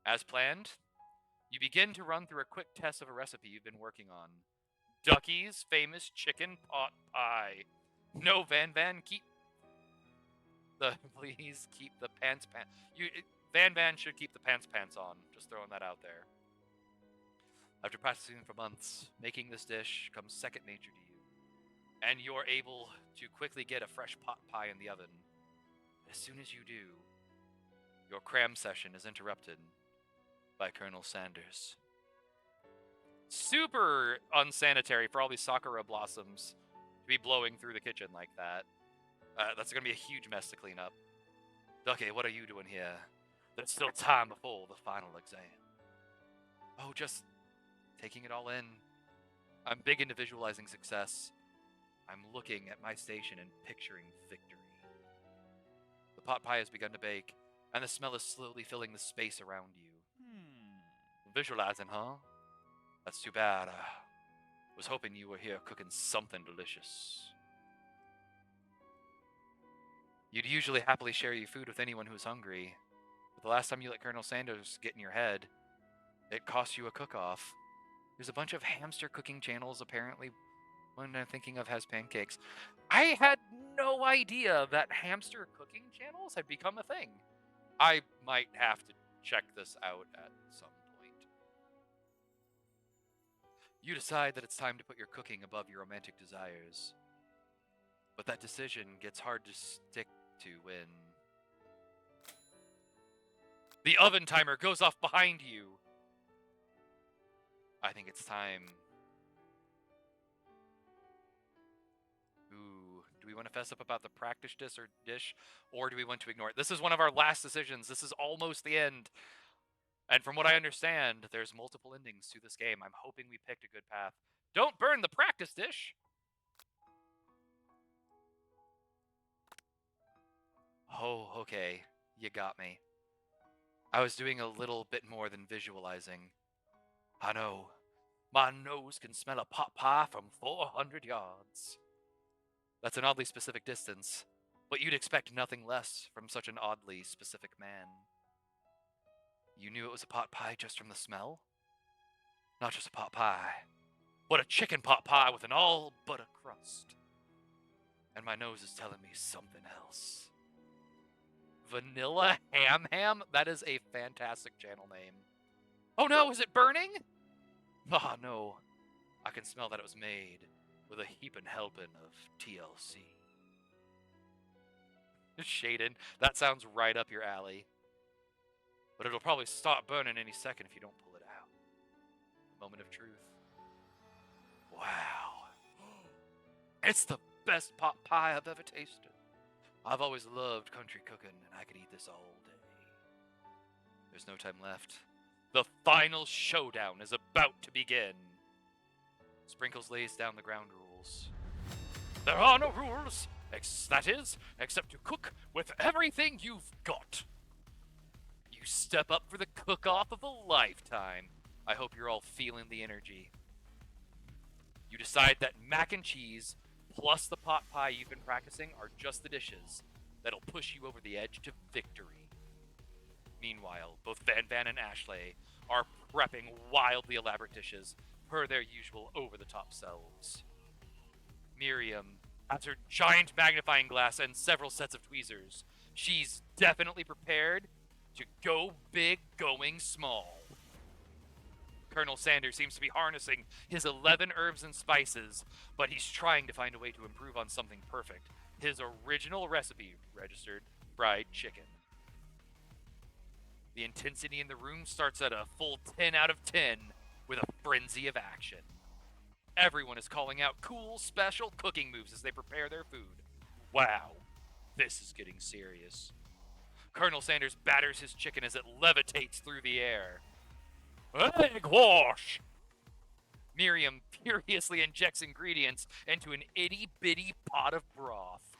As planned, you begin to run through a quick test of a recipe you've been working on. Ducky's famous chicken pot pie. No, Van Van, please keep the pants. Van Van should keep the pants on. Just throwing that out there. After practicing for months, making this dish comes second nature to you, and you're able to quickly get a fresh pot pie in the oven. As soon as you do, your cram session is interrupted by Colonel Sanders. Super unsanitary for all these sakura blossoms to be blowing through the kitchen like that. That's going to be a huge mess to clean up. Ducky, what are you doing here? There's still time before the final exam. Oh, just taking it all in. I'm big into visualizing success. I'm looking at my station and picturing victory. The pot pie has begun to bake, and the smell is slowly filling the space around you. Visualizing, huh? That's too bad. Was hoping you were here cooking something delicious. You'd usually happily share your food with anyone who's hungry, but the last time you let Colonel Sanders get in your head, it cost you a cook-off. There's a bunch of hamster cooking channels, apparently. One I'm thinking of has pancakes. I had no idea that hamster cooking channels had become a thing. I might have to check this out at some point. You decide that it's time to put your cooking above your romantic desires. But that decision gets hard to stick to when the oven timer goes off behind you. I think it's time. Ooh, do we want to fess up about the practice dish, or do we want to ignore it? This is one of our last decisions. This is almost the end. And from what I understand, there's multiple endings to this game. I'm hoping we picked a good path. Don't burn the practice dish! Oh, okay. You got me. I was doing a little bit more than visualizing. I know. My nose can smell a pot pie from 400 yards. That's an oddly specific distance, but you'd expect nothing less from such an oddly specific man. You knew it was a pot pie just from the smell? Not just a pot pie, but a chicken pot pie with an all butter crust. And my nose is telling me something else. Vanilla Ham Ham? That is a fantastic channel name. Oh no, is it burning? Ah, no. I can smell that it was made with a heapin' helping of TLC. Shaden, that sounds right up your alley. But it'll probably stop burning any second if you don't pull it out. Moment of truth. Wow. It's the best pot pie I've ever tasted. I've always loved country cooking, and I could eat this all day. There's no time left. The final showdown is about to begin. Sprinkles lays down the ground rules. There are no rules, that is, except to cook with everything you've got. You step up for the cook-off of a lifetime. I hope you're all feeling the energy. You decide that mac and cheese plus the pot pie you've been practicing are just the dishes that'll push you over the edge to victory. Meanwhile, both Van Van and Ashley are prepping wildly elaborate dishes per their usual over-the-top selves. Miriam has her giant magnifying glass and several sets of tweezers. She's definitely prepared to go big, going small. Colonel Sanders seems to be harnessing his 11 herbs and spices, but he's trying to find a way to improve on something perfect. His original recipe, registered fried chicken. The intensity in the room starts at a full 10 out of 10 with a frenzy of action. Everyone is calling out cool, special cooking moves as they prepare their food. Wow, this is getting serious. Colonel Sanders batters his chicken as it levitates through the air. Egg wash! Miriam furiously injects ingredients into an itty-bitty pot of broth.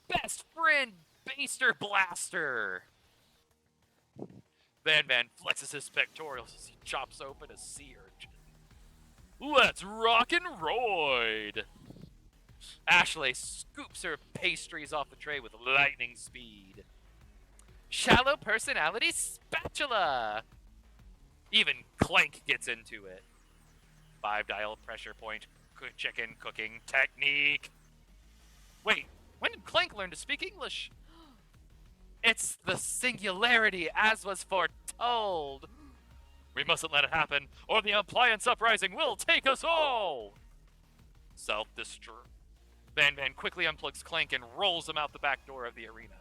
Best friend baster blaster! Van Van flexes his pectorals as he chops open a sea urchin. Let's rock and roid! Ashley scoops her pastries off the tray with lightning speed. Shallow personality spatula! Even Clank gets into it. 5-dial pressure point, chicken cooking technique. Wait, when did Clank learn to speak English? It's the singularity, as was foretold. We mustn't let it happen, or the appliance uprising will take us all. Self-destruct. Van Van quickly unplugs Clank and rolls him out the back door of the arena.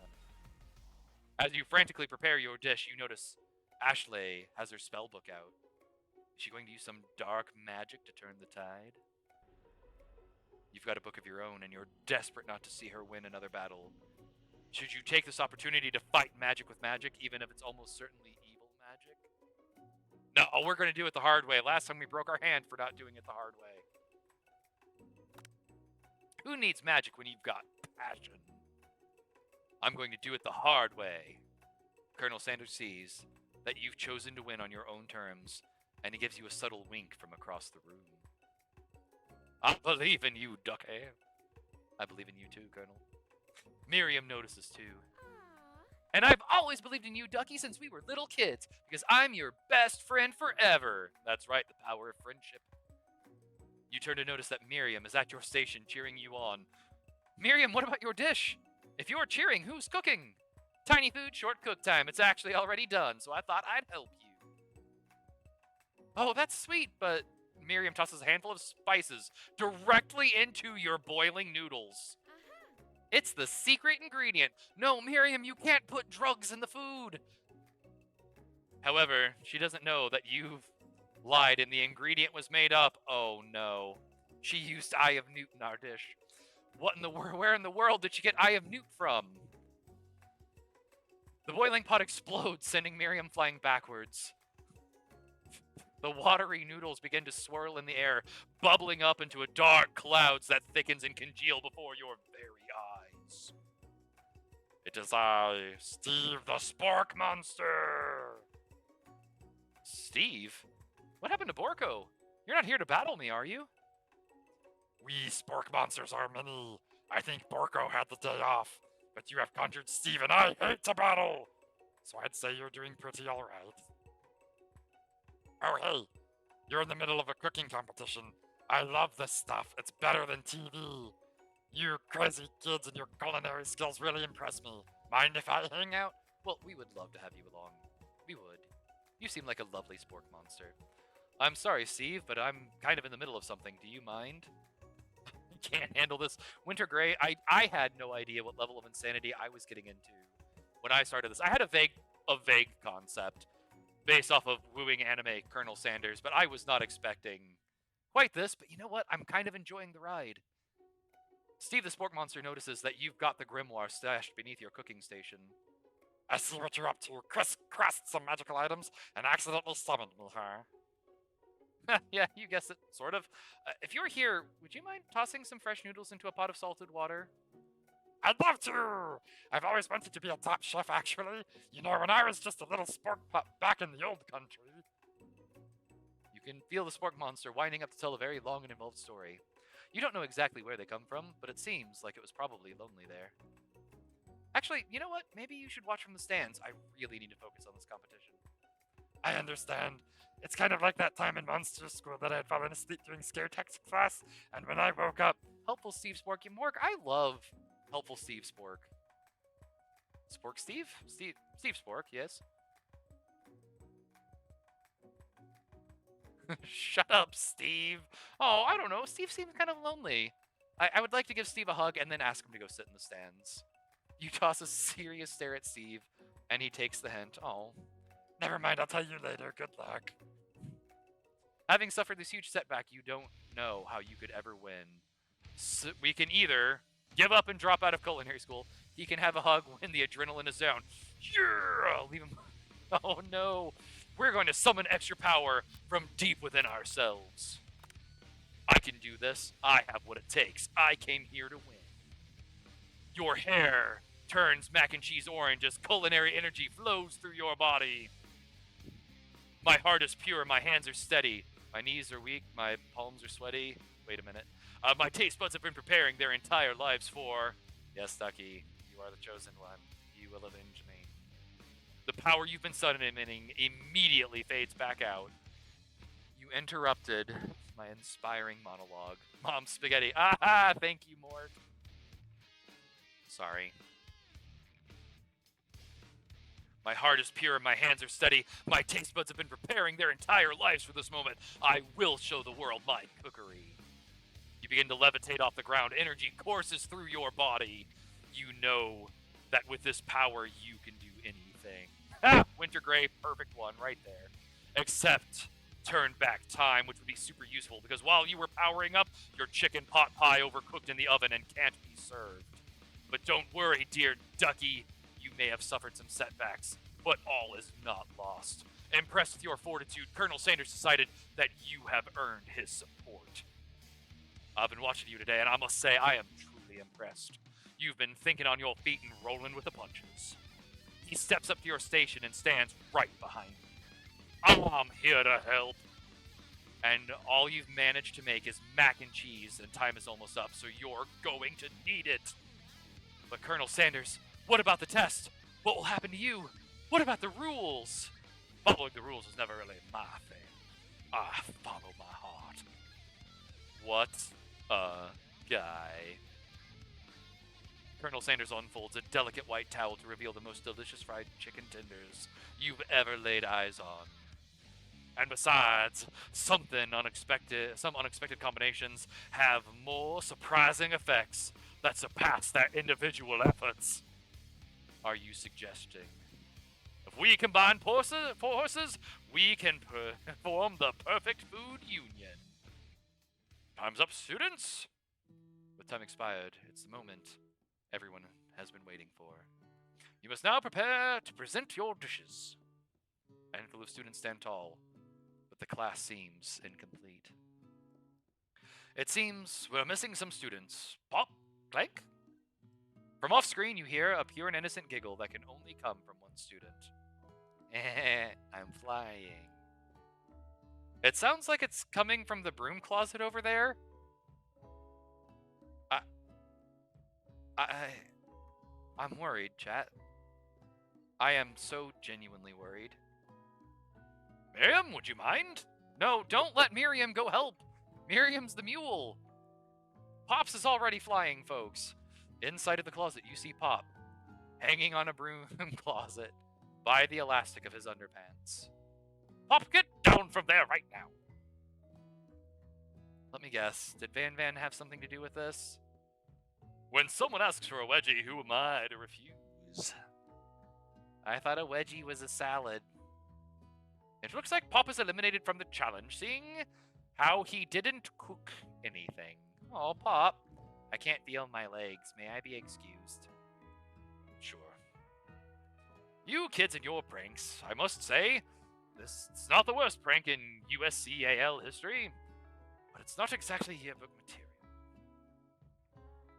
As you frantically prepare your dish, you notice Ashley has her spell book out. Is she going to use some dark magic to turn the tide? You've got a book of your own, and you're desperate not to see her win another battle. Should you take this opportunity to fight magic with magic, even if it's almost certainly evil magic? No, we're going to do it the hard way. Last time we broke our hand for not doing it the hard way. Who needs magic when you've got passion? I'm going to do it the hard way. Colonel Sanders sees that you've chosen to win on your own terms, and he gives you a subtle wink from across the room. I believe in you, Duckhair. I believe in you too, Colonel. Miriam notices too. And I've always believed in you, Ducky, since we were little kids, because I'm your best friend forever. That's right, the power of friendship. You turn to notice that Miriam is at your station cheering you on. Miriam, what about your dish? If you're cheering, who's cooking? Tiny food, short cook time. It's actually already done, so I thought I'd help you. Oh, that's sweet, but Miriam tosses a handful of spices directly into your boiling noodles. It's the secret ingredient. No, Miriam, you can't put drugs in the food. However, she doesn't know that you've lied and the ingredient was made up. Oh no. She used Eye of Newt in our dish. Where in the world did she get Eye of Newt from? The boiling pot explodes, sending Miriam flying backwards. The watery noodles begin to swirl in the air, bubbling up into a dark clouds that thickens and congeal before your very eyes. It is I, Steve the Spork Monster! Steve? What happened to Borko? You're not here to battle me, are you? We spork monsters are many. I think Borko had the day off, but you have conjured Steve and I hate to battle. So I'd say you're doing pretty alright. Oh hey, you're in the middle of a cooking competition. I love this stuff. It's better than TV. You crazy kids and your culinary skills really impress me. Mind if I hang out? Well, we would love to have you along. We would. You seem like a lovely spork monster. I'm sorry, Steve, but I'm kind of in the middle of something. Do you mind? Can't handle this. Winter Grey, I had no idea what level of insanity I was getting into when I started this. I had a vague concept based off of wooing anime Colonel Sanders, but I was not expecting quite this. But you know what? I'm kind of enjoying the ride. Steve the Spork Monster notices that you've got the grimoire stashed beneath your cooking station. I see what you're up to. Chris crushed some magical items and accidentally summoned me, huh? Yeah, you guessed it, sort of. If you're here, would you mind tossing some fresh noodles into a pot of salted water? I'd love to! I've always wanted to be a top chef, actually. You know, when I was just a little spork pup back in the old country. You can feel the Spork Monster winding up to tell a very long and involved story. You don't know exactly where they come from, but it seems like it was probably lonely there. Actually, you know what? Maybe you should watch from the stands. I really need to focus on this competition. I understand. It's kind of like that time in monster school that I had fallen asleep during scare tactics class, and when I woke up... Helpful Steve Spork and Mork. I love Helpful Steve Spork. Spork Steve? Steve Spork, yes. Shut up, Steve. Oh, I don't know. Steve seems kind of lonely. I would like to give Steve a hug and then ask him to go sit in the stands. You toss a serious stare at Steve, and he takes the hint. Oh. Never mind, I'll tell you later. Good luck. Having suffered this huge setback, you don't know how you could ever win. So we can either give up and drop out of culinary school. He can have a hug when the adrenaline is down. Yeah! Leave him. Oh no. We're going to summon extra power from deep within ourselves. I can do this. I have what it takes. I came here to win. Your hair turns mac and cheese orange as culinary energy flows through your body. My heart is pure, my hands are steady. My knees are weak, my palms are sweaty. Wait a minute. My taste buds have been preparing their entire lives for... Yes, Ducky, you are the chosen one. You will avenge me. The power you've been summoning immediately fades back out. You interrupted my inspiring monologue. Mom Spaghetti. Ah, thank you, Mort. Sorry. My heart is pure, my hands are steady. My taste buds have been preparing their entire lives for this moment. I will show the world my cookery. You begin to levitate off the ground. Energy courses through your body. You know that with this power, you can do anything. Ah, Winter Grey, perfect one right there. Except turn back time, which would be super useful because while you were powering up, your chicken pot pie overcooked in the oven and can't be served. But don't worry, dear Ducky. You may have suffered some setbacks, but all is not lost. Impressed with your fortitude, Colonel Sanders decided that you have earned his support. I've been watching you today, and I must say I am truly impressed. You've been thinking on your feet and rolling with the punches. He steps up to your station and stands right behind you. I'm here to help. And all you've managed to make is mac and cheese, and time is almost up, so you're going to need it. But Colonel Sanders, what about the test? What will happen to you? What about the rules? Following the rules is never really my thing. I follow my heart. What a guy. Colonel Sanders unfolds a delicate white towel to reveal the most delicious fried chicken tenders you've ever laid eyes on. And besides, some unexpected combinations have more surprising effects that surpass their individual efforts. Are you suggesting if we combine forces, we can form the perfect food union? Time's up, students! With time expired, it's the moment everyone has been waiting for. You must now prepare to present your dishes. A handful of students stand tall, but the class seems incomplete. It seems we're missing some students. Pop, clank. From off-screen, you hear a pure and innocent giggle that can only come from one student. I'm flying. It sounds like it's coming from the broom closet over there. I, I, I'm worried, chat. I am so genuinely worried. Miriam, would you mind? No, don't let Miriam go help. Miriam's the mule. Pops is already flying, folks. Inside of the closet, you see Pop, hanging on a broom closet by the elastic of his underpants. Pop, get down from there right now. Let me guess, did Van Van have something to do with this? When someone asks for a wedgie, who am I to refuse? I thought a wedgie was a salad. It looks like Pop is eliminated from the challenge, seeing how he didn't cook anything. Oh, Pop, I can't feel my legs. May I be excused? Sure. You kids and your pranks, I must say, this is not the worst prank in USCAL history, but it's not exactly yearbook material.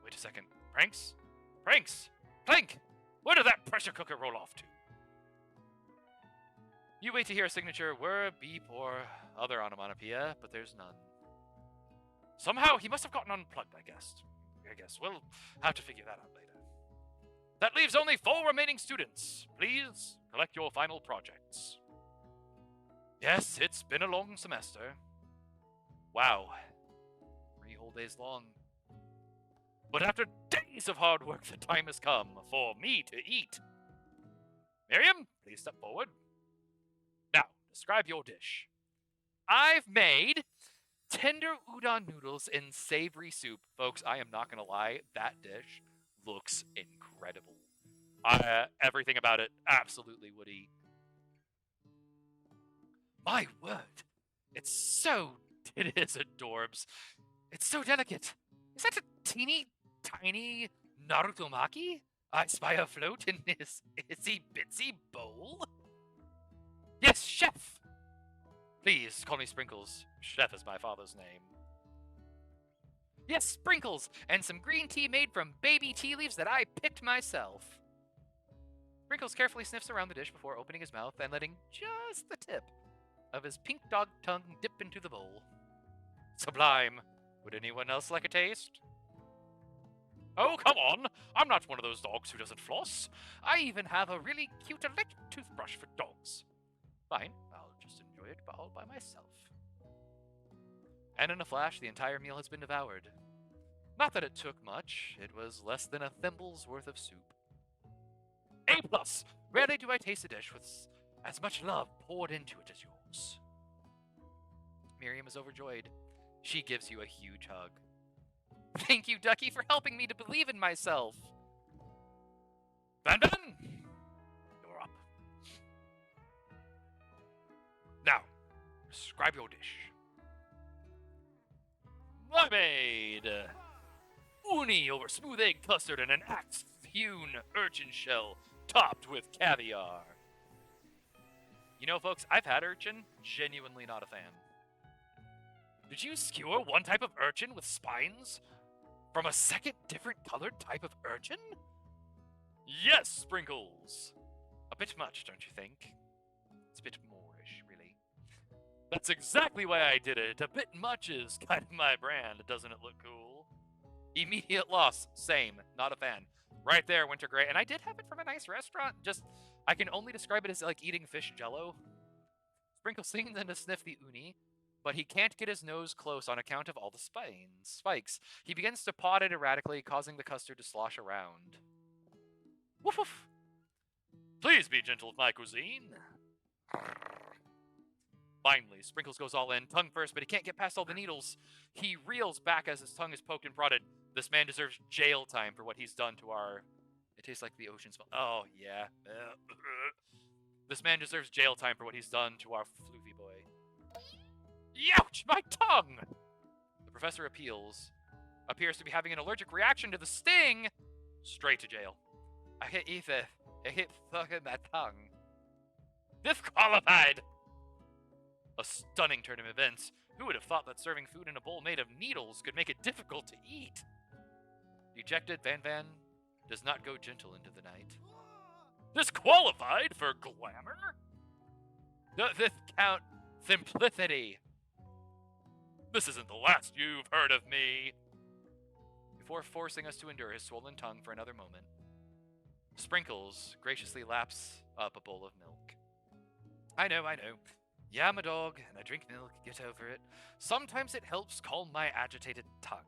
Wait a second. Pranks? Pranks! Plank! Where did that pressure cooker roll off to? You wait to hear a signature word, beep, or other onomatopoeia, but there's none. Somehow he must have gotten unplugged, I guess. We'll have to figure that out later. That leaves only 4 remaining students. Please collect your final projects. Yes, it's been a long semester. Wow. 3 whole days long. But after days of hard work, the time has come for me to eat. Miriam, please step forward. Now, describe your dish. I've made tender udon noodles in savory soup. Folks, I am not going to lie, that dish looks incredible. Everything about it, absolutely would eat. My word, it is adorbs. It's so delicate. Is that a teeny tiny Narutomaki I spy afloat in his itsy bitsy bowl? Yes, chef! Please call me Sprinkles. Chef is my father's name. Yes, Sprinkles, and some green tea made from baby tea leaves that I picked myself. Sprinkles carefully sniffs around the dish before opening his mouth and letting just the tip of his pink dog tongue dip into the bowl. Sublime. Would anyone else like a taste? Oh, come on! I'm not one of those dogs who doesn't floss. I even have a really cute electric toothbrush for dogs. Fine, I'll just enjoy it all by myself. And in a flash, the entire meal has been devoured. Not that it took much. It was less than a thimble's worth of soup. A+! Rarely do I taste a dish with as much love poured into it as yours. Miriam is overjoyed. She gives you a huge hug. Thank you, Ducky, for helping me to believe in myself. Van Van, you're up. Now, describe your dish. I made uni over smooth egg custard and an axe-hewn urchin shell topped with caviar. You know, folks, I've had urchin. Genuinely not a fan. Did you skewer one type of urchin with spines from a second different colored type of urchin? Yes, Sprinkles. A bit much, don't you think? It's a bit moreish, really. That's exactly why I did it. A bit much is kind of my brand, doesn't it look cool? Immediate loss. Same. Not a fan. Right there, Winter Grey. And I did have it from a nice restaurant. Just, I can only describe it as like eating fish jello. Sprinkles leans in to sniff the uni, but he can't get his nose close on account of all the spikes. He begins to paw it erratically, causing the custard to slosh around. Woof woof. Please be gentle with my cuisine. Finally, Sprinkles goes all in, tongue first, but he can't get past all the needles. He reels back as his tongue is poked and prodded. This man deserves jail time for what he's done to our... It tastes like the ocean smell. Oh, yeah. This man deserves jail time for what he's done to our floofy boy. Youch! My tongue! The professor appears to be having an allergic reaction to the sting. Straight to jail. I hit Ethan. I hit fucking my tongue. Disqualified! A stunning turn of events. Who would have thought that serving food in a bowl made of needles could make it difficult to eat? Dejected, Van Van does not go gentle into the night. Disqualified for glamour? This count simplicity. This isn't the last you've heard of me. Before forcing us to endure his swollen tongue for another moment, Sprinkles graciously laps up a bowl of milk. I know. Yeah, I'm a dog, and I drink milk, get over it. Sometimes it helps calm my agitated tongue.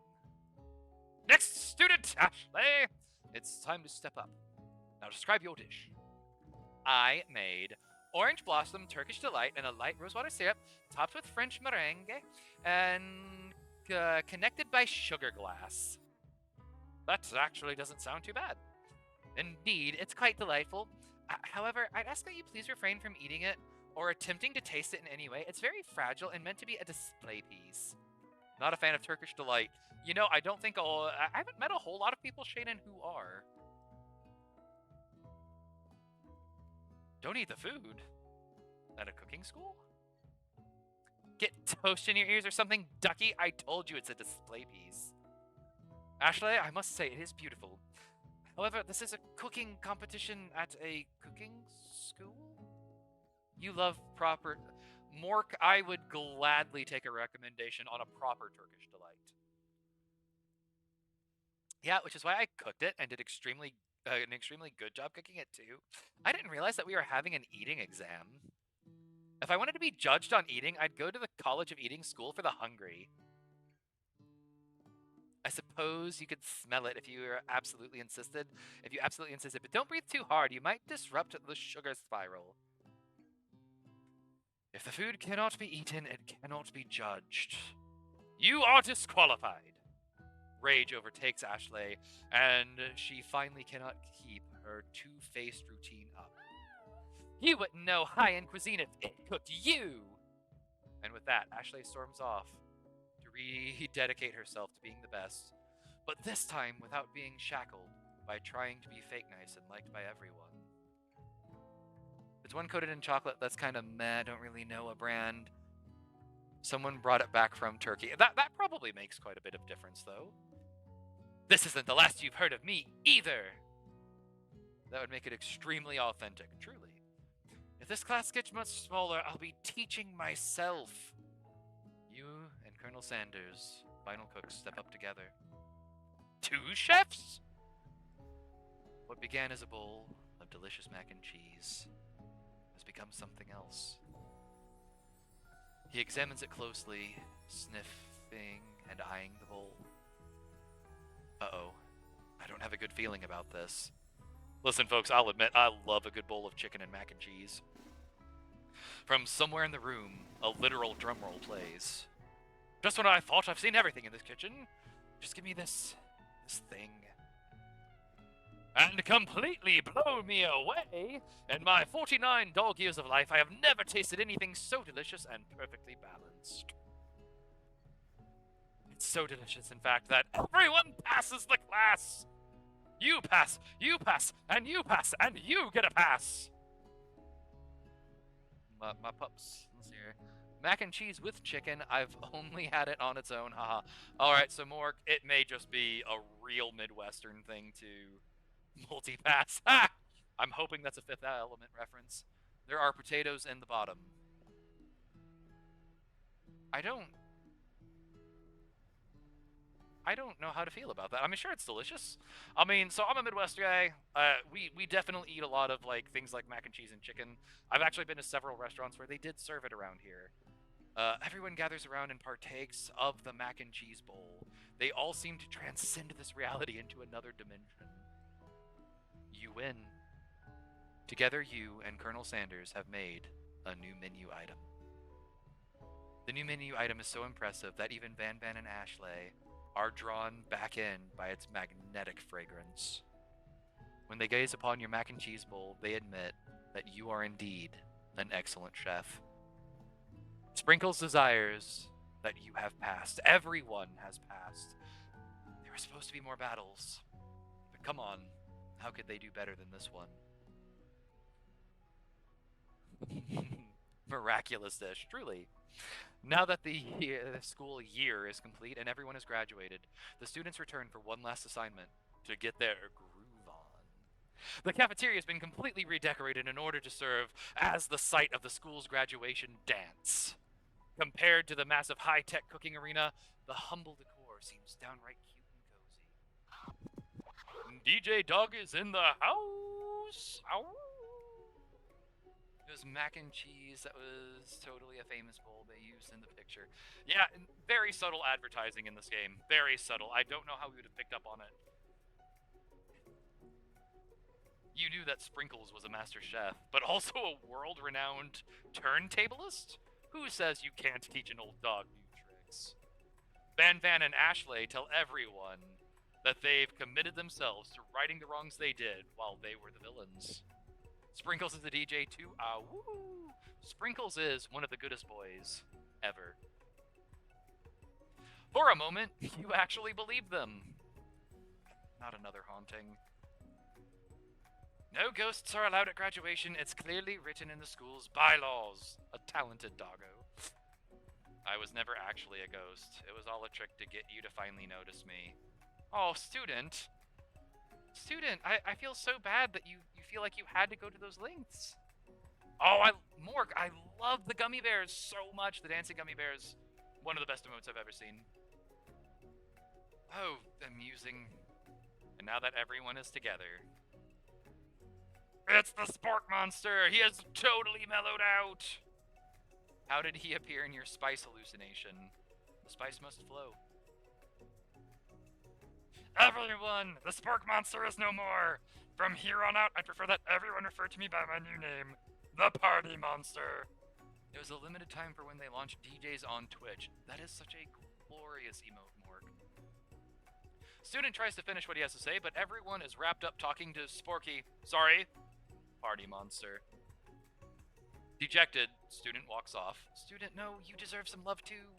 Next student, Ashley! It's time to step up. Now describe your dish. I made orange blossom Turkish delight and a light rosewater syrup, topped with French meringue, and connected by sugar glass. That actually doesn't sound too bad. Indeed, it's quite delightful. However, I'd ask that you please refrain from eating it or attempting to taste it in any way. It's very fragile and meant to be a display piece. Not a fan of Turkish delight. You know, I don't think I haven't met a whole lot of people, Shaden, who are. Don't eat the food. At a cooking school? Get toast in your ears or something, Ducky? I told you it's a display piece. Ashley, I must say, it is beautiful. However, this is a cooking competition at a cooking school? You love proper... Mork, I would gladly take a recommendation on a proper Turkish delight. Yeah, which is why I cooked it and did an extremely good job cooking it too. I didn't realize that we were having an eating exam. If I wanted to be judged on eating, I'd go to the College of Eating School for the Hungry. I suppose you could smell it if you were absolutely insisted. If you absolutely insisted, but don't breathe too hard. You might disrupt the sugar spiral. If the food cannot be eaten, it cannot be judged. You are disqualified. Rage overtakes Ashley, and she finally cannot keep her two-faced routine up. You wouldn't know high-end cuisine if it cooked you! And with that, Ashley storms off to rededicate herself to being the best, but this time without being shackled by trying to be fake nice and liked by everyone. It's one coated in chocolate that's kind of meh, don't really know a brand. Someone brought it back from Turkey. That probably makes quite a bit of difference, though. This isn't the last you've heard of me, either! That would make it extremely authentic, truly. If this class gets much smaller, I'll be teaching myself. You and Colonel Sanders, final cooks, step up together. 2 chefs? What began as a bowl of delicious mac and cheese has become something else. He examines it closely, sniffing and eyeing the bowl. Uh-oh. I don't have a good feeling about this. Listen, folks, I'll admit I love a good bowl of chicken and mac and cheese. From somewhere in the room, a literal drumroll plays. Just when I thought I've seen everything in this kitchen, just give me this thing. And completely blow me away! In my 49 dog years of life, I have never tasted anything so delicious and perfectly balanced. It's so delicious, in fact, that everyone passes the class! You pass, and you pass, and you get a pass! My pups, let's see here. Mac and cheese with chicken, I've only had it on its own, haha. Alright, so more, it may just be a real Midwestern thing to multi-pass. Ha! I'm hoping that's a Fifth Element reference. There are potatoes in the bottom. I don't know how to feel about that. I mean, sure, it's delicious. I mean, so I'm a Midwest guy. We definitely eat a lot of like things like mac and cheese and chicken. I've actually been to several restaurants where they did serve it around here. Everyone gathers around and partakes of the mac and cheese bowl. They all seem to transcend this reality into another dimension. You win. Together, you and Colonel Sanders have made a new menu item. The new menu item is so impressive that even Van Van and Ashley are drawn back in by its magnetic fragrance. When they gaze upon your mac and cheese bowl, they admit that you are indeed an excellent chef. Sprinkles desires that you have passed. Everyone has passed. There were supposed to be more battles. But come on, how could they do better than this one? Miraculous dish, truly. Now that the school year is complete and everyone has graduated, the students return for one last assignment to get their groove on. The cafeteria has been completely redecorated in order to serve as the site of the school's graduation dance. Compared to the massive high-tech cooking arena, the humble decor seems downright cute and cozy. DJ Dog is in the house! Ow! It was mac and cheese that was totally a famous bowl they used in the picture. Yeah, very subtle advertising in this game. Very subtle. I don't know how we would have picked up on it. You knew that Sprinkles was a master chef, but also a world-renowned turntablist? Who says you can't teach an old dog new tricks? Van and Ashley tell everyone that they've committed themselves to righting the wrongs they did while they were the villains. Sprinkles is the DJ too. Ah, woo! Sprinkles is one of the goodest boys ever. For a moment, you actually believed them. Not another haunting. No ghosts are allowed at graduation. It's clearly written in the school's bylaws. A talented doggo. I was never actually a ghost. It was all a trick to get you to finally notice me. Oh, student. Student, I feel so bad that you feel like you had to go to those lengths. Oh, Morg, I love the gummy bears so much. The dancing gummy bears. One of the best emotes I've ever seen. Oh, amusing. And now that everyone is together. It's the Spork Monster! He has totally mellowed out! How did he appear in your spice hallucination? The spice must flow. Everyone! The Spork Monster is no more! From here on out, I prefer that everyone refer to me by my new name, the Party Monster. It was a limited time for when they launched DJs on Twitch. That is such a glorious emote, Morg. Student tries to finish what he has to say, but everyone is wrapped up talking to Sporky. Sorry. Party Monster. Dejected, student walks off. Student, no, you deserve some love too.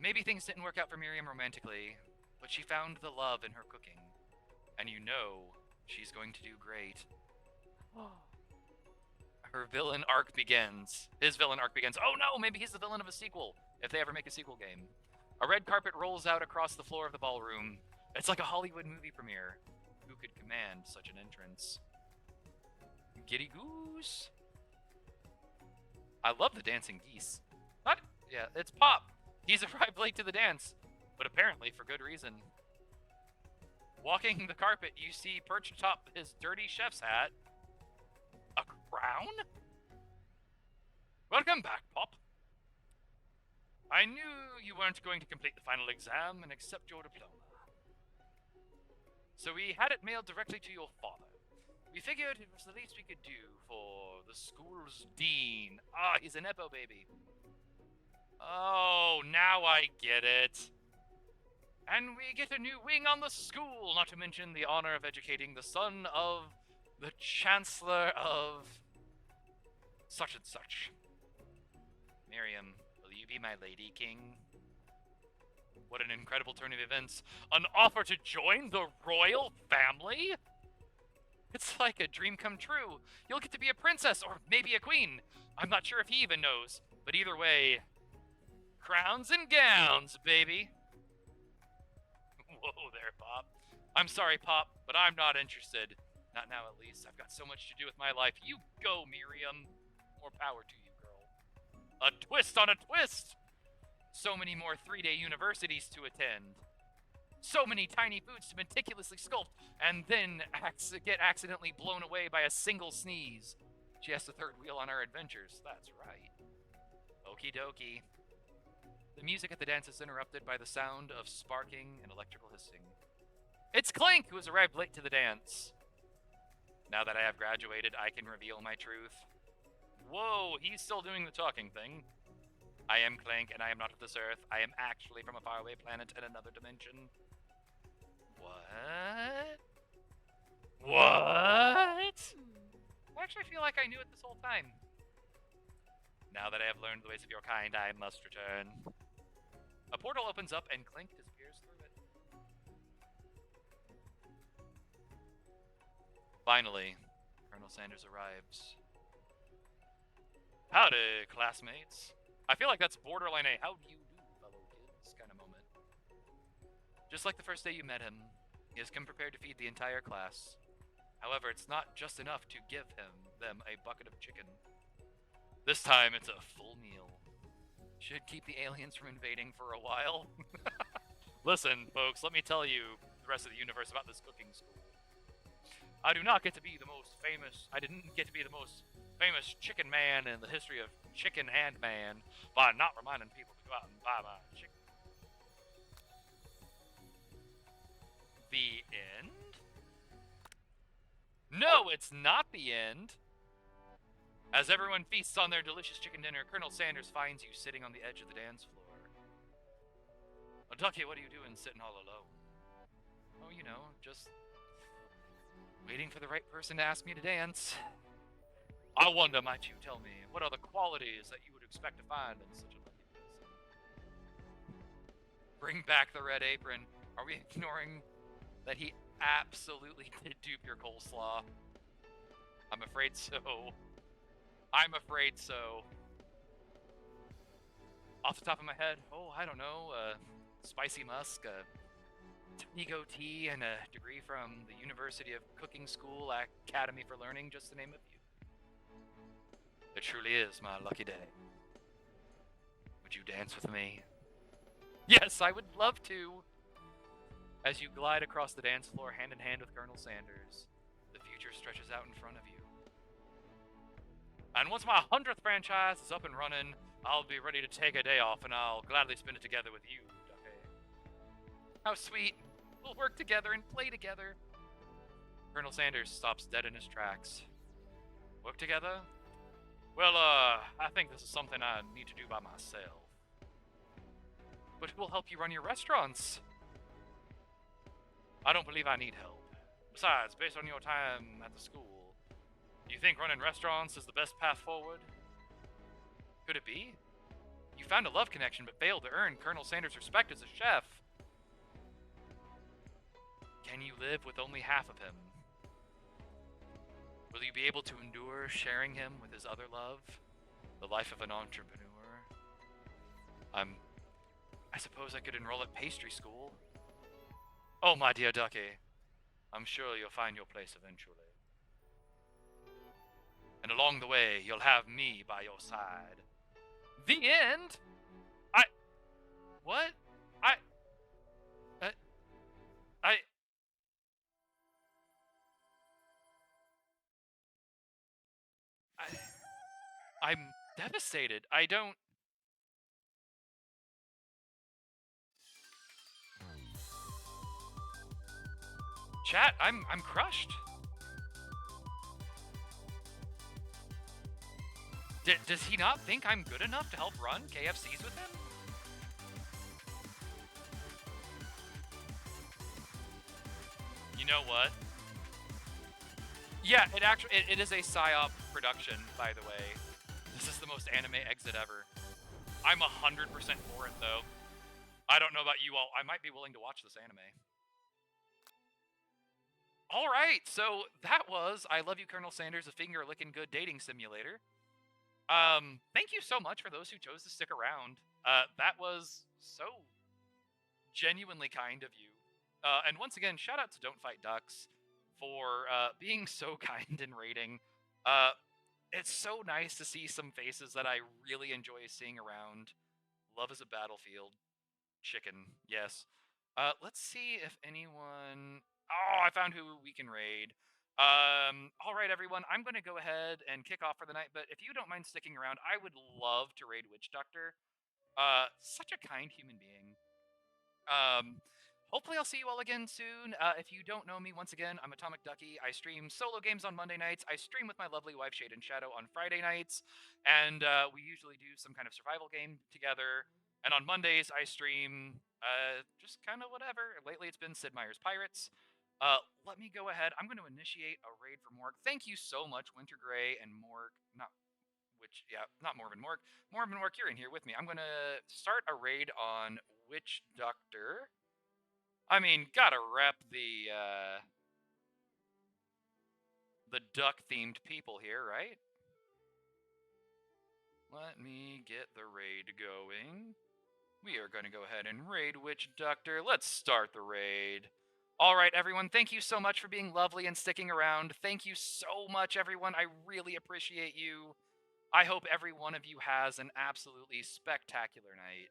Maybe things didn't work out for Miriam romantically, but she found the love in her cooking. And you know she's going to do great. Her villain arc begins. His villain arc begins. Oh no, maybe he's the villain of a sequel, if they ever make a sequel game. A red carpet rolls out across the floor of the ballroom. It's like a Hollywood movie premiere. Who could command such an entrance? Giddy Goose. I love the dancing geese. What? Yeah, it's Pop. He's arrived late to the dance, but apparently for good reason. Walking the carpet, you see perched atop his dirty chef's hat. A crown? Welcome back, Pop. I knew you weren't going to complete the final exam and accept your diploma. So we had it mailed directly to your father. We figured it was the least we could do for the school's dean. Ah, he's a Nepo baby. Oh, now I get it. And we get a new wing on the school, not to mention the honor of educating the son of the Chancellor of such and such. Miriam, will you be my Lady King? What an incredible turn of events. An offer to join the royal family? It's like a dream come true. You'll get to be a princess, or maybe a queen. I'm not sure if he even knows. But either way, crowns and gowns, baby. Whoa there, Pop. I'm sorry, Pop, but I'm not interested. Not now, at least. I've got so much to do with my life. You go, Miriam. More power to you, girl. A twist on a twist! So many more 3-day universities to attend. So many tiny foods to meticulously sculpt, and then get accidentally blown away by a single sneeze. She has the third wheel on our adventures. That's right. Okie dokie. The music at the dance is interrupted by the sound of sparking and electrical hissing. It's Clank, who has arrived late to the dance. Now that I have graduated, I can reveal my truth. Whoa, he's still doing the talking thing. I am Clank, and I am not of this earth. I am actually from a faraway planet in another dimension. What? What? I actually feel like I knew it this whole time. Now that I have learned the ways of your kind, I must return. A portal opens up, and Clank disappears through it. Finally, Colonel Sanders arrives. Howdy, classmates. I feel like that's borderline a how do you do, fellow kids kind of moment. Just like the first day you met him, he has come prepared to feed the entire class. However, it's not just enough to give them a bucket of chicken. This time, it's a full meal. Should keep the aliens from invading for a while. Listen, folks, let me tell you the rest of the universe about this cooking school. I do not get to be the most famous. I didn't get to be the most famous chicken man in the history of Chicken and Man by not reminding people to go out and buy my chicken. The end? No, it's not the end. As everyone feasts on their delicious chicken dinner, Colonel Sanders finds you sitting on the edge of the dance floor. Oh, Ducky, what are you doing sitting all alone? Oh, you know, just waiting for the right person to ask me to dance. I wonder, might you tell me, what are the qualities that you would expect to find in such a lucky person? Bring back the red apron. Are we ignoring that he absolutely did dupe your coleslaw? I'm afraid so. I'm afraid so. Off the top of my head, oh, I don't know, spicy musk, tiny goatee, and a degree from the University of Cooking School Academy for Learning, just to name a few. It truly is my lucky day. Would you dance with me? Yes, I would love to. As you glide across the dance floor hand in hand with Colonel Sanders, the future stretches out in front of you. And once my 100th franchise is up and running, I'll be ready to take a day off, and I'll gladly spend it together with you, Ducky. How sweet. We'll work together and play together. Colonel Sanders stops dead in his tracks. Work together? Well, I think this is something I need to do by myself. But who will help you run your restaurants? I don't believe I need help. Besides, based on your time at the school, do you think running restaurants is the best path forward? Could it be? You found a love connection but failed to earn Colonel Sanders' respect as a chef. Can you live with only half of him? Will you be able to endure sharing him with his other love? The life of an entrepreneur? I suppose I could enroll at pastry school. Oh, my dear Ducky, I'm sure you'll find your place eventually. And along the way, you'll have me by your side. The end? What? I'm devastated. I don't... Chat, I'm crushed. Does he not think I'm good enough to help run KFCs with him? You know what? Yeah, it is a PSYOP production, by the way. This is the most anime exit ever. I'm 100% for it, though. I don't know about you all. I might be willing to watch this anime. All right, so that was I Love You, Colonel Sanders, a finger-licking good dating simulator. Thank you so much for those who chose to stick around. That was so genuinely kind of you. And once again, shout out to Don't Fight Ducks for being so kind in rating. It's so nice to see some faces that I really enjoy seeing around. Love is a battlefield. Chicken, yes. Let's see if anyone... Oh, I found who we can raid. All right, everyone. I'm going to go ahead and kick off for the night, but if you don't mind sticking around, I would love to raid Witch Doctor. Such a kind human being. Hopefully I'll see you all again soon. If you don't know me, once again, I'm Atomic Ducky. I stream solo games on Monday nights. I stream with my lovely wife, Shade and Shadow, on Friday nights. And we usually do some kind of survival game together. And on Mondays, I stream just kind of whatever. Lately, it's been Sid Meier's Pirates. Let me go ahead. I'm going to initiate a raid for Morg. Thank you so much, Winter Gray and Morg. Not Morven Morg. Morven Morg, you're in here with me. I'm going to start a raid on Witch Doctor. I mean, gotta rep the duck-themed people here, right? Let me get the raid going. We are going to go ahead and raid Witch Doctor. Let's start the raid. All right, everyone, thank you so much for being lovely and sticking around. Thank you so much, everyone. I really appreciate you. I hope every one of you has an absolutely spectacular night.